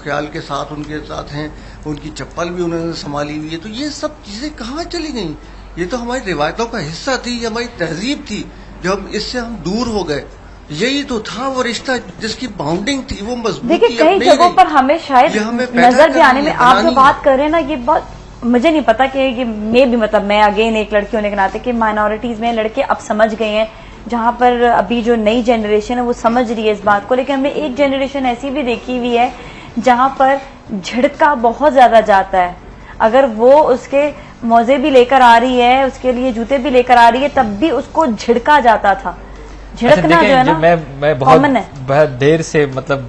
ख्याल के साथ उनके साथ हैं, उनकी चप्पल भी उन्होंने संभाली हुई है। तो ये सब चीजें कहाँ चली गई? ये तो हमारी रिवायतों का हिस्सा थी, ये हमारी तहजीब थी। जब इससे हम दूर हो गए, यही तो था वो रिश्ता जिसकी बाउंडिंग थी, वो मजबूत। देखिए कई जगहों पर हमें शायद नजर भी आने में, आप जो बात कर रहे हैं ना, ये बात मुझे नहीं पता कि ये मैं भी, मतलब मैं अगेन एक लड़की होने के नाते कि माइनॉरिटीज में लड़के अब समझ गए हैं, जहां पर अभी जो नई जनरेशन है वो समझ रही है इस बात को। लेकिन हमने एक जनरेशन ऐसी भी देखी हुई है जहां पर झिड़का बहुत ज्यादा जाता है। अगर वो उसके मौजे भी लेकर आ रही है, उसके लिए जूते भी लेकर आ रही है, तब भी उसको झिड़का जाता था। झिड़कना जो है ना, मैं बहुत देर से मतलब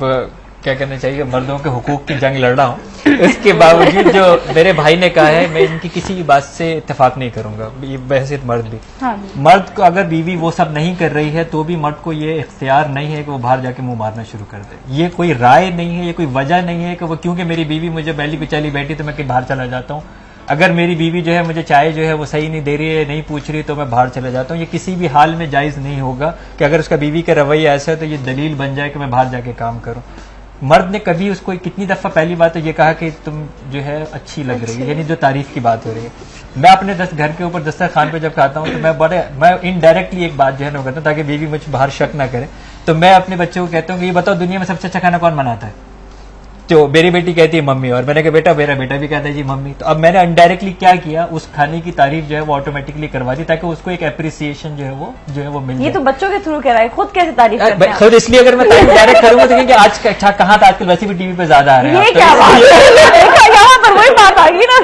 क्या कहना चाहिए, मर्दों के हुकूक की जंग लड़ रहा हूँ। इसके बावजूद जो मेरे भाई ने कहा है, मैं इनकी किसी भी बात से इत्तेफाक नहीं करूंगा, बहसियत मर्द भी। हाँ। मर्द को अगर बीवी वो सब नहीं कर रही है तो भी मर्द को ये इख्तियार नहीं है कि वो बाहर जाके मुंह मारना शुरू कर दे। ये कोई राय नहीं है, ये कोई वजह नहीं है कि वो क्योंकि मेरी बीवी मुझे बैली कुचाली बैठी तो मैं कहीं बाहर चला जाता हूँ। अगर मेरी बीवी जो है मुझे चाय जो है वो सही नहीं दे रही है, नहीं पूछ रही, तो मैं बाहर चले जाता हूँ। ये किसी भी हाल में जायज नहीं होगा कि अगर उसका बीवी का रवैया ऐसा है तो ये दलील बन जाए कि मैं बाहर जाके काम करूँ। मर्द ने कभी उसको कितनी दफा पहली बात तो ये कहा कि तुम जो है अच्छी लग रही है, यानी जो तारीफ की बात हो रही है। मैं अपने घर के ऊपर दस्तरखान पे जब खाता हूँ तो मैं इनडायरेक्टली एक बात जो है ना करता हूँ ताकि बीवी मुझे बाहर शक ना करे। तो मैं अपने बच्चों को कहता हूँ कि ये बताओ दुनिया में सबसे अच्छा खाना कौन बनाता है? तो मेरी बेटी कहती है मम्मी, और मैंने कहा बेटा, मेरा बेटा भी कहता है जी मम्मी। तो अब मैंने इनडायरेक्टली क्या किया, उस खाने की तारीफ जो है वो ऑटोमेटिकली करवा दी ताकि उसको एक एप्रिसिएशन जो है वो मिल जाए। ये तो बच्चों के थ्रू कह रहा है, खुद कैसे तारीफ करते हैं? खुद इसलिए अगर मैं तारीफ डायरेक्ट करूंगा तो क्योंकि आज अच्छा कहाँ था, आजकल वैसे भी टीवी पे ज्यादा आ रहे हैं। ये क्या बात है, यहाँ पर वही बात आ गई ना,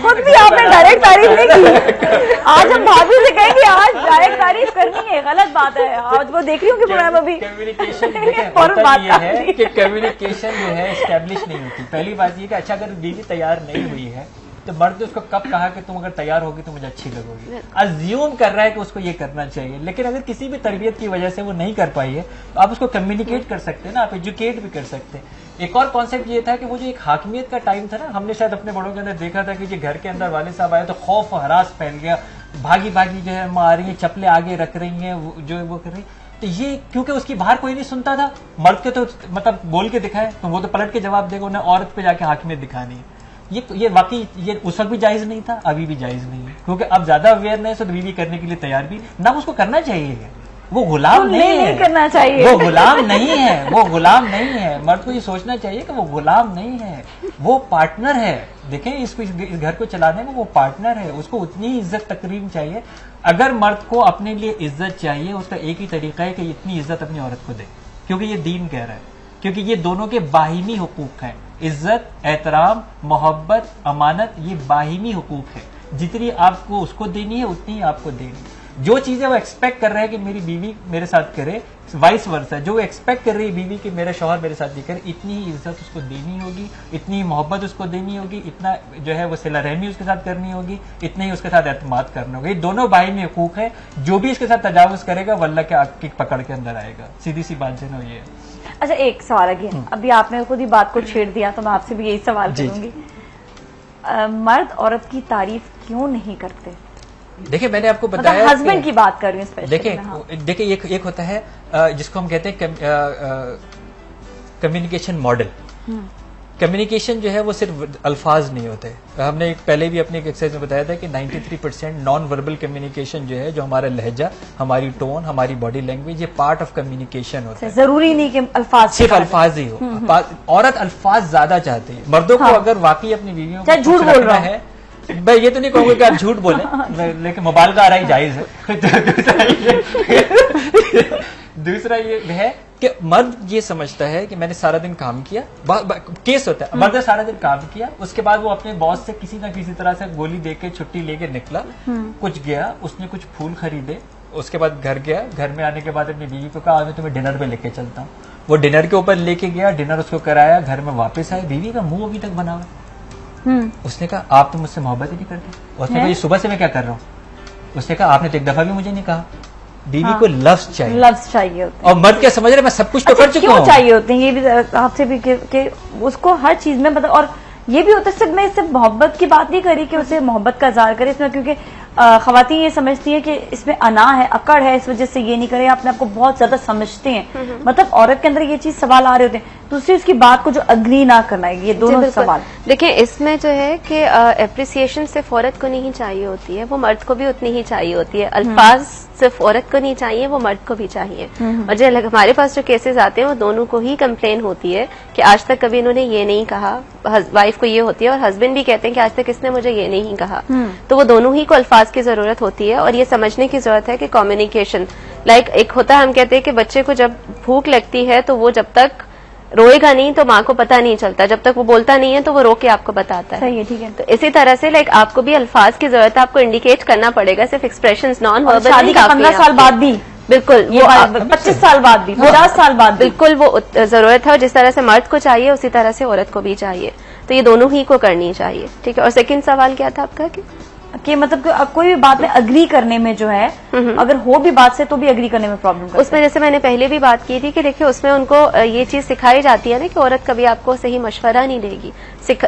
खुद भी आपने डायरेक्ट तारीफ नहीं की। आज हम भाभी से कहेंगे आज डायरेक्ट तारीफ करनी है, गलत बात है। आज वो देख रही हूँ कि प्रोग्राम अभी कम्युनिकेशन जो है एस्टेब्लिश नहीं होती। पहली बात ये कि अच्छा अगर बीवी तैयार नहीं हुई है तो मर्द ने उसको कब कहा कि तुम अगर तैयार होगी तो मुझे अच्छी लगोगी? अज्यूम कर रहा है कि उसको ये करना चाहिए। लेकिन अगर किसी भी तरबियत की वजह से वो नहीं कर पाई है तो आप उसको कम्युनिकेट कर सकते हैं ना, आप एजुकेट भी कर सकते हैं। एक और कॉन्सेप्ट ये था कि वो जो एक हाकिमियत का टाइम था ना, हमने शायद अपने बड़ों के अंदर देखा था कि जो घर के अंदर वाले साहब आए तो खौफ हरास फैल गया, भागी भागी जो है मार रही है, चप्पलें आगे रख रही हैं, जो वो कर रही। तो ये क्योंकि उसकी बाहर कोई नहीं सुनता था, मर्द के तो मतलब बोल के दिखाए तो वो तो पलट के जवाब देगा, उन्हें औरत पे जाके हाकिमियत दिखानी है। ये वाकई ये उस वक्त भी जायज नहीं था, अभी भी जायज नहीं है, क्योंकि अब ज्यादा अवेयरनेस और बीवी करने के लिए तैयार भी ना, उसको करना चाहिए। वो गुलाम नहीं करना चाहिए, वो गुलाम नहीं है, वो गुलाम नहीं है। मर्द को ये सोचना चाहिए कि वो गुलाम नहीं है, वो पार्टनर है। देखें इसको, इस घर को चलाने में वो पार्टनर है, उसको उतनी इज्जत तकरीम चाहिए। अगर मर्द को अपने लिए इज्जत चाहिए, उसका एक ही तरीका है कि इतनी इज्जत अपनी औरत को दे, क्योंकि ये दीन कह रहा है, क्योंकि ये दोनों के बाहिमी हुकूक हैं। इज्जत, एहतराम, मोहब्बत, अमानत, ये बाहिमी हुकूक है। जितनी आपको उसको देनी है उतनी ही आपको देनी। जो चीजें वो एक्सपेक्ट कर रहा है कि मेरी बीवी मेरे साथ करे, वाइस वर्सा, जो एक्सपेक्ट कर रही है बीवी कि मेरा शौहर मेरे साथ ये करे, इतनी ही इज्जत उसको देनी होगी, इतनी ही मोहब्बत उसको देनी होगी, इतना जो है वो सिला रहमी उसके साथ करनी होगी, इतना ही उसके साथ एतमाद करना होगा। ये दोनों बाहिमी हुकूक है। जो भी इसके साथ तजावुज करेगा वो अल्लाह के आग की पकड़ के अंदर आएगा। सीधी सी बात है ना ये। अच्छा एक सवाल अगेन, अभी आपने खुद ही बात को छेड़ दिया तो मैं आपसे भी यही सवाल करूंगी, मर्द औरत की तारीफ क्यों नहीं करते? देखिए मैंने आपको बताया, मतलब हस्बैंड की बात कर रही हूँ। देखिए एक होता है जिसको हम कहते हैं कम्युनिकेशन मॉडल। कम्युनिकेशन जो है वो सिर्फ अल्फाज नहीं होते। हमने पहले भी अपनी एक एक्सरसाइज में बताया था कि 93% नॉन वर्बल कम्युनिकेशन जो है, जो हमारा लहजा, हमारी टोन, हमारी बॉडी लैंग्वेज, ये पार्ट ऑफ कम्युनिकेशन होता है। जरूरी नहीं कि अल्फाज सिर्फ अल्फाज ही हो। औरत अल्फाज ज्यादा चाहती है। मर्दों को अगर वाकई अपनी बीवियों को झूठ बोल रहा है, मैं ये तो नहीं कहूंगा कि आप झूठ बोले, लेकिन मोबाइल का आ रहा ही जायज है। दूसरा ये है कि मर्द ये समझता है कि मैंने सारा दिन काम किया, केस होता है, मर्द ने सारा दिन काम किया, उसके बाद वो अपने बॉस से किसी ना किसी तरह से गोली देके छुट्टी लेके निकला, कुछ गया, उसने कुछ फूल खरीदे, उसके बाद घर गया, घर में आने के बाद अपनी बीवी को कहा आज मैं तुम्हें डिनर पे लेके चलता हूँ। वो डिनर के ऊपर लेके गया, डिनर उसको कराया, घर में वापस आया, बीवी का मुंह अभी तक बना हुआ। उसने कहा आप तो मुझसे मोहब्बत ही नहीं करते। उसने कहा ये सुबह से मैं क्या कर रहा हूँ। उसने कहा आपने तो एक दफा भी मुझे नहीं कहा। बीवी को लफ्ज चाहिए, लफ्ज चाहिए होते हैं। और मर्द क्या समझ रहे मैं सब कुछ तो कर चुका हूँ। क्यों चाहिए होते हैं ये भी आपसे भी कि उसको हर चीज में मतलब, और ये भी होता है सिर्फ मैं इससे मोहब्बत की बात नहीं करी कि उसे मोहब्बत का इज़हार करे इसमें, क्योंकि खवातीन ये समझती है कि इसमें अना है, अकड़ है, इस वजह से ये नहीं करे, अपने आप को बहुत ज्यादा समझते हैं। मतलब औरत के अंदर ये चीज सवाल आ रहे होते हैं। दूसरी उसकी बात को जो अग्री ना करना है, ये दोनों सवाल। देखिए इसमें जो है कि एप्रिसिएशन सिर्फ औरत को नहीं चाहिए होती है, वो मर्द को भी उतनी ही चाहिए होती है। अल्फाज सिर्फ औरत को नहीं चाहिए, वो मर्द को भी चाहिए। और जो हमारे पास जो केसेस आते हैं वो दोनों को ही कंप्लेन होती है कि आज तक कभी इन्होंने ये नहीं कहा। वाइफ को ये होती है और हस्बैंड भी कहते हैं कि आज तक इसने मुझे ये नहीं कहा। तो वो दोनों ही को अल्फाज की जरूरत होती है और ये समझने की जरूरत है कि कम्युनिकेशन एक होता है, हम कहते हैं कि बच्चे को जब भूख लगती है तो वो जब तक रोएगा नहीं तो माँ को पता नहीं चलता, जब तक वो बोलता नहीं है तो वो रो के आपको बताता है। सही है, ठीक है। तो इसी तरह से आपको भी अल्फाज की जरूरत है, आपको इंडिकेट करना पड़ेगा, सिर्फ एक्सप्रेशंस नॉन वर्बल। शादी के 15 साल बाद भी बिल्कुल, वो 25 साल बाद भी, 50 साल बाद बिल्कुल वो जरूरत है। और जिस तरह से मर्द को चाहिए उसी तरह से औरत को भी चाहिए, तो ये दोनों ही को करनी चाहिए। ठीक है। और सेकंड सवाल क्या था आपका कि मतलब कोई भी बात में अग्री करने में जो है, अगर हो भी बात से तो भी अग्री करने में प्रॉब्लम करते हैं। उसमें जैसे मैंने पहले भी बात की थी कि देखिए उसमें उनको ये चीज सिखाई जाती है ना कि औरत कभी आपको सही मशवरा नहीं देगी।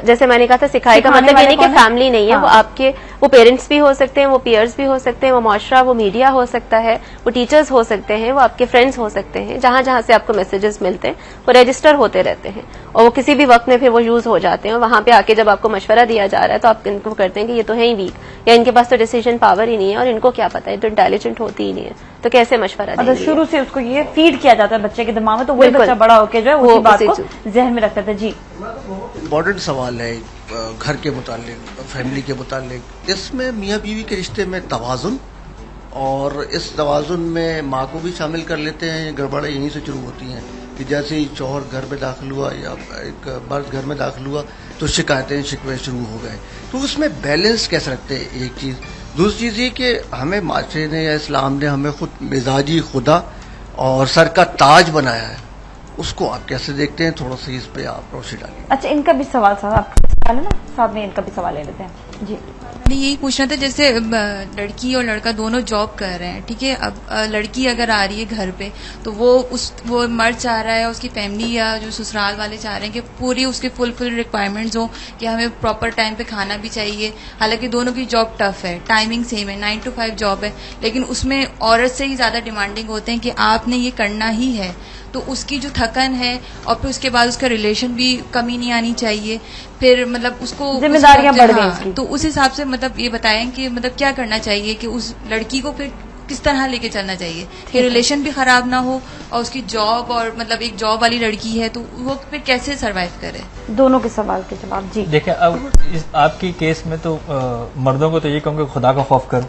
जैसे मैंने कहा था, सिखाई का मतलब ये नहीं कि फैमिली नहीं है। वो आपके वो पेरेंट्स भी हो सकते हैं, वो पीयर्स भी हो सकते हैं, वो मुआशरा, वो मीडिया हो सकता है, वो टीचर्स हो सकते हैं, वो आपके फ्रेंड्स हो सकते हैं। जहां जहां से आपको मैसेजेस मिलते हैं वो रजिस्टर होते रहते हैं और वो किसी भी वक्त में फिर वो यूज हो जाते हैं। और वहां पे आके जब आपको मशवरा दिया जा रहा है तो आप इनको करते हैं कि ये तो है ही वीक, या इनके पास तो डिसीजन पावर ही नहीं है और इनको क्या पता है, तो इंटेलिजेंट होती ही नहीं है, तो कैसे मशवरा देंगे। शुरू से उसको ये फीड किया जाता है बच्चे के दिमाग में, तो वही बच्चा बड़ा होकर जो है वो बात को जहन में रखता था। जी, इम्पोर्टेंट सवाल है घर के मुतालिक, फैमिली के मुतालिक। इसमें मियाँ बीवी के रिश्ते में तवाजुन, और इस तवाजुन में माँ को भी शामिल कर लेते हैं। गड़बड़ें यहीं से शुरू होती हैं कि जैसे ही शौहर घर में दाखिल हुआ या एक मर्द घर में दाखिल हुआ तो शिकायतें शिकवे शुरू हो गए। तो उसमें बैलेंस कैसे रखते हैं, एक चीज़। दूसरी चीज़ ये कि हमें माशरे ने या इस्लाम ने हमें खुद मिजाजी खुदा और सर का ताज बनाया है, उसको आप कैसे देखते हैं? थोड़ा सा इस पे आप रोशनी डालिए। अच्छा, इनका भी सवाल आपका सवाल है ना, साथ में इनका भी सवाल ले लेते हैं। जी, यही पूछना था, जैसे लड़की और लड़का दोनों जॉब कर रहे हैं, ठीक है। अब लड़की अगर आ रही है घर पे तो वो मर्द चाह रहा है, उसकी फैमिली या जो ससुराल वाले चाह रहे हैं कि पूरी उसके फुल रिक्वायरमेंट्स हो, कि हमें प्रॉपर टाइम पे खाना भी चाहिए। हालांकि दोनों की जॉब टफ है, टाइमिंग सेम है, 9 to 5 जॉब है, लेकिन उसमें औरत से ही ज्यादा डिमांडिंग होते हैं कि आपने ये करना ही है। तो उसकी जो थकन है और फिर उसके बाद उसका रिलेशन भी कमी नहीं आनी चाहिए, फिर मतलब उसको जिम्मेदारियां बढ़ गई। तो उस हिसाब से मतलब ये बताएं कि मतलब क्या करना चाहिए कि उस लड़की को फिर किस तरह लेके चलना चाहिए कि रिलेशन भी खराब ना हो और उसकी जॉब, और मतलब एक जॉब वाली लड़की है तो वो फिर कैसे सरवाइव करे। दोनों के सवाल के जवाब। जी, देखिए अब आपकी केस में तो मर्दों को तो ये कहूँगा खुदा का खौफ करो।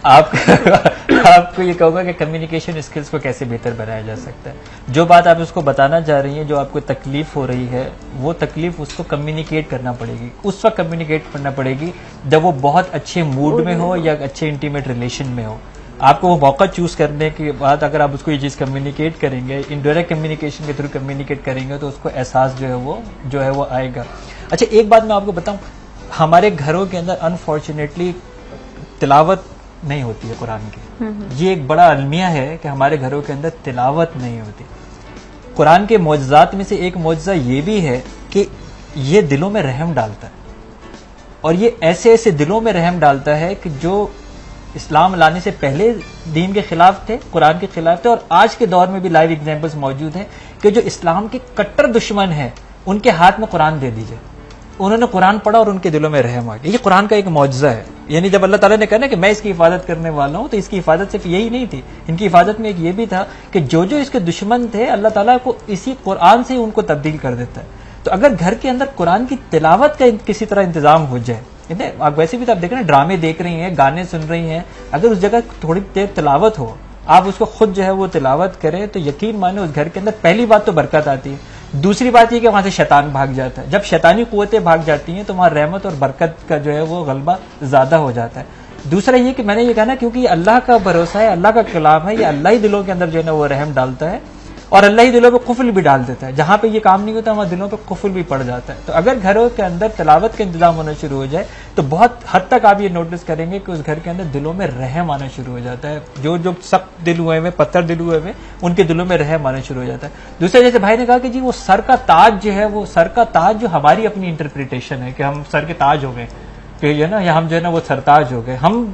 आपको ये कहूँगा कि कम्युनिकेशन स्किल्स को कैसे बेहतर बनाया जा सकता है। जो बात आप उसको बताना चाह रही हैं, जो आपको तकलीफ हो रही है, वो तकलीफ उसको कम्युनिकेट करना पड़ेगी। उस वक्त कम्युनिकेट करना पड़ेगी जब वो बहुत अच्छे मूड में हो या अच्छे इंटीमेट रिलेशन में हो। आपको वो मौका चूज करने के बाद अगर आप उसको ये चीज कम्युनिकेट करेंगे, इनडायरेक्ट कम्युनिकेशन के थ्रू कम्युनिकेट करेंगे, तो उसको एहसास जो है वो आएगा। अच्छा, एक बात मैं आपको बताऊं, हमारे घरों के अंदर अनफॉर्चुनेटली तिलावत नहीं होती है कुरान की। ये एक बड़ा अलमिया है कि हमारे घरों के अंदर तिलावत नहीं होती। कुरान के मौजज़ात में से एक मौजज़ा ये भी है कि ये दिलों में रहम डालता है, और ये ऐसे ऐसे दिलों में रहम डालता है कि जो इस्लाम लाने से पहले दीन के खिलाफ थे, कुरान के खिलाफ थे, और आज के दौर में भी लाइव एग्जांपल्स मौजूद हैं कि जो इस्लाम के कट्टर दुश्मन हैं उनके हाथ में कुरान दे दीजिए। उन्होंने कुरान पढ़ा और उनके दिलों में रहम आ गई। ये कुरान का एक मौजज़ा है। यानी जब अल्लाह ताला ने कहा ना कि मैं इसकी हिफाजत करने वाला हूं, तो इसकी हिफाजत सिर्फ यही नहीं थी, इनकी हिफाजत में एक ये भी था कि जो जो इसके दुश्मन थे अल्लाह ताला को इसी कुरान से ही उनको तब्दील कर देता है। तो अगर घर के अंदर कुरान की तिलावत का किसी तरह इंतजाम हो जाए, आप वैसे भी तो आप देख रहे हैं ड्रामे देख रही हैं, गाने सुन रही हैं, अगर उस जगह थोड़ी देर तिलावत हो, आप उसको खुद जो है वो तिलावत करें, तो यकीन माने उस घर के अंदर पहली बात तो बरकत आती है। दूसरी बात यह कि वहां से शैतान भाग जाता है। जब शैतानी कुव्वतें भाग जाती हैं तो वहां रहमत और बरकत का जो है वो गलबा ज्यादा हो जाता है। दूसरा ये कि मैंने ये कहा ना, क्योंकि ये अल्लाह का भरोसा है, अल्लाह का कलाम है, ये अल्लाह ही दिलों के अंदर जो है ना वो रहम डालता है और अल्लाह ही दिलों पे कुफल भी डाल देता है। जहां पे ये काम नहीं होता वहां दिलों पे कुफल भी पड़ जाता है। तो अगर घरों के अंदर तिलावत का इंतजाम होना शुरू हो जाए तो बहुत हद तक आप ये नोटिस करेंगे कि उस घर के अंदर दिलों में रहम आना शुरू हो जाता है। जो जो सख्त दिल हुए हैं, पत्थर दिल हुए हैं, उनके दिलों में रहम आना शुरू हो जाता है। दूसरा, जैसे भाई ने कहा कि जी वो सर का ताज जो है, वो सर का ताज जो हमारी अपनी इंटरप्रिटेशन है कि हम सर के ताज हो गए, कि है ना, या हम जो है ना वो सरताज हो गए। हम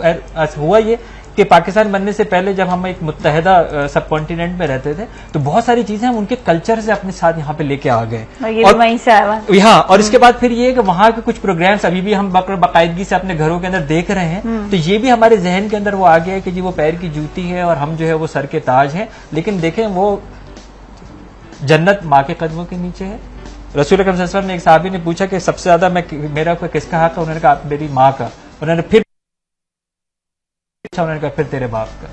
हुआ ये कि पाकिस्तान बनने से पहले जब हम एक मुत्तहिदा सब कॉन्टिनेंट में रहते थे तो बहुत सारी चीजें हम उनके कल्चर से अपने साथ यहाँ पे लेके आ गए और वहीं से आया। हाँ, और इसके बाद फिर ये कि वहां के कुछ प्रोग्राम्स अभी भी हम बाकायदगी से अपने घरों के अंदर देख रहे हैं, तो ये भी हमारे जहन के अंदर वो आ गया है कि जी वो पैर की जूती है और हम जो है वो सर के ताज हैं। लेकिन देखें, वो जन्नत माँ के कदमों के नीचे है। रसूल अकरम सल्लल्लाहु अलैहि वसल्लम ने एक साहबी ने पूछा कि सबसे ज्यादा मेरा किसका हक है? उन्होंने कहा मेरी माँ का। उन्होंने फिर उन्होंने कहा फिर तेरे बाप का।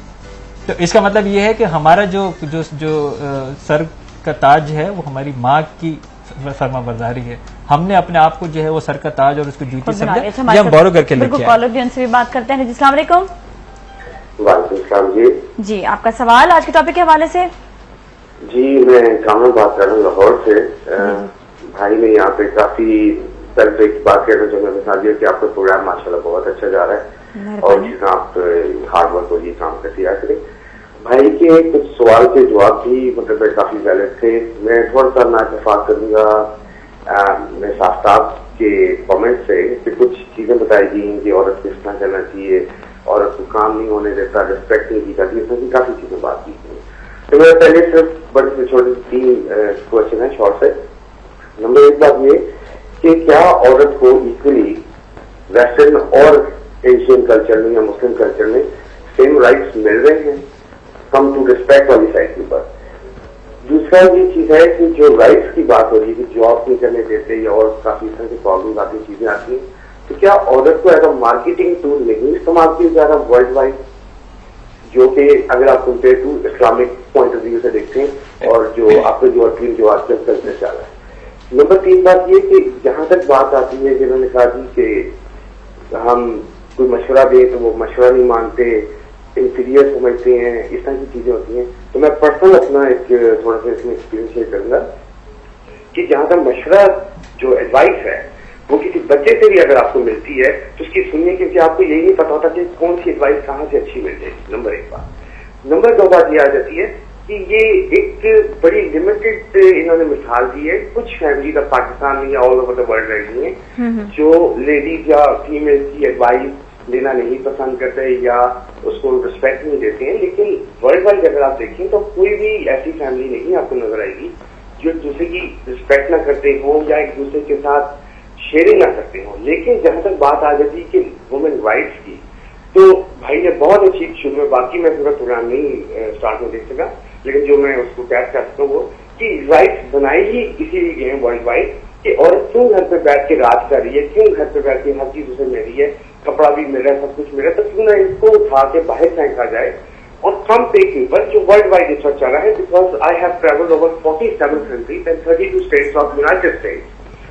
तो इसका मतलब ये है कि हमारा जो जो जो सर का ताज है वो हमारी माँ की फरमाबरदारी है। हमने अपने आप को जो है वो सर का ताज और उसको जूती समझा, ये हम गौरव करके लेके आए। कॉलर भी उनसे भी बात करते हैं। अस्सलाम वालेकुम। वालेकुम सलाम जी। जी, आपका सवाल आज के टॉपिक के हवाले से? जी, मैं कामल बात कर रहा हूँ लाहौर से। भाई ने यहाँ पे काफी तरफ एक बात कहना चाहूंगा, मिसाल दिया कि आपका प्रोग्राम माशाल्लाह बहुत अच्छा जा रहा है और जिसका आप हार्ड वर्क और ये काम करते रहा करें। भाई के कुछ सवाल के जवाब भी मतलब काफी वैलिड थे। मैं थोड़ा सा ना इत्तेफाक करूंगा मैं साफ्ताब के कमेंट से कि कुछ चीजें बताई गई कि औरत किस तरह करना चाहिए, औरत को काम नहीं होने देता, रिस्पेक्ट नहीं की जाती, इसमें काफी चीजें बात की। तो मेरा पहले सिर्फ बड़े से छोटे 3 क्वेश्चन है शॉर्ट से। नंबर 1 बात ये कि क्या औरत को इक्वली वेस्टर्न और एशियन कल्चर में या मुस्लिम कल्चर में सेम राइट्स मिल रहे हैं कम टू रिस्पेक्ट वाली साइड के ऊपर? दूसरा ये चीज है कि जो राइट्स की बात हो रही है कि जॉब नहीं करने देते या और काफी तरह की प्रॉब्लम आती चीजें आती हैं, तो क्या औरत को एज अ मार्केटिंग टूल नहीं इस्तेमाल किया जा रहा वर्ल्ड वाइड, जो कि अगर आप compare to Islamic point of view से देखते हैं और जो आपके जो आजकल कल्चर चल रहा है? नंबर 3 बात ये कि जहां तक बात आती है, जिन्होंने कहा जी कि हम कोई मशवरा दें तो वो मशवरा नहीं मानते, इंफीरियर समझते हैं, इस तरह की चीजें होती हैं। तो मैं पर्सनल अपना एक थोड़ा सा इसमें एक्सपीरियंस शेयर करूंगा कि जहां तक मशवरा जो एडवाइस है वो किसी बच्चे से भी अगर आपको मिलती है तो उसकी सुनिए, क्योंकि आपको यही नहीं पता होता कि कौन सी एडवाइस कहाँ से अच्छी मिल जाएगी। नंबर 1 बात। नंबर 2 बात ये आ जाती है कि ये एक बड़ी लिमिटेड इन्होंने मिसाल दी है। कुछ फैमिली का पाकिस्तान में या ऑल ओवर द वर्ल्ड रही है जो लेडीज या फीमेल की एडवाइस लेना नहीं पसंद करते या उसको रिस्पेक्ट नहीं देते हैं। लेकिन वर्ल्ड वाइड अगर आप देखें तो कोई भी ऐसी फैमिली नहीं आपको नजर आएगी जो एक दूसरे की रिस्पेक्ट ना करते हो या एक दूसरे के साथ शेयरिंग ना करते हो। लेकिन जहां तक बात आ जाती है कि वुमेन राइट्स की, तो भाई ने बहुत अच्छी शुरू में, बाकी मैं पूरा प्रोग्राम नहीं स्टार्ट में देख सका, लेकिन जो मैं उसको कैच कर सकता हूँ वो कि राइट्स बनाई ही इसीलिए गए हैं वर्ल्ड वाइड कि औरत क्यों घर पे बैठ के रात कर रही है, क्यों घर पे बैठ के हर चीज उसे मिल रही है, कपड़ा भी मिल रहा है, सब कुछ मिल रहा है, तो क्यों ना इसको उठा के बाहर फेंका जाए और कम पे के ऊपर जो वर्ल्ड वाइड रिसर्च चल रहा है। Because I have travelled over 47 countries and 32 states of United states,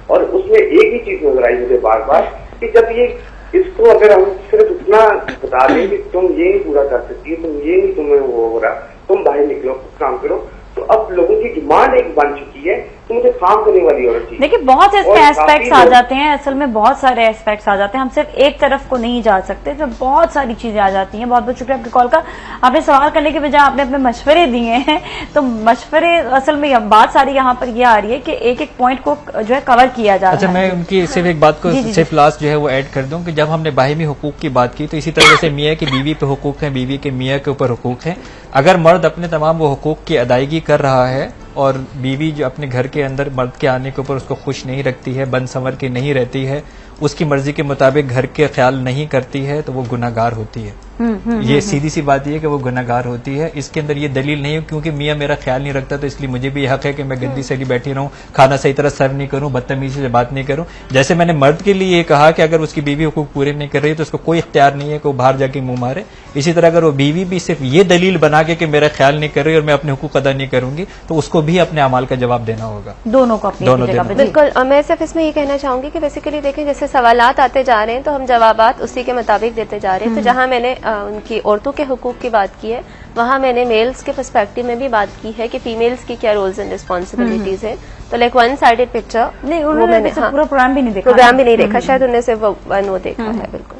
और उसमें एक ही चीज नजर आई मुझे बार बार कि जब ये इसको अगर हम सिर्फ इतना बता दें कि तुम ये नहीं पूरा कर सकती, तुम ये नहीं, तुम्हें वो हो रहा, तुम बाहर निकलो, कुछ काम करो, तो अब लोगों की डिमांड एक बन चुकी है तो मुझे काम करने वाली औरत चाहिए। देखिए, बहुत से इसके एस्पेक्ट्स आ जाते हैं, असल में बहुत सारे एस्पेक्ट्स आ जाते हैं, हम सिर्फ एक तरफ को नहीं जा सकते, तो बहुत सारी चीजें आ जाती हैं। बहुत बहुत शुक्रिया आपकी कॉल का। आपने सवाल करने के बजाय आपने अपने मशवरे दिए हैं, तो मशवरे असल में बात सारी यहाँ पर ये आ रही है कि एक एक पॉइंट को जो है कवर किया जा रहा है। अच्छा, मैं उनकी सिर्फ एक बात को सिर्फ लास्ट जो है वो ऐड कर दूं कि जब हमने बाहिमी हुकूक की बात की तो इसी तरह से मियाँ की बीवी पे हुकूक है, बीवी के मियाँ के ऊपर हुकूक है। अगर मर्द अपने तमाम वो हुकूक की अदायगी कर रहा है और बीवी जो अपने घर के अंदर मर्द के आने के ऊपर उसको खुश नहीं रखती है, बन संवर के नहीं रहती है, उसकी मर्जी के मुताबिक घर के ख्याल नहीं करती है, तो वो गुनाहगार होती है। ये सीधी सी बात ये है कि वो गुनाहगार होती है। इसके अंदर ये दलील नहीं है क्योंकि मियाँ मेरा ख्याल नहीं रखता तो इसलिए मुझे भी हक है कि मैं गंदी सड़ी बैठी रहूं, खाना सही तरह सर्व नहीं करूं, बदतमीजी से बात नहीं करूं। जैसे मैंने मर्द के लिए ये कहा कि अगर उसकी बीवी हुकूक पूरे नहीं कर रही तो उसको कोई इख्तियार नहीं है कि वो बाहर जाके मुंह मारे। इसी तरह अगर वो बीवी भी सिर्फ ये दलील बना के कि मेरा ख्याल नहीं कर रही और मैं अपने हुकूक अदा नहीं करूंगी तो उसको भी अपने अमाल का जवाब देना होगा। दोनों को अपनी जगह पे। बिल्कुल, मैं सिर्फ इसमें ये कहना चाहूंगी कि बेसिकली देखें जैसे सवालात आते जा रहे हैं तो हम जवाबात उसी के मुताबिक देते जा रहे हैं। तो जहां मैंने उनकी औरतों के हुकूक की बात की है वहां मैंने मेल्स के पर्सपेक्टिव में भी बात की है कि फीमेल्स की क्या रोल्स एंड रिस्पॉन्सिबिलिटीज है। तो लाइक वन साइडेड पिक्चर नहीं, उन्होंने पूरा प्रोग्राम भी नहीं देखा, प्रोग्राम भी नहीं देखा, शायद उन्होंने सिर्फ वो देखा है। बिल्कुल।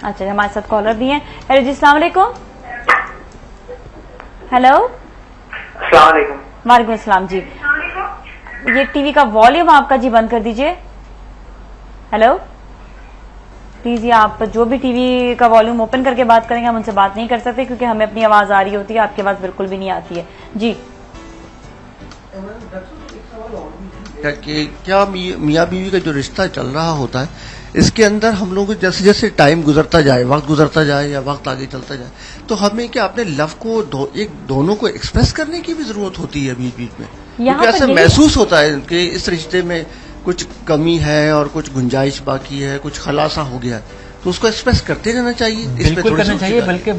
अच्छा, हमारे साथ कॉलर भी हैं। हेलो जी, अस्सलाम वालेकुम। हेलो, अस्सलाम वालेकुम। वालेकुम अस्सलाम जी। ये टीवी का वॉल्यूम आपका जी बंद कर दीजिए। हेलो प्लीज, ये आप जो भी टीवी का वॉल्यूम ओपन करके बात करेंगे हम उनसे बात नहीं कर सकते क्योंकि हमें अपनी आवाज आ रही होती है, आपकी आवाज बिल्कुल भी नहीं आती है जी। कि क्या मियाँ बीवी का जो रिश्ता चल रहा होता है इसके अंदर हम लोग जैसे जैसे टाइम गुजरता जाए, वक्त गुजरता जाए या वक्त आगे चलता जाए तो हमें क्या अपने लव को दोनों को एक्सप्रेस करने की भी जरूरत होती है बीच बीच में, क्योंकि ऐसा महसूस होता है कि इस रिश्ते में कुछ कमी है और कुछ गुंजाइश बाकी है, कुछ खलासा हो गया है, तो उसको एक्सप्रेस करते रहना चाहिए। बिल्कुल करना चाहिए, बल्कि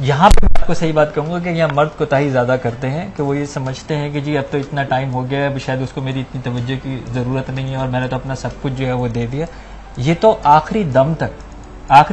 यहाँ पे मैं आपको सही बात कहूंगा कि यहाँ मर्द कोताही ज्यादा करते हैं कि वो ये समझते हैं कि जी अब तो इतना टाइम हो गया है, अब शायद उसको मेरी इतनी तवज्जो की जरूरत नहीं है और मैंने तो अपना सब कुछ जो है वो दे दिया। ये तो आखिरी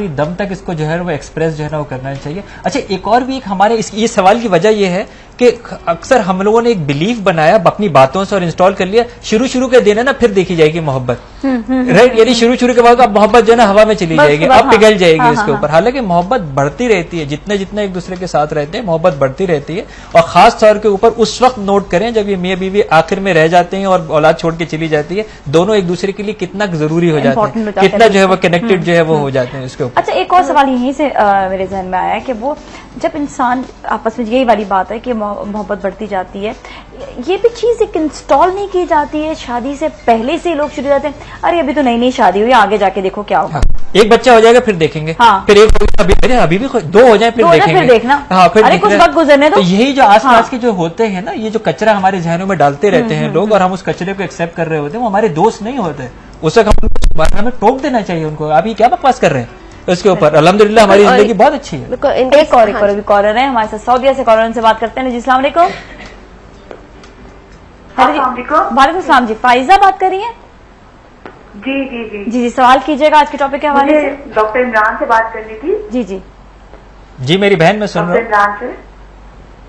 दम तक इसको जो है वो एक्सप्रेस जो है ना वो करना चाहिए। अच्छा, एक और भी हमारे ये सवाल की वजह ये है कि अक्सर हम लोगों ने एक बिलीफ बनाया अपनी बातों से और इंस्टॉल कर लिया, शुरू के दिन है ना फिर देखी जाएगी मोहब्बत, राइट? यानी शुरू के बाद अब मोहब्बत जो है ना हवा में चली जाएगी, अब पिघल जाएगी इसके ऊपर। हालांकि मोहब्बत बढ़ती रहती है, जितने जितने एक दूसरे के साथ रहते हैं मोहब्बत बढ़ती रहती है। और खास तौर के ऊपर उस वक्त नोट करें जब ये मियाँ बीवी आखिर में रह जाते हैं और औलाद छोड़ के चली जाती है, दोनों एक दूसरे के लिए कितना जरूरी हो जाते हैं, कितना जो है वो कनेक्टेड जो है वो हो जाते हैं उसके ऊपर। अच्छा, एक और सवाल यहीं से मेरे जहन में आया कि वो जब इंसान आपस में, यही वाली बात है कि मोहब्बत बढ़ती जाती है, ये भी चीज एक इंस्टॉल नहीं की जाती है शादी से पहले से लोग शुरू जाते हैं, अरे अभी तो नई नई शादी हुई, आगे जाके देखो क्या होगा। एक बच्चा हो जाएगा फिर देखेंगे, फिर एक अभी भी दो हो जाए फिर देखेंगे, फिर देखना, अरे कुछ वक्त गुजरने दो। तो यही जो आसपास के जो होते हैं ना, ये जो कचरा हमारे जहनों में डालते रहते हैं लोग और हम उस कचरे को एक्सेप्ट कर रहे होते हैं, वो हमारे दोस्त नहीं होते। उस वक्त हमें टोक देना चाहिए उनको, आप ये क्या बकवास कर रहे हैं उसके ऊपर। अल्हम्दुलिल्लाह हमारी जिंदगी बहुत अच्छी है। एक और भी कॉलर है हमारे साथ, सऊदीया से कॉलर, उनसे बात करते हैं जी। अस्सलाम वालेकुम। वालेकुम सलाम जी, फाइजा बात कर रही हैं? जी जी जी जी जी, सवाल कीजिएगा आज के टॉपिक के हवाले से। डॉक्टर इमरान से बात करनी थी। जी जी जी, मेरी बहन मैं सुन रहा हूँ। इमरान से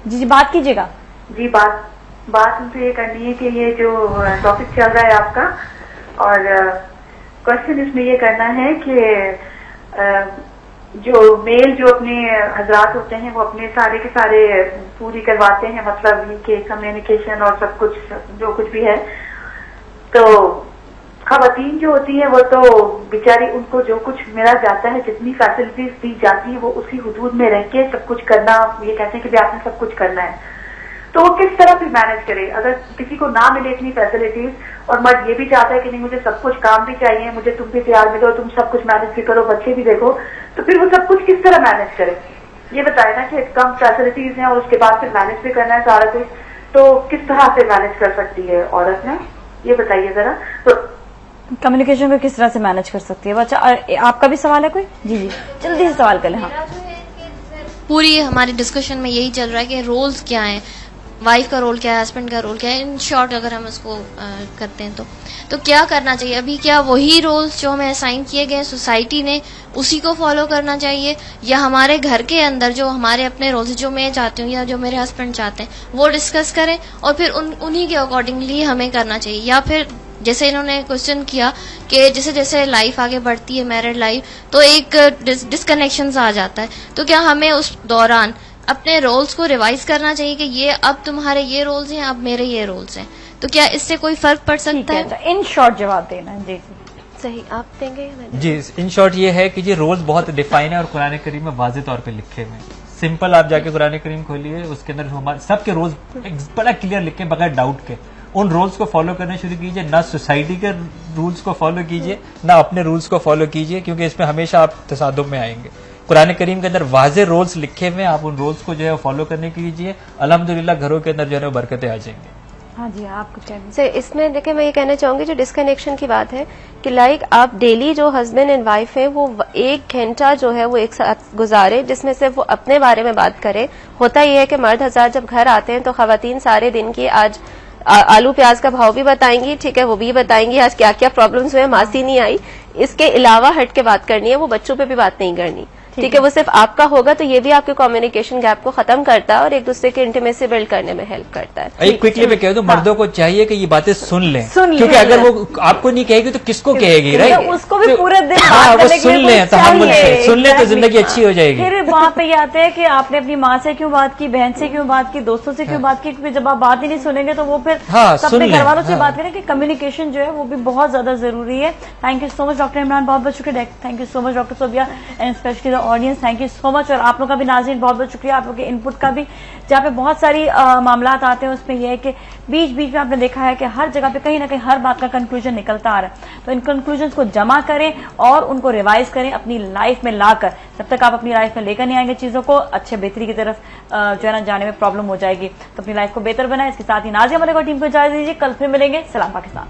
जी जी बात कीजिएगा। जी, बात उनसे ये करनी है कि ये जो टॉपिक चल रहा है आपका, और क्वेश्चन इसमें ये करना है कि जो मेल जो अपने हजरात होते हैं वो अपने सारे के सारे पूरी करवाते हैं, मतलब ये कम्युनिकेशन और सब कुछ जो कुछ भी है। तो खवातीन जो होती है वो तो बेचारी, उनको जो कुछ मिला जाता है, जितनी फैसिलिटीज दी जाती है वो उसी हुदूद में रह के सब कुछ करना, ये कहते हैं कि आपने सब कुछ करना है, तो वो किस तरह भी मैनेज करे। अगर किसी को ना मिले इतनी फैसिलिटीज और मर्द ये भी चाहता है कि नहीं मुझे सब कुछ काम भी चाहिए, मुझे तुम भी तैयार भी दो, तुम सब कुछ मैनेज भी करो, बच्चे भी देखो, तो फिर वो सब कुछ किस तरह मैनेज करे? ये बताए ना कि कम फैसिलिटीज हैं और उसके बाद फिर मैनेज भी करना है सारा कुछ, तो किस तरह से मैनेज कर सकती है औरत ने, ये बताइए जरा। तो कम्युनिकेशन को किस तरह से मैनेज कर सकती है? अच्छा, आपका भी सवाल है कोई? जी जी, जल्दी से सवाल कर लें। हाँ, पूरी हमारी डिस्कशन में यही चल रहा है कि रोल्स क्या हैं, वाइफ का रोल क्या है, हस्बैंड का रोल क्या है। इन शॉर्ट अगर हम इसको करते हैं तो क्या करना चाहिए अभी? क्या वही रोल्स जो हमें असाइन किए गए सोसाइटी ने उसी को फॉलो करना चाहिए, या हमारे घर के अंदर जो हमारे अपने रोल्स जो मैं चाहती हूँ या जो मेरे हस्बैंड चाहते हैं वो डिस्कस करें और फिर उन्हीं के अकॉर्डिंगली हमें करना चाहिए? या फिर जैसे इन्होंने क्वेश्चन किया कि जैसे जैसे लाइफ आगे बढ़ती है, मैरिड लाइफ, तो एक डिस्कनेक्शन आ जाता है, तो क्या हमें उस दौरान अपने रोल्स को रिवाइज करना चाहिए कि ये अब तुम्हारे ये रोल्स हैं, अब मेरे ये रोल्स हैं, तो क्या इससे कोई फर्क पड़ सकता है? इन शॉर्ट जवाब देना है। जी सही, आप देंगे? जी, इन शॉर्ट ये है कि ये रोल्स बहुत डिफाइन है और कुरान करीम में वाज़ेह तौर पे लिखे हुए हैं। सिंपल आप जाके कुरान करीम खोलिए, उसके अंदर हमारे सबके रोज बड़ा क्लियर लिखे बगैर डाउट के उन रूल्स को फॉलो करने शुरू कीजिए। ना सोसाइटी के रूल्स को फॉलो कीजिए, ना अपने रूल्स को फॉलो कीजिए, क्योंकि इसमें हमेशा आप तसादुम में आएंगे। कुरान करीम के अंदर वाज़े रूल्स लिखे हुए, आप उन रूल्स को जो है फॉलो करने कीजिए। अल्हम्दुलिल्लाह घरों के अंदर जो है बरकतें आ जाएंगी। हाँ जी, आप कुछ कहना से इसमें देखिए, मैं ये कहना चाहूंगी जो डिस्कनेक्शन की बात है कि लाइक आप डेली जो हस्बैंड एंड वाइफ है वो 1 घंटा जो है वो एक साथ गुजारे, जिसमें से वो अपने बारे में बात करे। होता ये है कि मर्द हज़रात जब घर आते हैं तो खवातीन सारे दिन की आज आलू प्याज का भाव भी बताएंगी, ठीक है, वो भी बताएंगी आज क्या क्या प्रॉब्लम्स हुए, मासी नहीं आई। इसके अलावा हट के बात करनी है, वो बच्चों पे भी बात नहीं करनी, ठीक है, वो सिर्फ आपका होगा। तो ये भी आपके कम्युनिकेशन गैप को खत्म करता है और एक दूसरे के इंटीमेसी बिल्ड करने में हेल्प करता है। एक क्विकली मैं कह दूं, मर्दों को चाहिए कि ये बातें सुन लें, क्योंकि अगर वो आपको नहीं कहेगी तो किसको कहेगी, राइट? उसको भी पूरे दिन हाँ, वो सुन लें, तो हम सुन लें तो जिंदगी अच्छी हो जाएगी। फिर वहाँ पे ये आते हैं कि आपने अपनी माँ से क्यों बात की, बहन से क्यों बात की, दोस्तों से क्यों बात की, क्योंकि जब आप बात ही नहीं सुनेंगे तो वो फिर अपने घर वालों से बात करें। कि कम्युनिकेशन जो है वो भी बहुत ज्यादा जरूरी है। Thank you so much doctor Imran, बहुत बहुत शुक्रिया। Thank you so much doctor Sobia and specially the audience, thank you so much. और आप लोगों का भी नाज़रीन बहुत बहुत शुक्रिया, आप लोगों के इनपुट का भी। जहाँ पे बहुत सारी मामलात आते हैं उसमें यह है कि बीच बीच में आपने देखा है कि हर जगह पे कहीं ना कहीं हर बात का कंक्लूजन निकलता आ रहा है। तो इन कंक्लूजन्स को जमा करें और उनको रिवाइज करें अपनी लाइफ में लाकर। जब तक आप अपनी लाइफ में लेकर नहीं आएंगे चीजों को, अच्छे बेहतरी की तरफ जो है ना जाने में प्रॉब्लम हो जाएगी। तो अपनी लाइफ को बेहतर बनाएं। इसके साथ ही नाज़िया मलिक और टीम को इजाजत दीजिए, कल फिर मिलेंगे। सलाम पाकिस्तान।